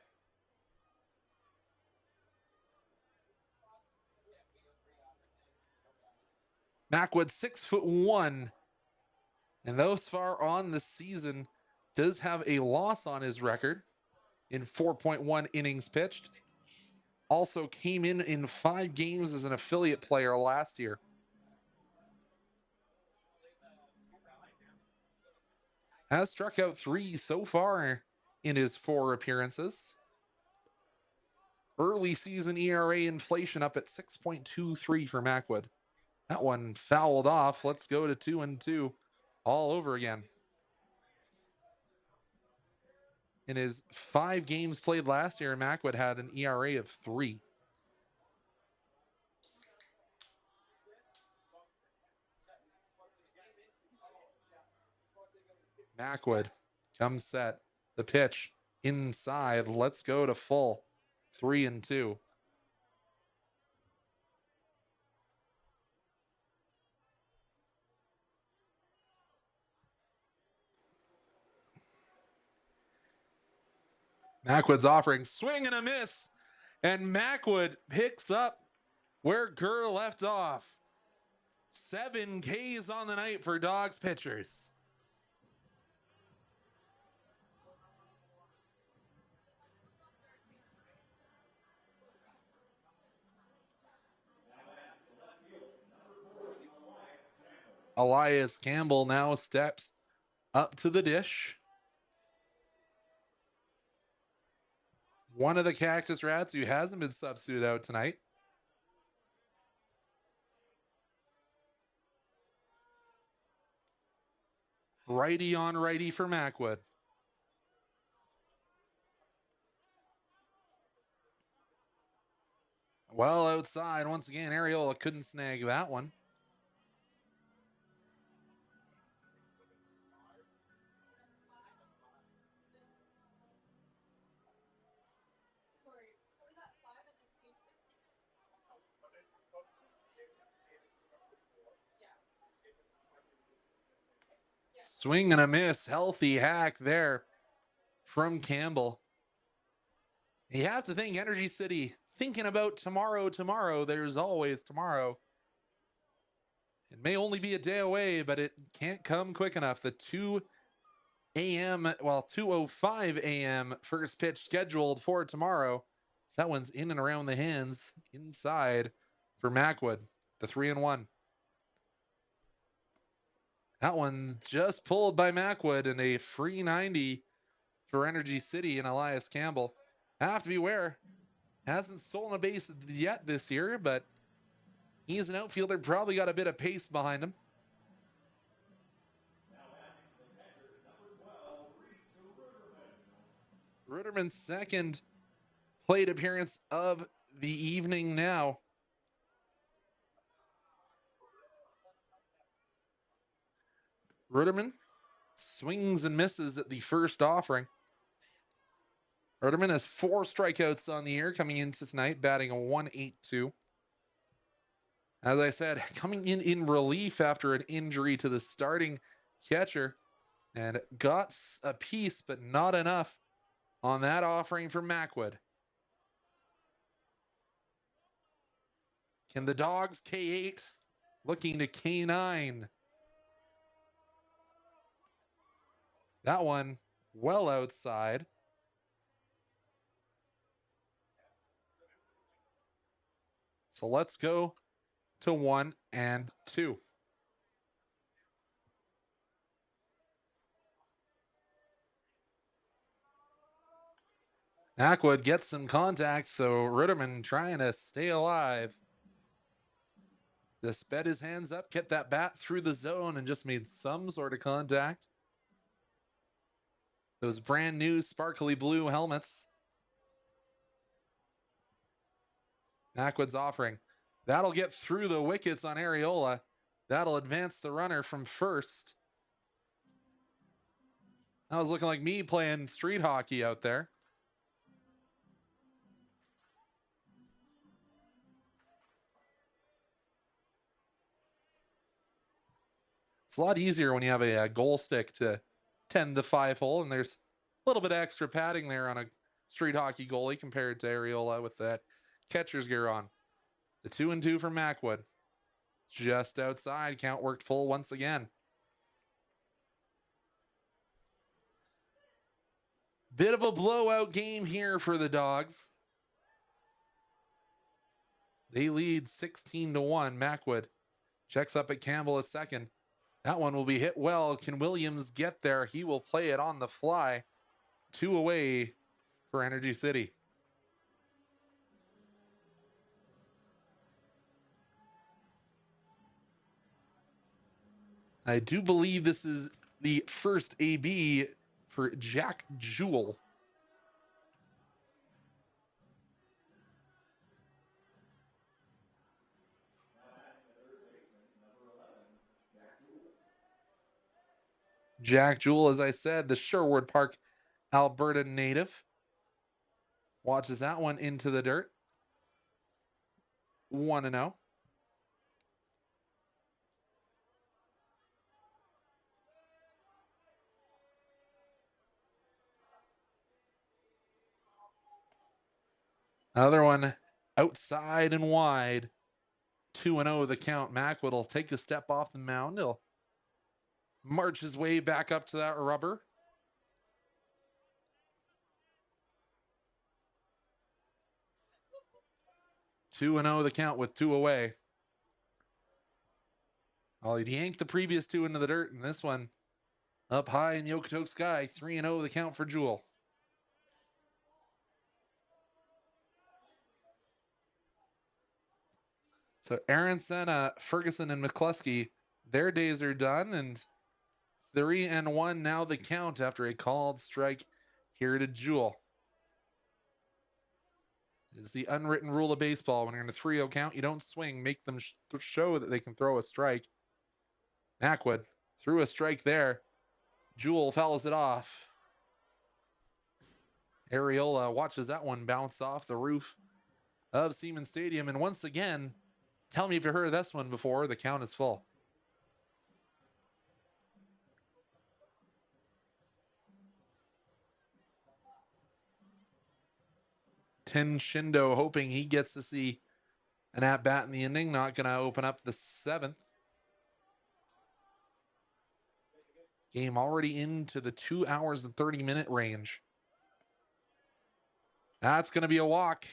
Macwood 6'1", and thus far on the season does have a loss on his record in 4.1 innings pitched. Also came in 5 games as an affiliate player last year. Has struck out 3 so far in his 4 appearances. Early season ERA inflation up at 6.23 for Macwood. That one fouled off. Let's go to 2-2 all over again. In his 5 games played last year, Macwood had an ERA of 3. Macwood comes set. The pitch inside. Let's go to full. 3-2. Macwood's offering swing and a miss, and Macwood picks up where Gurr left off. 7 Ks on the night for Dawgs pitchers. Elias Campbell now steps up to the dish. One of the Cactus Rats who hasn't been substituted out tonight. Righty on righty for Macwood. Well outside, once again, Ariola couldn't snag that one. Swing and a miss, healthy hack there from Campbell. You have to think Energy City thinking about tomorrow. There's always tomorrow. It may only be a day away, but it can't come quick enough. The 2:05 a.m. first pitch scheduled for tomorrow. So that one's in and around the hands inside for Macwood, the 3-1. That one just pulled by Macwood and a free 90 for Energy City and Elias Campbell. Have to beware. Hasn't stolen a base yet this year, but he's an outfielder, probably got a bit of pace behind him. Ruderman's second plate appearance of the evening now. Ruderman swings and misses at the first offering. Ruderman has 4 strikeouts on the year coming into tonight, batting a 1.82. As I said, coming in relief after an injury to the starting catcher, and got a piece, but not enough on that offering for Macwood. Can the Dawgs K8 looking to K9? That one well outside. So let's go to 1 and 2. Macwood gets some contact, so Ruderman trying to stay alive. Just sped his hands up, kept that bat through the zone, and just made some sort of contact. Those brand new sparkly blue helmets. Macwood's offering. That'll get through the wickets on Ariola. That'll advance the runner from first. That was looking like me playing street hockey out there. It's a lot easier when you have a goal stick to tend the 5-hole, and there's a little bit of extra padding there on a street hockey goalie compared to Ariola with that catcher's gear on. The 2-2 from Macwood. Just outside, count worked full once again. Bit of a blowout game here for the Dawgs. They lead 16-1. Macwood checks up at Campbell at second. That one will be hit well. Can Williams get there? He will play it on the fly. 2 away for Energy City. I do believe this is the first AB for Jack Jewell. Jack Jewell, as I said, the Sherwood Park, Alberta native. Watches that one into the dirt. 1-0. Another one outside and wide. 2-0 the count. Macwood will take a step off the mound. He'll march his way back up to that rubber. 2-0 the count with 2 away. Well, he yanked the previous two into the dirt, and this one up high in the Okotoks sky. 3-0 the count for Jewel. So Aronson, Ferguson, and McCluskey, their days are done, and 3-1 now the count after a called strike here to Jewel. It's the unwritten rule of baseball. When you're in a 3-0 count, you don't swing. Make them show that they can throw a strike. Mackwood threw a strike there. Jewel fouls it off. Areola watches that one bounce off the roof of Siemens Stadium. And once again, tell me if you heard this one before, the count is full. Tin Shindo hoping he gets to see an at-bat in the inning. Not going to open up the 7th. Game already into the 2 hours and 30-minute range. That's going to be a walk.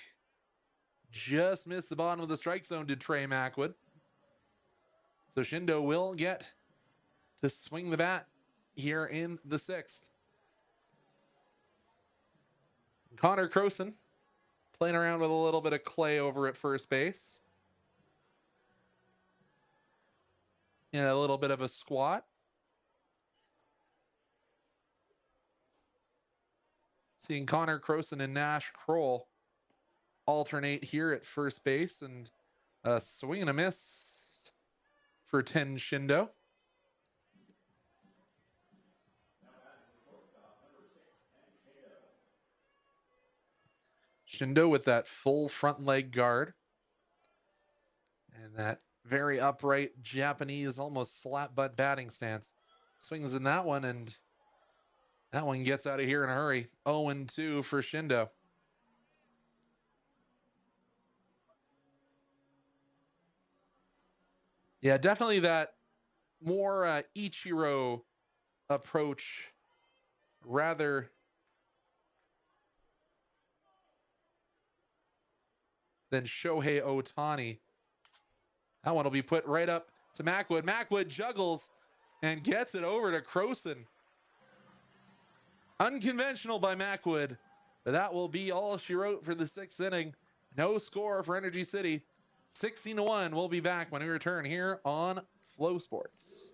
Just missed the bottom of the strike zone, did Trey Mackwood. So Shindo will get to swing the bat here in the 6th. Connor Croson playing around with a little bit of clay over at first base. And a little bit of a squat. Seeing Connor Croson and Nash Kroll alternate here at first base, and a swing and a miss for Tin Shindo. Shindo with that full front leg guard and that very upright Japanese, almost slap butt batting stance. Swings in that one, and that one gets out of here in a hurry. 0-2 for Shindo. Yeah, definitely that more Ichiro approach rather than Shohei Ohtani. That one will be put right up to Mackwood. Mackwood juggles and gets it over to Croson. Unconventional by Mackwood, but that will be all she wrote for the 6th inning. No score for Energy City. 16-1. We'll be back when we return here on Flow Sports.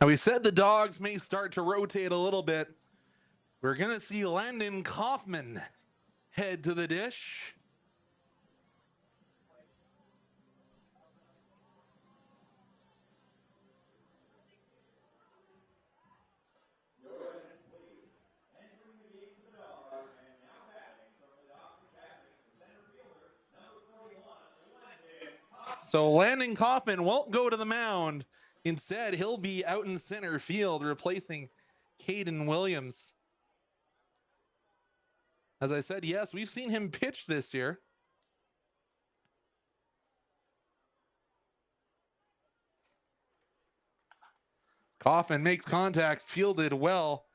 Now, we said the Dawgs may start to rotate a little bit. We're going to see Landon Kaufman head to the dish. So Landon Kaufman won't go to the mound. Instead, he'll be out in center field replacing Caden Williams. As I said, yes, we've seen him pitch this year. Kaufman makes contact, fielded well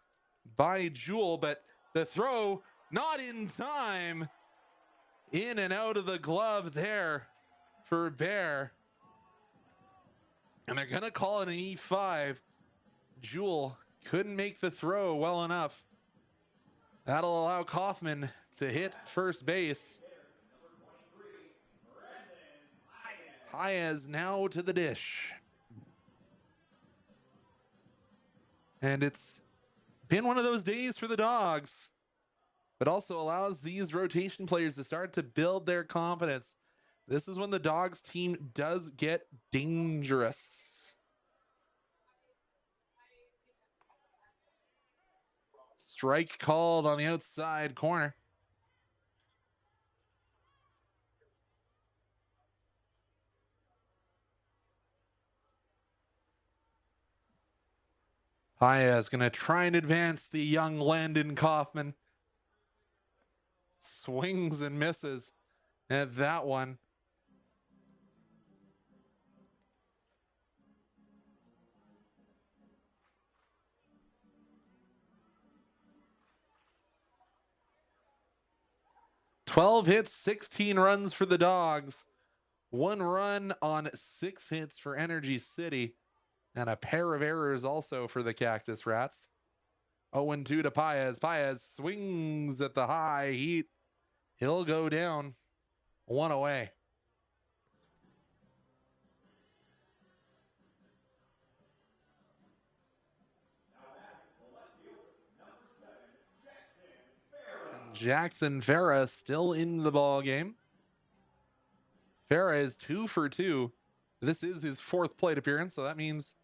by Jewel, but the throw not in time. In and out of the glove there for Bear. And they're going to call it an E5. Jewel couldn't make the throw well enough. That'll allow Kaufman to hit first base. Paez now to the dish. And it's been one of those days for the Dawgs, but also allows these rotation players to start to build their confidence. This is when the Dawgs team does get dangerous. Strike called on the outside corner. Paez going to try and advance the young Landon Kaufman. Swings and misses at that one. "12 hits, 16 runs for the Dawgs. 1 run on 6 hits for Energy City. And a pair of errors also for the Cactus Rats. 0-2 to Paez. Paez swings at the high heat. He'll go down. 1 away. And Jackson Farah still in the ball game. Farah is 2 for 2. This is his 4th plate appearance, so that means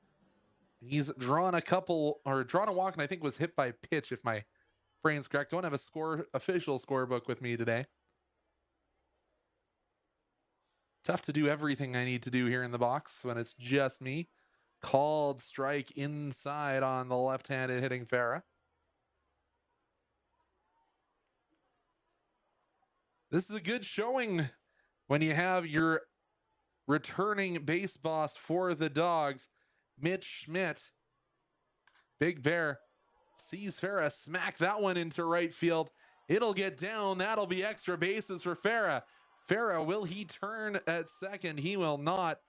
he's drawn a couple, or drawn a walk, and I think was hit by pitch, if my brain's correct. Don't have a official scorebook with me today. Tough to do everything I need to do here in the box when it's just me. Called strike inside on the left-handed hitting Farah. This is a good showing when you have your returning base boss for the Dawgs, Mitch Schmidt. Big Bear sees Farah smack that one into right field. It'll get down. That'll be extra bases for Farah. Farah, will he turn at second? He will not.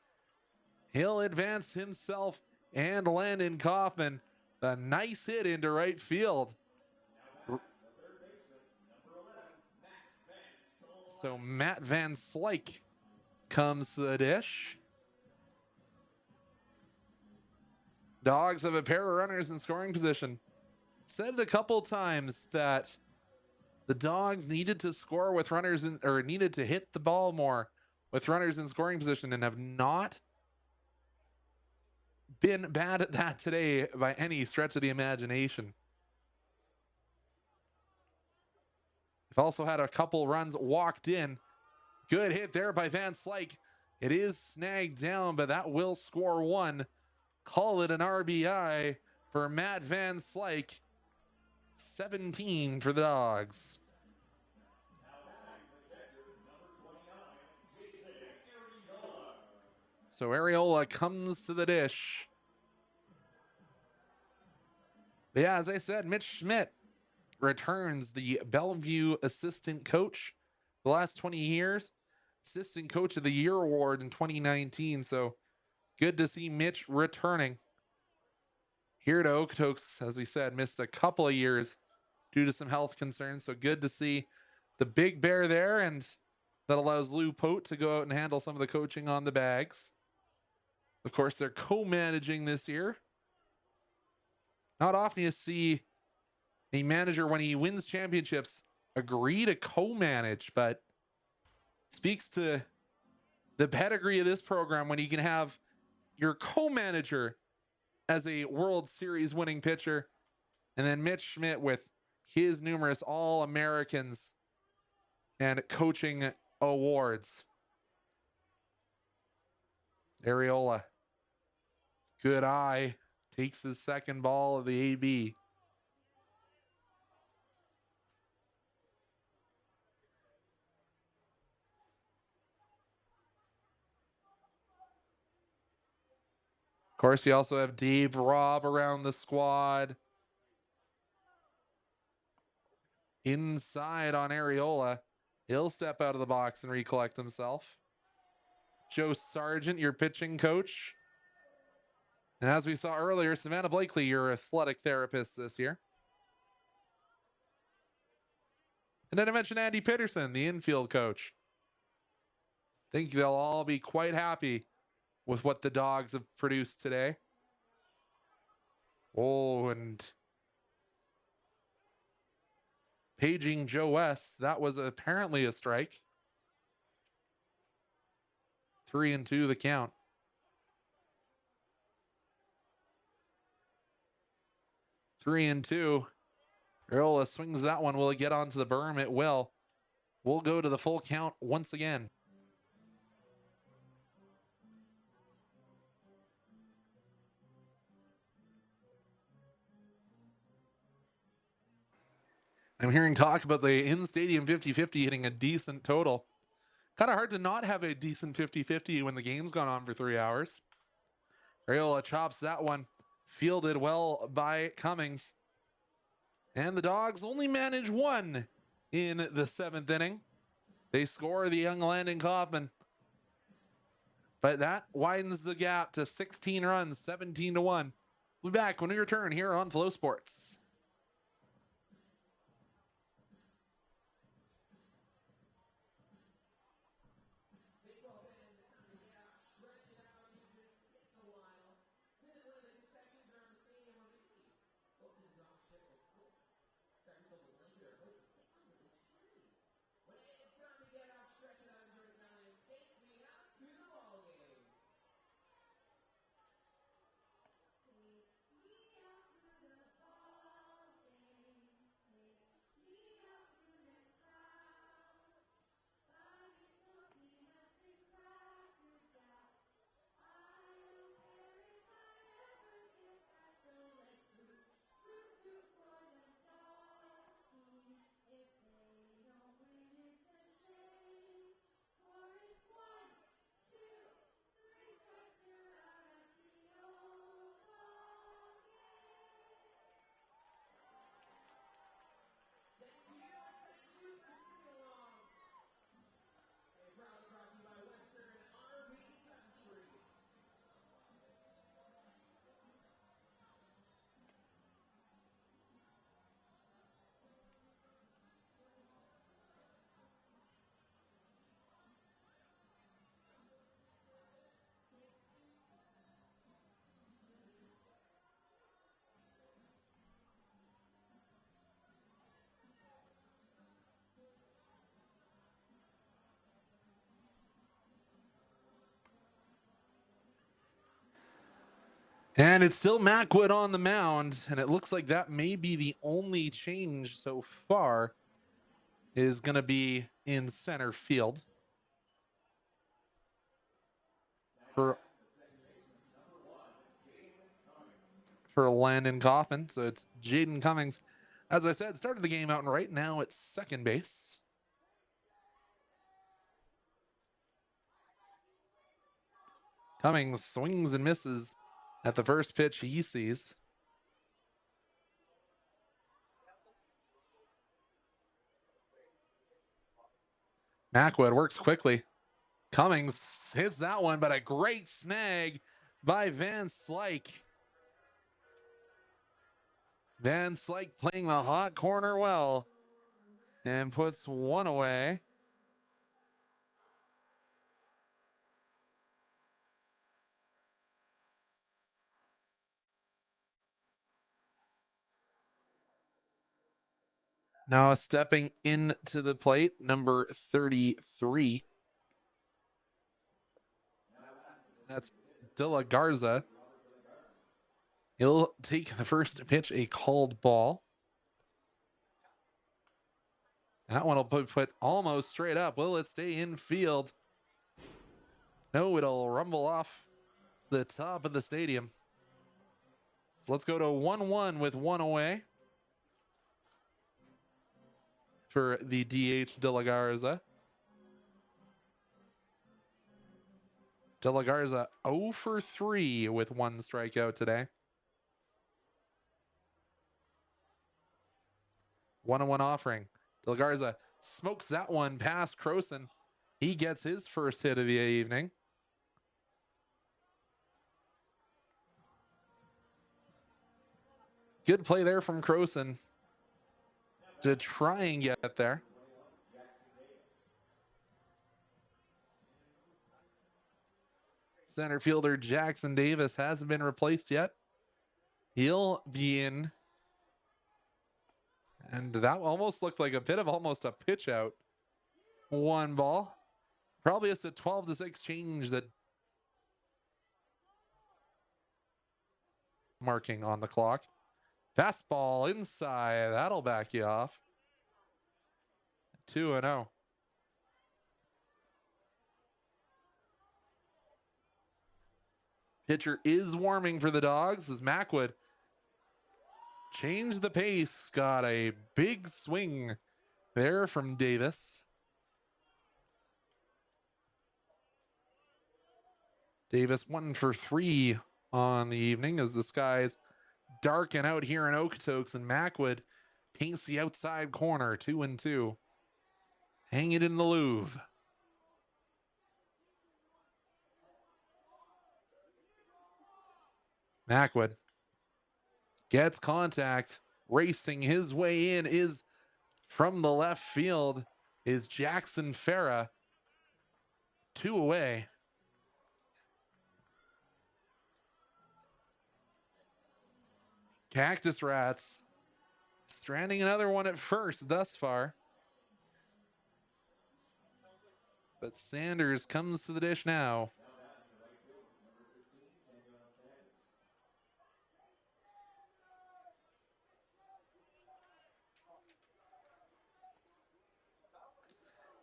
He'll advance himself and Landon Kaufman. A nice hit into right field. So Matt Van Slyke comes to the dish. Dawgs have a pair of runners in scoring position. Said it a couple times that the Dawgs needed to score with runners in, or needed to hit the ball more with runners in scoring position, and have not been bad at that today by any stretch of the imagination. They've also had a couple runs walked in. Good hit there by Van Slyke. It is snagged down, but that will score 1. Call it an RBI for Matt Van Slyke. 17 for the Dawgs. So Areola comes to the dish. But yeah, as I said, Mitch Schmidt returns, the Bellevue assistant coach the last 20 years. Assistant Coach of the Year award in 2019. So good to see Mitch returning here to Okotoks. As we said, missed a couple of years due to some health concerns. So good to see the Big Bear there, and that allows Lou Pote to go out and handle some of the coaching on the bags. Of course, they're co-managing this year. Not often you see a manager, when he wins championships, agree to co-manage, but speaks to the pedigree of this program when you can have your co-manager as a World Series winning pitcher, and then Mitch Schmidt with his numerous All-Americans and coaching awards. Areola, good eye, takes his second ball of the AB. Of course, you also have Dave Robb around the squad. inside on Areola. He'll step out of the box and recollect himself. Joe Sargent, your pitching coach. And as we saw earlier, Savannah Blakely, your athletic therapist this year. And then I mentioned Andy Peterson, the infield coach. I think they'll all be quite happy with what the Dawgs have produced today. Oh, and paging Joe West, that was apparently a strike. 3-2 the count. Three and two. Areola swings that one. Will it get onto the berm? It will. We'll go to the full count once again. I'm hearing talk about the in-stadium 50-50 hitting a decent total. Kind of hard to not have a decent 50-50 when the game's gone on for 3 hours. Areola chops that one. Fielded well by Cummings. And the Dawgs only manage one in the 7th inning. They score the young Landon Kaufman. But that widens the gap to 16 runs, 17-1. We'll be back when we return here on Flow Sports. And it's still Macwood on the mound, and it looks like that may be the only change so far is going to be in center field for Landon Kaufman. So it's Jaden Cummings. As I said, started the game out, and right now it's second base. Cummings swings and misses at the first pitch he sees. Macwood works quickly. Cummings hits that one, but a great snag by Van Slyke. Van Slyke playing the hot corner well and puts one away. Now stepping into the plate, number 33. That's De La Garza. He'll take the first pitch, a called ball. That one will put almost straight up. Will it stay in field? No, it'll rumble off the top of the stadium. So let's go to 1-1 with one away for the DH De La Garza. De La Garza 0 for 3 with one strikeout today. 1-1 offering. Del Garza smokes that one past Croson. He gets his first hit of the evening. Good play there from Croson to try and get there. Center fielder Jackson Davis hasn't been replaced yet. He'll be in. And that almost looked like a bit of almost a pitch out. 1 ball. Probably just a 12-6 change that marking on the clock. Fastball inside. That'll back you off. 2-0. Pitcher is warming for the Dawgs as Mackwood changed the pace. Got a big swing there from Davis. Davis 1 for 3 on the evening as the skies darken out here in Okotoks, and Mackwood paints the outside corner. 2-2. Hang it in the Louvre. Mackwood gets contact. Racing his way in is from the left field is Jackson Farah. 2 away. Cactus Rats stranding another one at first thus far. But Sanders comes to the dish now.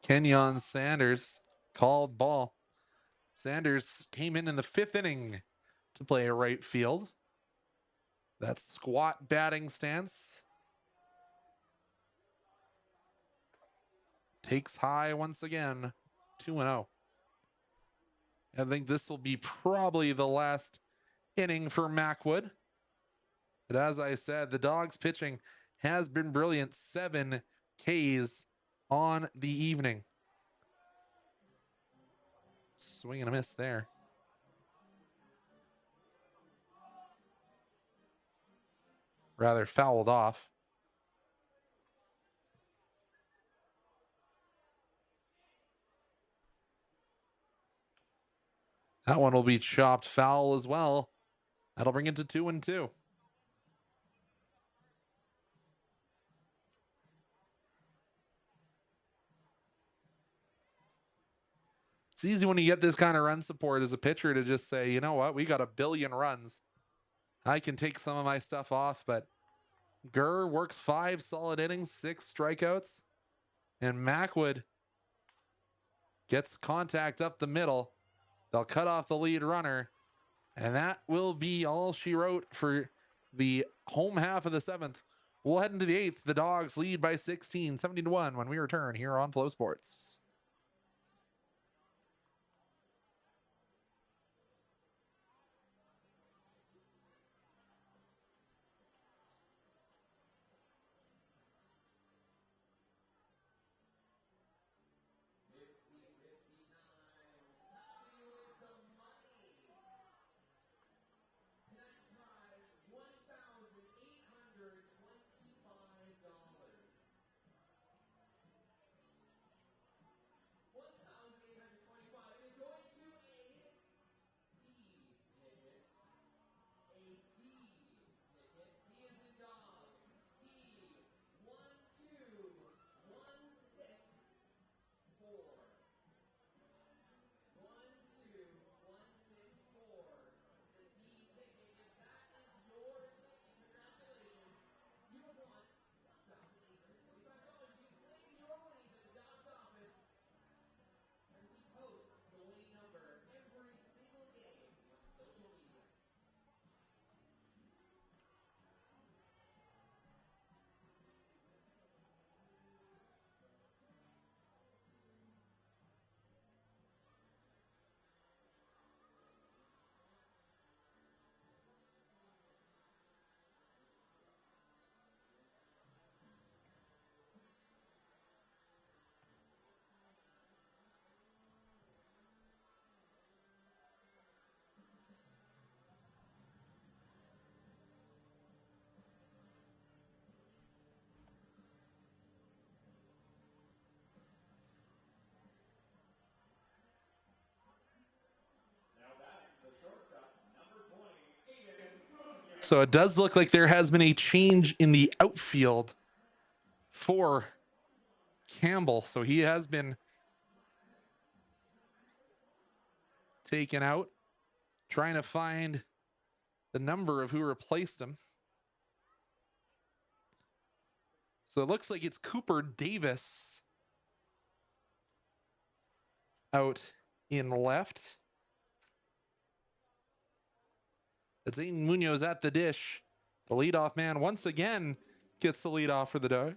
Kenyon Sanders called ball. Sanders came in the 5th inning to play a right field. That squat batting stance. Takes high once again. 2-0. I think this will be probably the last inning for Mackwood. But as I said, the Dawgs pitching has been brilliant. 7 Ks on the evening. Swing and a miss there. Rather fouled off. That one will be chopped foul as well. That'll bring it to 2-2. It's easy when you get this kind of run support as a pitcher to just say, you know what, we got 1 billion runs. I can take some of my stuff off, but Gurr works 5 solid innings, 6 strikeouts, and Mackwood gets contact up the middle. They'll cut off the lead runner, and that will be all she wrote for the home half of the 7th. We'll head into the 8th. The Dawgs lead by 16, 17-1 when we return here on Flow Sports. So it does look like there has been a change in the outfield for Campbell. So he has been taken out, trying to find the number of who replaced him. So it looks like it's Cooper Davis out in left. It's Aiden Munoz at the dish. The leadoff man once again gets the leadoff for the Dawgs.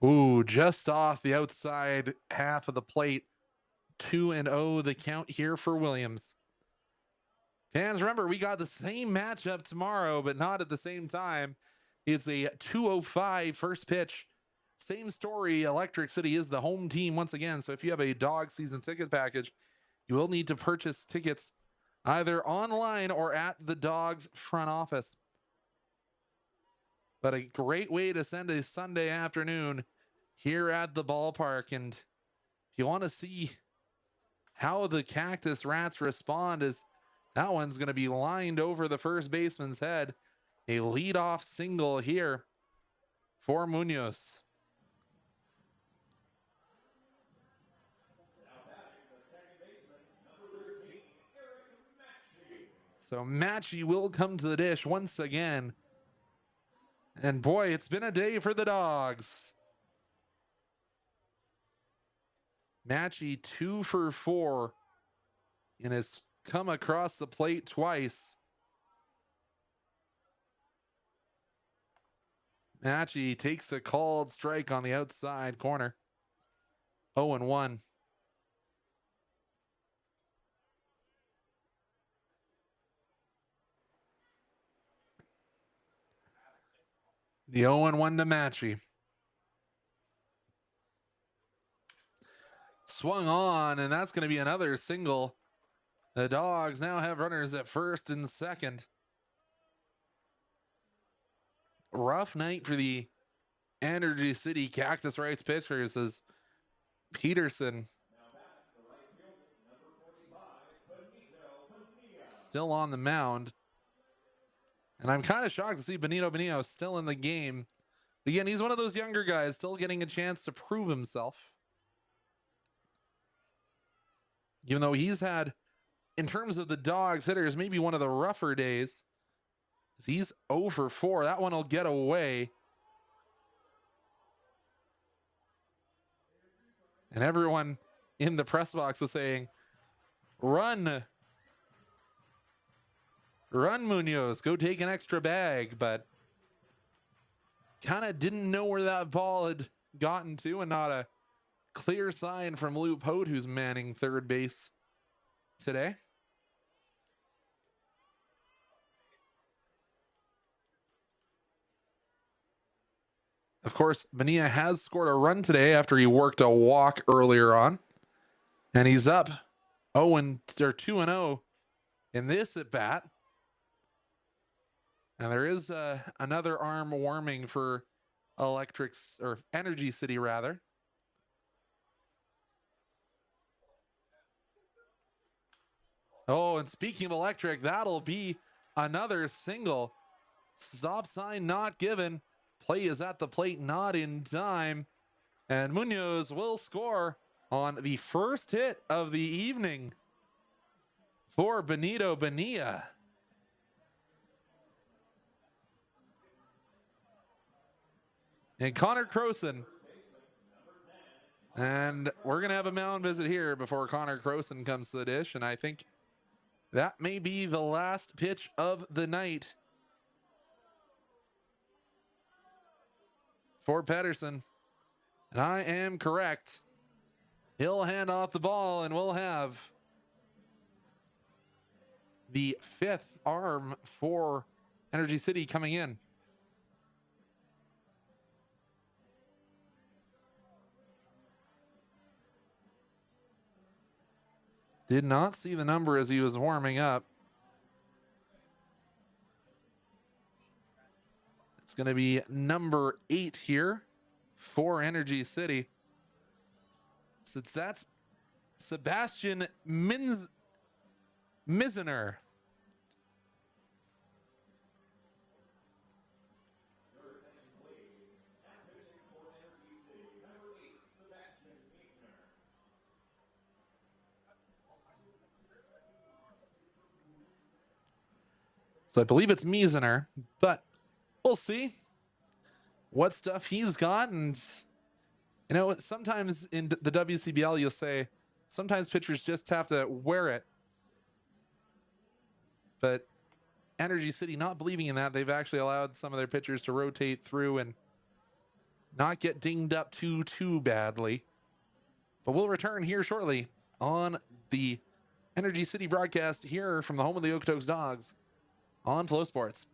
Ooh, just off the outside half of the plate. 2-0 the count here for Williams. Fans, remember, we got the same matchup tomorrow, but not at the same time. It's a 2:05 first pitch. Same story. Electric City is the home team once again. So if you have a Dawgs season ticket package, you will need to purchase tickets either online or at the Dawgs front office. But a great way to send a Sunday afternoon here at the ballpark. And if you want to see how the Cactus Rats respond, is that one's going to be lined over the first baseman's head. A leadoff single here for Munoz. So Matchy will come to the dish once again. And boy, it's been a day for the Dawgs. Matchy 2 for 4 and has come across the plate twice. Matchy takes a called strike on the outside corner. 0-1. The 0-1 to Matchy. Swung on, and that's going to be another single. The Dawgs now have runners at first and second. Rough night for the Energy City Cactus Rights pitchers as Peterson still on the mound. And I'm kind of shocked to see Benito still in the game. But again, he's one of those younger guys still getting a chance to prove himself. Even though he's had, in terms of the Dawgs hitters, maybe one of the rougher days. He's 0 for 4. That one will get away. And everyone in the press box is saying, run. Run, Munoz. Go take an extra bag. But kind of didn't know where that ball had gotten to, and not a clear sign from Luke Pote, who's manning third base today. Of course, Bonilla has scored a run today after he worked a walk earlier on. And he's up 2-0 in this at bat. And there is another arm warming for Energy City rather. Oh, and speaking of electric, that'll be another single. Stop sign not given. Play is at the plate, not in time. And Munoz will score on the first hit of the evening for Benito Bonilla. And Connor Croson. And we're going to have a mound visit here before Connor Croson comes to the dish. And I think that may be the last pitch of the night for Pedersen. And I am correct. He'll hand off the ball, and we'll have the fifth arm for Energy City coming in. Did not see the number as he was warming up. It's going to be number 8 here for Energy City. So that's Sebastian Mizener. So I believe it's Mizener, but we'll see what stuff he's got. And, you know, sometimes in the WCBL, you'll say sometimes pitchers just have to wear it. But Energy City not believing in that. They've actually allowed some of their pitchers to rotate through and not get dinged up too badly. But we'll return here shortly on the Energy City broadcast here from the home of the Okotoks Dawgs on Flow Sports.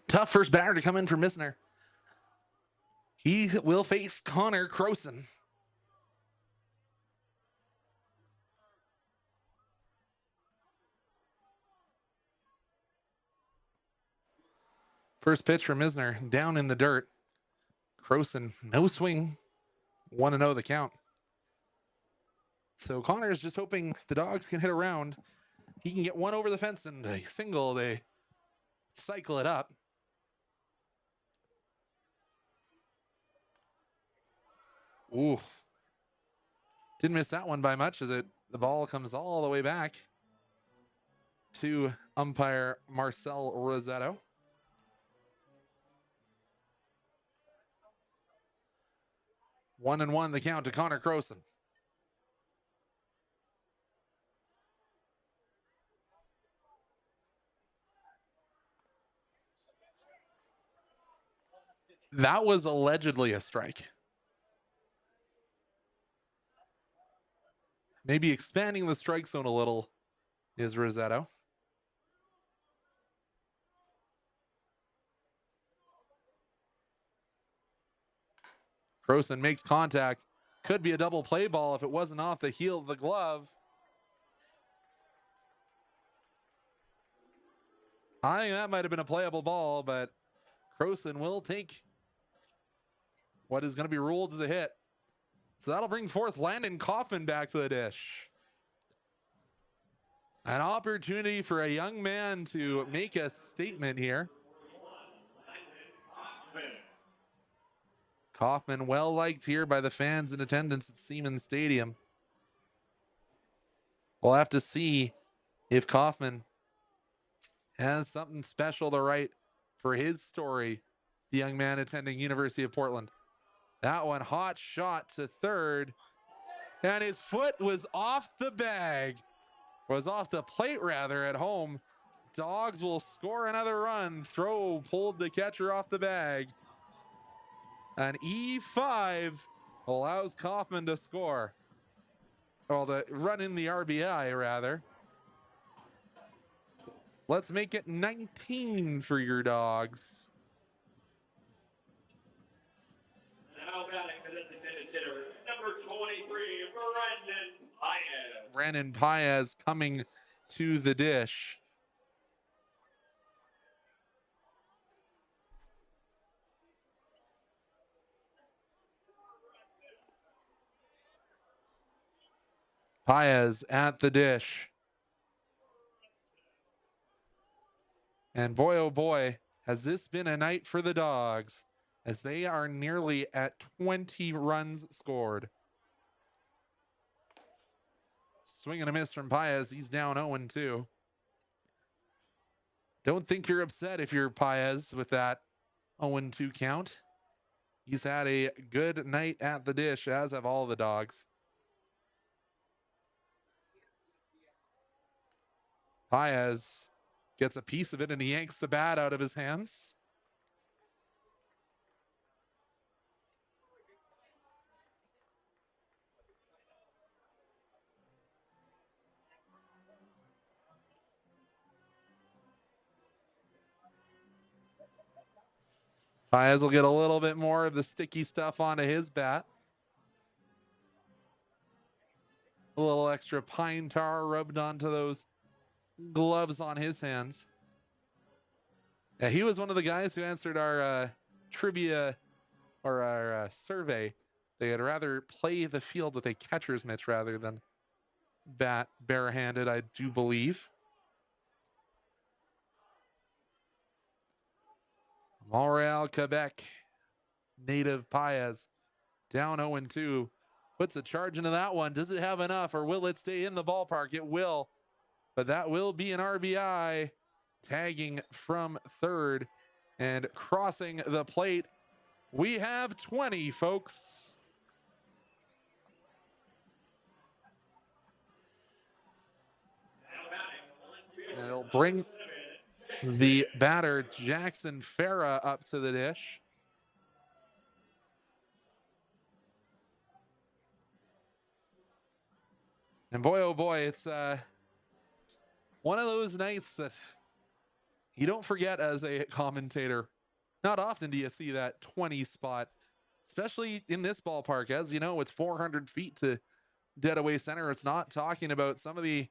Tough first batter to come in for Misner. He will face Connor Croson. First pitch for Misner, down in the dirt. Croson, no swing, 1-0 the count. So Connor is just hoping the Dawgs can hit around. He can get one over the fence and a single. They cycle it up. Ooh. Didn't miss that one by much as the ball comes all the way back to umpire Marcel Rosetto. One and one the count to Connor Croson. That was allegedly a strike. Maybe expanding the strike zone a little is Rosetto. Croson makes contact. Could be a double play ball if it wasn't off the heel of the glove. I think that might have been a playable ball, but Croson will take what is going to be ruled as a hit. So that'll bring forth Landon Kaufman back to the dish. An opportunity for a young man to make a statement here. Kaufman well liked here by the fans in attendance at Siemens Stadium. We'll have to see if Kaufman has something special to write for his story, the young man attending University of Portland. That one, hot shot to third, and his foot was off the bag, was off the plate rather at home. Dawgs will score another run. Throw pulled the catcher off the bag. An E5 allows Kaufman to score. Well, to run in the RBI rather. Let's make it 19 for your Dawgs. Now batting the designated hitter, number 23, Brandon Paez. Brandon Paez coming to the dish. Paez at the dish. And boy, oh boy, has this been a night for the Dawgs, as they are nearly at 20 runs scored. Swing and a miss from Paez. He's down 0-2. Don't think you're upset if you're Paez with that 0-2 count. He's had a good night at the dish, as have all the Dawgs. Paez gets a piece of it and he yanks the bat out of his hands. Paez will get a little bit more of the sticky stuff onto his bat. A little extra pine tar rubbed onto those gloves on his hands. Yeah, he was one of the guys who answered our trivia or our survey. They had rather play the field with a catcher's mitts rather than bat barehanded, I do believe. Montreal, Quebec native Paez down 0-2. Puts a charge into that one. Does it have enough or will it stay in the ballpark? It will, but that will be an RBI. Tagging from third and crossing the plate. We have 20, folks. And it'll bring the batter Jackson Farah up to the dish. And boy, oh boy, it's one of those nights that you don't forget as a commentator. Not often do you see that 20 spot, especially in this ballpark. As you know, it's 400 feet to dead away center. It's not talking about some of the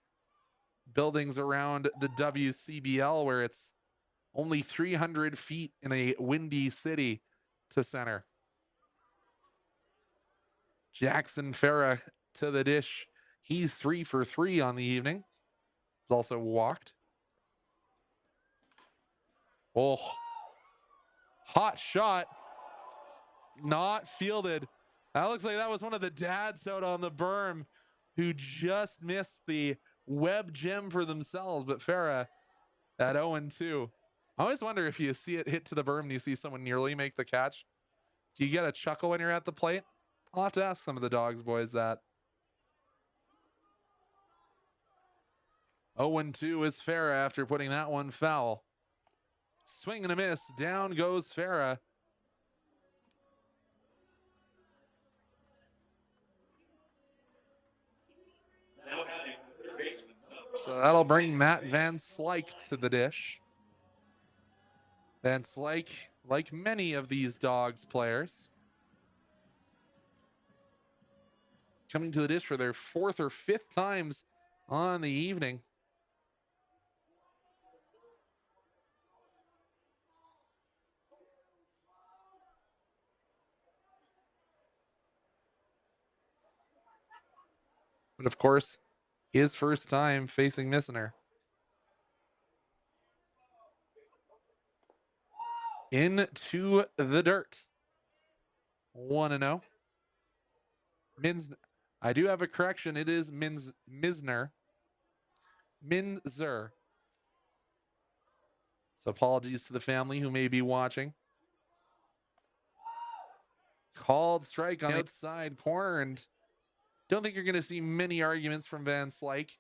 buildings around the WCBL where it's only 300 feet in a windy city to center. Jackson Farah to the dish. He's 3 for 3 on the evening. He's also walked. Oh, hot shot. Not fielded. That looks like that was one of the dads out on the berm who just missed the web gem for themselves. But Farah at 0-2. I always wonder if you see it hit to the berm and you see someone nearly make the catch. Do you get a chuckle when you're at the plate? I'll have to ask some of the Dawgs boys that. 0-2 is Farah after putting that one foul. Swing and a miss. Down goes Farah. So that'll bring Matt Van Slyke to the dish. Van Slyke, like many of these Dawgs players, coming to the dish for their 4th or 5th times on the evening. But of course, his first time facing Missner. Into the dirt. 1-0. I do have a correction. It is Misner. Minzer. So apologies to the family who may be watching. Called strike on the outside corner, and don't think you're going to see many arguments from Van Slyke.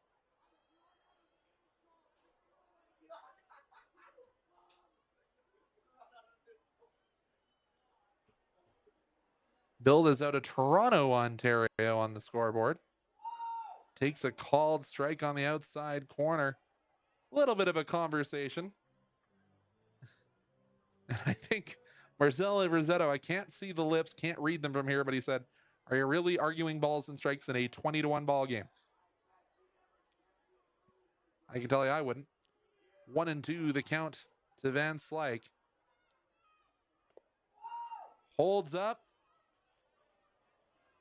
Billed is out of Toronto, Ontario on the scoreboard. Takes a called strike on the outside corner. A little bit of a conversation. I think Marcelo Rosetto, I can't see the lips, can't read them from here, but he said, "Are you really arguing balls and strikes in a 20-1 ball game?" I can tell you I wouldn't. 1-2 the count to Van Slyke. Holds up.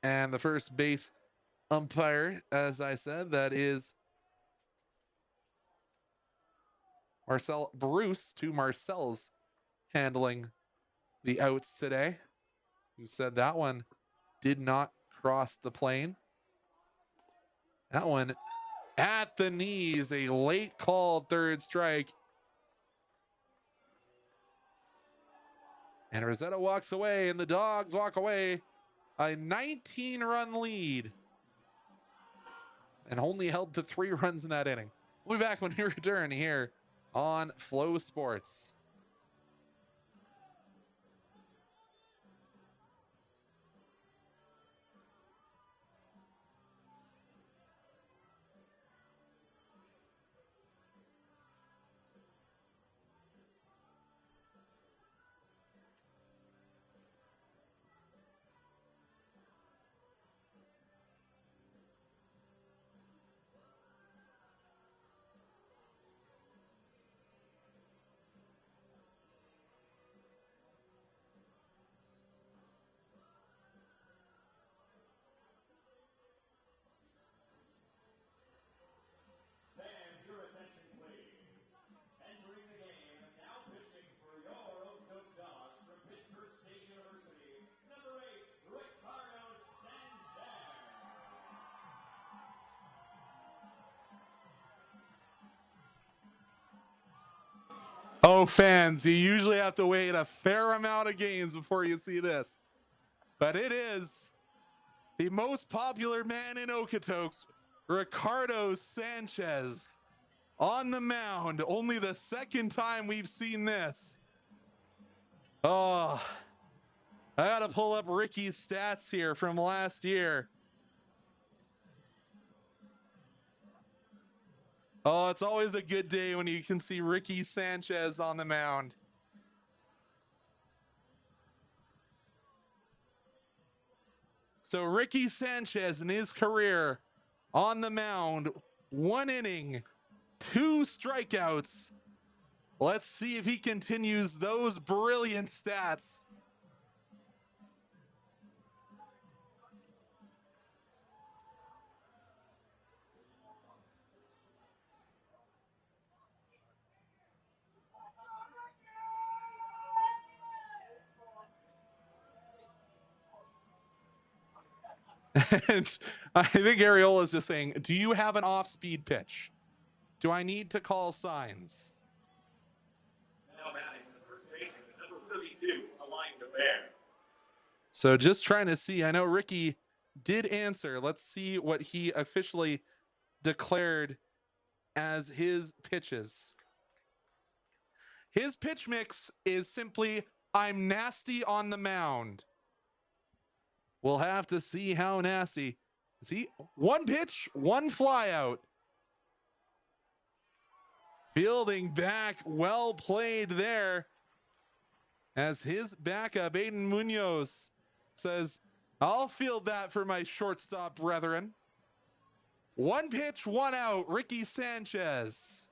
And the first base umpire, as I said, that is Marcel Bruce. Two Marcels handling the outs today. Who said that one did not cross the plane? That one at the knees, a late called third strike. And Rosetta walks away, and the Dawgs walk away. A 19-run lead. And only held to 3 runs in that inning. We'll be back when we return here on Flow Sports. Fans, your attention, please. Entering the game, now pitching for your Okotoks Dawgs from Pittsburgh State University, number 8, Ricardo Sanchez. Oh, fans, you usually have to wait a fair amount of games before you see this. But it is the most popular man in Okotoks, Ricardo Sanchez, on the mound. Only the second time we've seen this. Oh, I got to pull up Ricky's stats here from last year. Oh, it's always a good day when you can see Ricky Sanchez on the mound. So Ricky Sanchez in his career on the mound, 1 inning, 2 strikeouts. Let's see if he continues those brilliant stats. And I think Ariola's just saying, do you have an off-speed pitch? Do I need to call signs? Now batting the first baseman, number 32, Alain Gobert. So just trying to see. I know Ricky did answer. Let's see what he officially declared as his pitches. His pitch mix is simply, I'm nasty on the mound. We'll have to see how nasty. Is he? 1 pitch, 1 flyout. Fielding back, well played there. As his backup, Aiden Munoz, says, I'll field that for my shortstop brethren. 1 pitch, 1 out, Ricky Sanchez.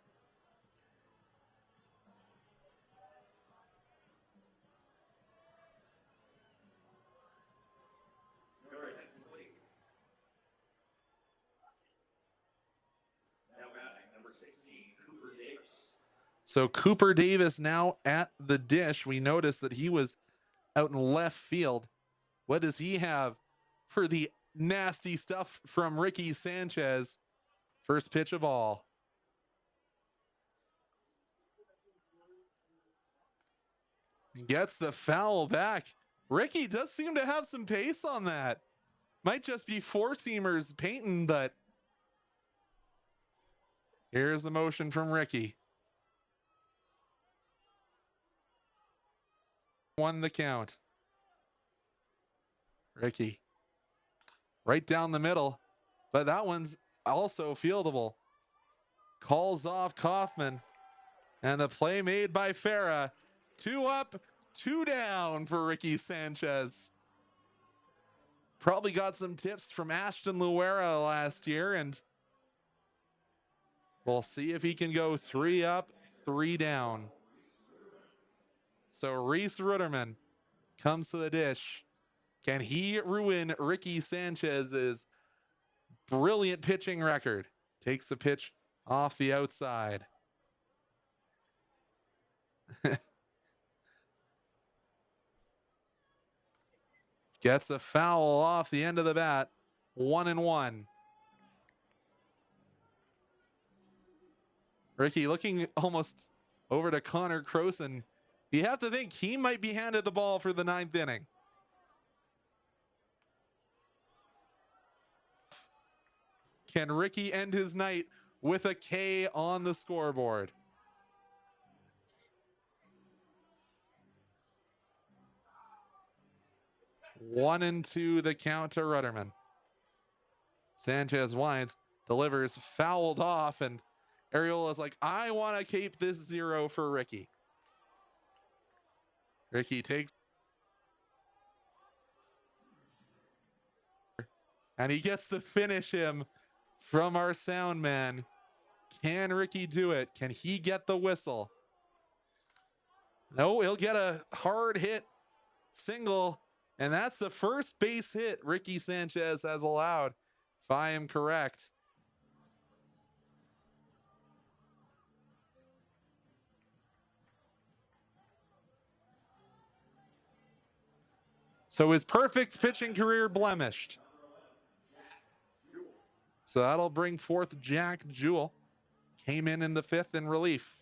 Your attention, please. Now batting number 16, Cooper Davis. So Cooper Davis now at the dish. We noticed that he was out in left field. What does he have for the nasty stuff from Ricky Sanchez? First pitch of all. Gets the foul back. Ricky does seem to have some pace on that. Might just be 4-seamers painting, but here's the motion from Ricky. Won the count. Ricky. Right down the middle, but that one's also fieldable. Calls off Kaufman. And the play made by Farah. 2 up, 2 down for Ricky Sanchez. Probably got some tips from Ashton Luera last year, and we'll see if he can go 3 up, 3 down. So Reese Ruderman comes to the dish. Can he ruin Ricky Sanchez's brilliant pitching record. Takes the pitch off the outside. Gets a foul off the end of the bat. 1-1. Ricky looking almost over to Connor Croson. You have to think he might be handed the ball for the 9th inning. Can Ricky end his night with a K on the scoreboard? One and two, the count to Rudderman. Sanchez winds, delivers, fouled off, and Ariola's like, I want to keep this 0 for Ricky. Ricky takes, and he gets to finish him from our sound man. Can Ricky do it? Can he get the whistle? No, he'll get a hard hit single, and that's the first base hit Ricky Sanchez has allowed, if I am correct. So his perfect pitching career blemished. So that'll bring forth Jack Jewell. Came in the 5th in relief.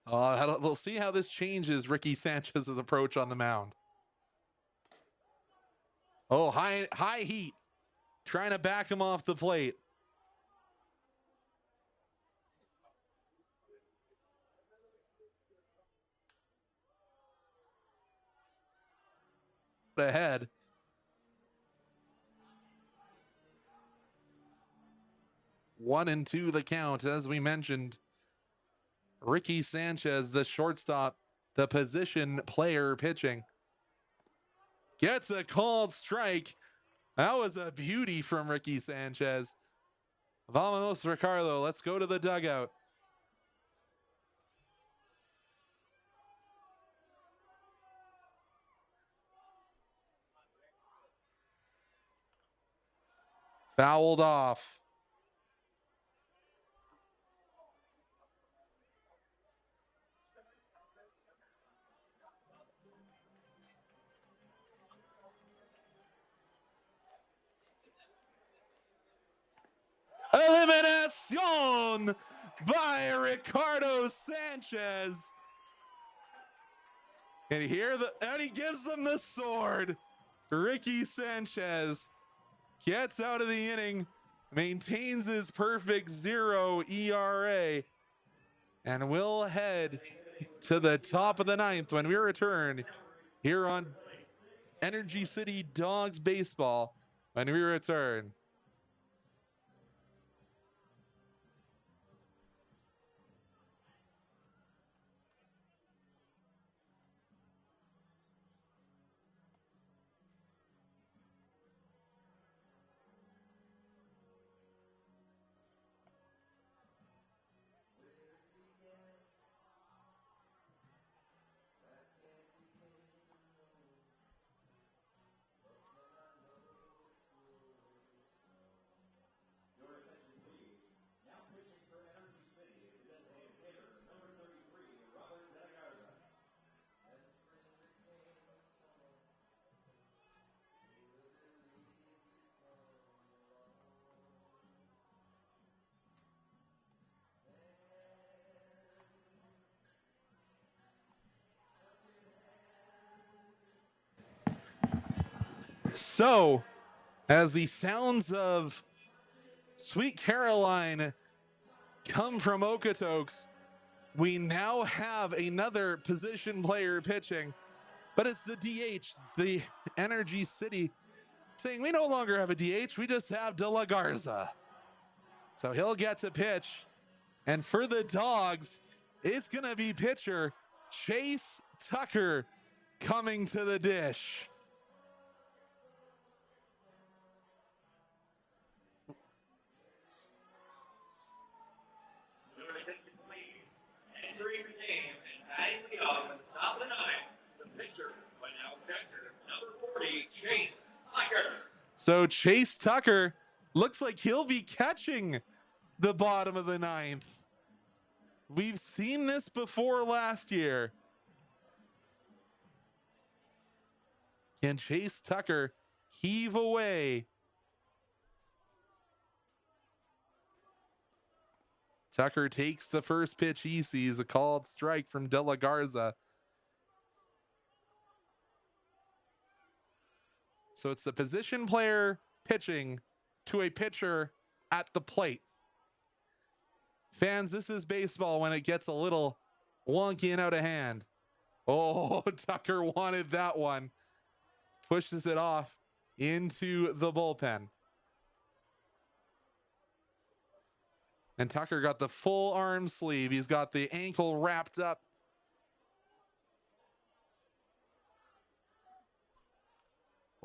We'll see how this changes Ricky Sanchez's approach on the mound. Oh, high heat. Trying to back him off the plate. Ahead. One and two the count, as we mentioned. Ricky Sanchez, the shortstop, the position player pitching. Gets a called strike. That was a beauty from Ricky Sanchez. Vámonos, Ricardo. Let's go to the dugout. Fouled off. Eliminación by Ricardo Sanchez. And he gives them the sword. Ricky Sanchez gets out of the inning, maintains his perfect 0 ERA, and we'll head to the top of the 9th when we return here on Energy City Dawgs Baseball when we return. So, as the sounds of Sweet Caroline come from Okotoks, we now have another position player pitching, but it's the DH, the Energy City, saying we no longer have a DH, we just have De La Garza. So he'll get to pitch, and for the Dawgs, it's going to be pitcher Chase Tucker coming to the dish. Entering the game and batting the off at the top of the 9th, the pitcher, but now catcher, number 40, So Chase Tucker looks like he'll be catching the bottom of the ninth. We've seen this before last year. Can Chase Tucker heave away? Tucker takes the first pitch he sees, a called strike from De La Garza. So it's the position player pitching to a pitcher at the plate. Fans, this is baseball when it gets a little wonky and out of hand. Oh, Tucker wanted that one. Pushes it off into the bullpen. And Tucker got the full arm sleeve. He's got the ankle wrapped up.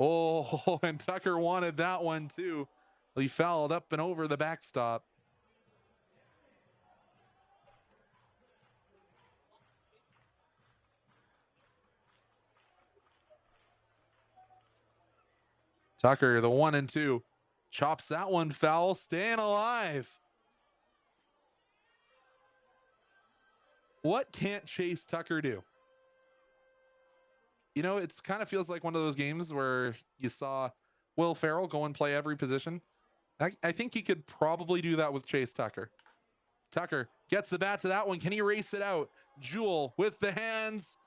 Oh, and Tucker wanted that one too. He fouled up and over the backstop. Tucker, the 1-2, chops that one foul, staying alive. What can't Chase Tucker do? You know, it's kind of feels like one of those games where you saw Will Ferrell go and play every position. I think he could probably do that with Chase Tucker. Tucker gets the bat to that one. Can he race it out? Jewell with the hands.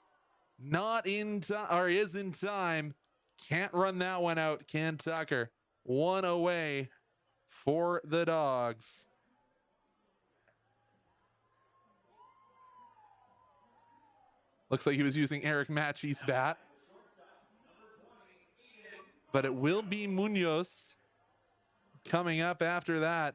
Not in time, or is in time. Can't run that one out, can Tucker. One away for the Dawgs. Looks like he was using Eric Matchey's bat. But it will be Munoz coming up after that.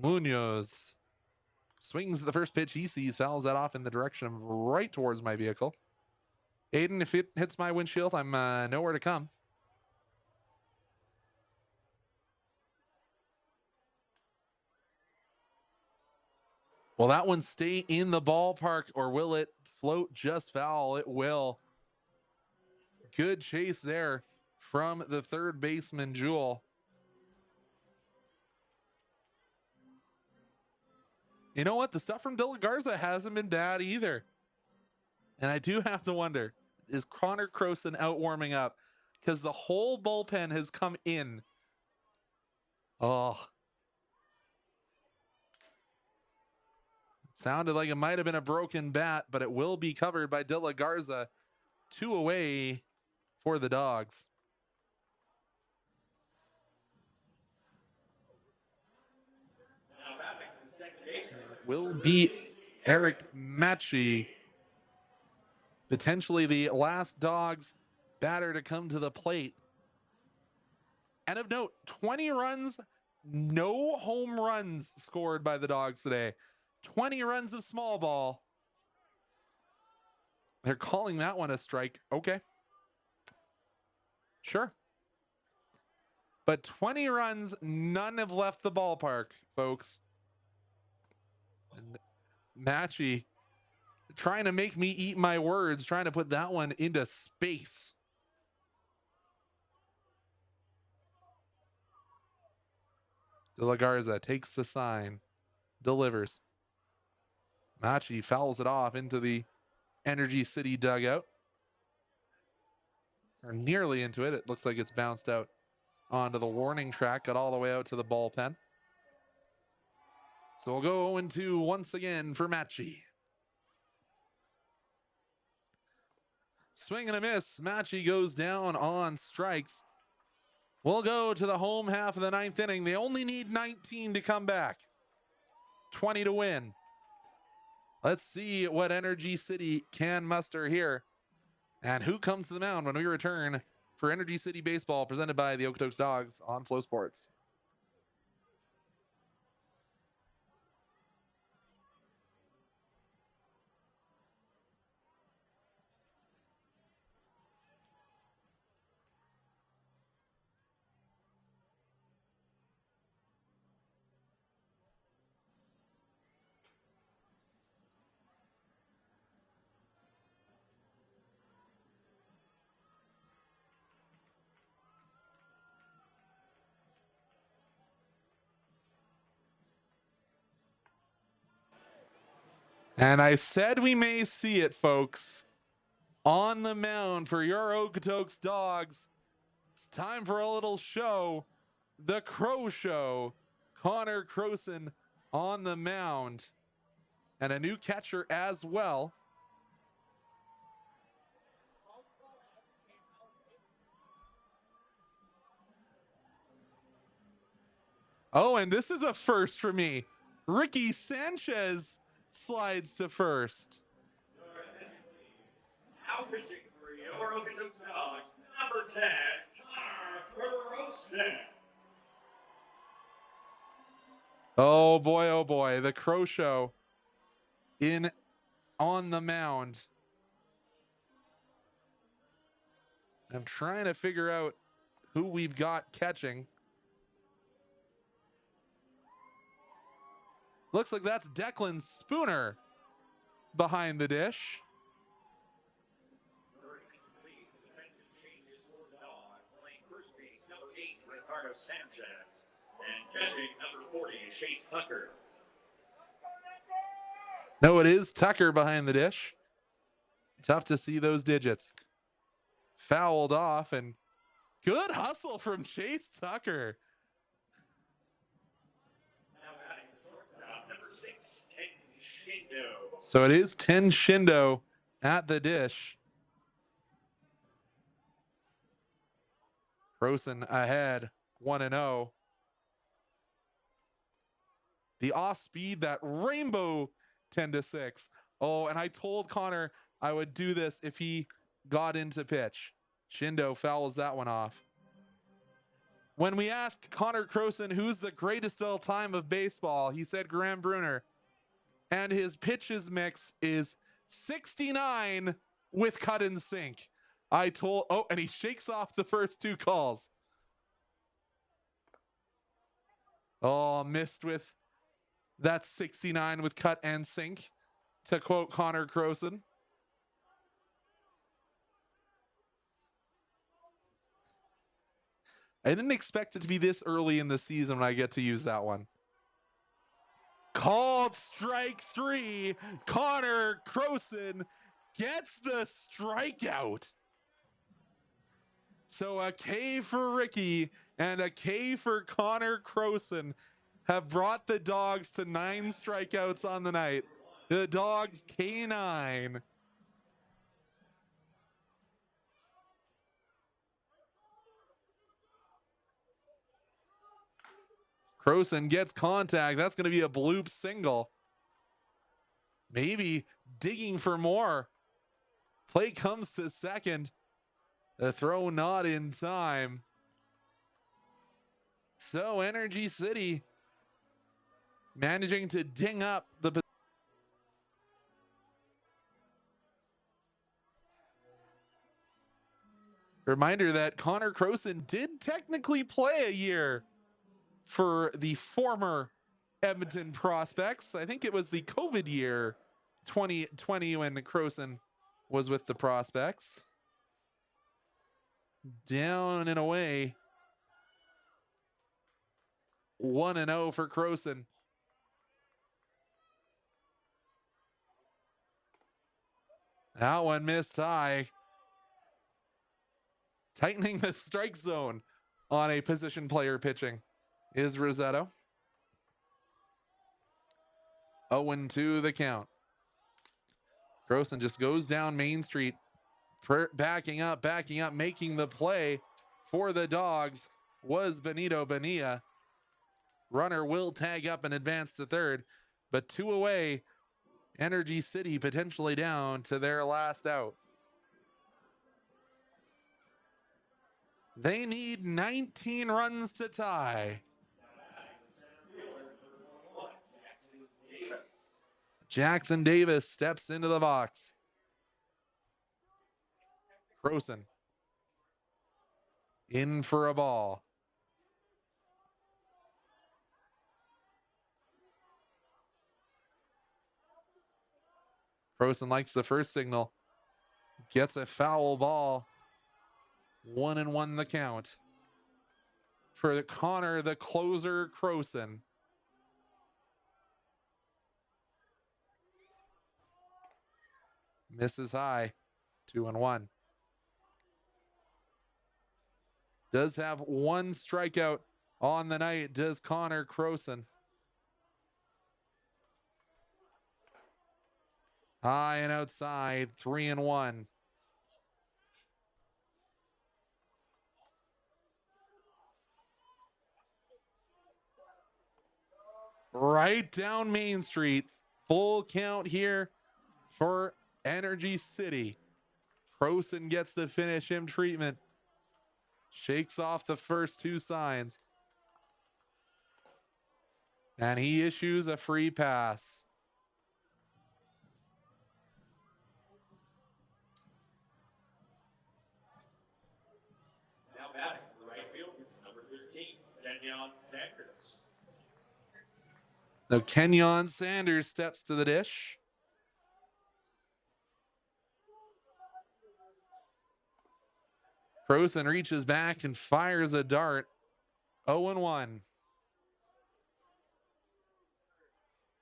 Munoz swings the first pitch he sees, fouls that off in the direction of right towards my vehicle. Aiden, if it hits my windshield, I'm nowhere to come. Will that one stay in the ballpark or will it float just foul? It will. Good chase there from the third baseman, Jewell. You know what? The stuff from De La Garza hasn't been bad either. And I do have to wonder, is Connor Croson out warming up? Because the whole bullpen has come in. Oh. Sounded like it might have been a broken bat, but it will be covered by De La Garza. 2 away for the Dawgs. Will be Eric Matchey. Potentially the last Dawgs batter to come to the plate. And of note, 20 runs, no home runs scored by the Dawgs today. 20 runs of small ball. They're calling that one a strike. Okay. Sure. But 20 runs, none have left the ballpark, folks. And Matchey trying to make me eat my words, trying to put that one into space. De La Garza takes the sign, delivers. Matchey fouls it off into the Energy City dugout. Or nearly into it. It looks like it's bounced out onto the warning track, got all the way out to the bullpen. So we'll go 0-2 once again for Matchey. Swing and a miss. Matchey goes down on strikes. We'll go to the home half of the ninth inning. They only need 19 to come back. 20 to win. Let's see what Energy City can muster here. And who comes to the mound when we return for Energy City Baseball, presented by the Okotoks Dawgs on Flow Sports. And I said we may see it, folks. On the mound for your Okotoks Dawgs. It's time for a little show. The Crow Show. Connor Croson on the mound. And a new catcher as well. Oh, and this is a first for me. Ricky Sanchez slides to first. Now pitching for your Okotoks Dawgs, number 10, Connor Croson. Oh boy, the Crow Show in on the mound. I'm trying to figure out who we've got catching. Looks like that's Declan Spooner behind the dish. Number 8, Ricardo Sanchez. And catching number 40, Chase Tucker. No, it is Tucker behind the dish. Tough to see those digits. Fouled off, and good hustle from Chase Tucker. Number 6, 10 Shindo. So it is 10 Shindo at the dish. Croson ahead, 1-0. The off speed, that rainbow 10-6. Oh, and I told Connor I would do this if he got into pitch. Shindo fouls that one off. When we asked Connor Croson who's the greatest of all time of baseball, he said Graham Brunner. And his pitches mix is 69 with cut and sink. Oh, and he shakes off the first two calls. Oh, missed with that 69 with cut and sink, to quote Connor Croson. I didn't expect it to be this early in the season when I get to use that one. Called strike 3. Connor Croson gets the strikeout. So a K for Ricky and a K for Connor Croson have brought the Dawgs to 9 strikeouts on the night. The Dawgs K9. Croson gets contact. That's going to be a bloop single. Maybe digging for more. Play comes to second. The throw not in time. So Energy City managing to ding up the... Reminder that Connor Croson did technically play a year for the former Edmonton Prospects. I think it was the COVID year 2020 when Croson was with the Prospects. Down and away. 1-0 for Croson. That one missed high. Tightening the strike zone on a position player pitching is Rossetto. 0-2 the count. Croson just goes down Main Street, backing up, making the play for the Dawgs was Benito Bonilla. Runner will tag up and advance to third, but 2 away. Energy City potentially down to their last out. They need 19 runs to tie. Jackson Davis steps into the box. Croson in for a ball. Croson likes the first signal. Gets a foul ball. 1-1 the count. For Connor, the closer, Croson. Misses high. 2-1. Does have one strikeout on the night, does Connor Croson. High and outside, 3-1. Right down Main Street. Full count here for Energy City. Croson gets the finish him treatment. Shakes off the first two signs. And he issues a free pass. Now batting the right field, number 13, Kenyon Sanders. Now Kenyon Sanders steps to the dish. Croson reaches back and fires a dart. 0-1.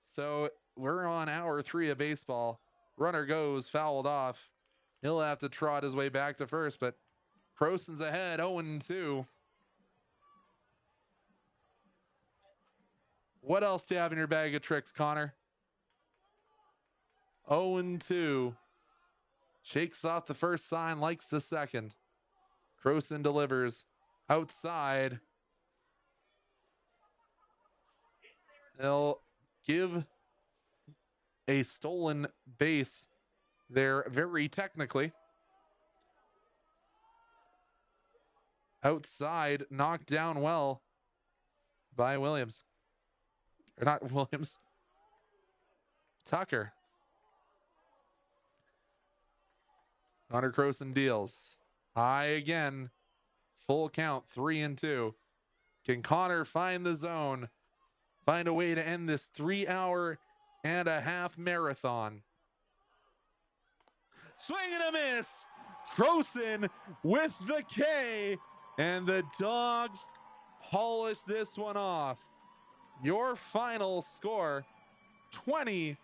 So we're on hour 3 of baseball. Runner goes, fouled off. He'll have to trot his way back to first, but Croson's ahead, 0-2. What else do you have in your bag of tricks, Connor? 0-2. Shakes off the first sign, likes the second. Croson delivers outside. They'll give a stolen base there very technically. Outside, knocked down well by Williams. Or not Williams. Tucker. Connor Croson deals. High again. Full count, 3-2. Can Connor find the zone? Find a way to end this 3-hour-and-a-half marathon. Swing and a miss. Croson with the K. And the Dawgs polish this one off. Your final score, 20-1.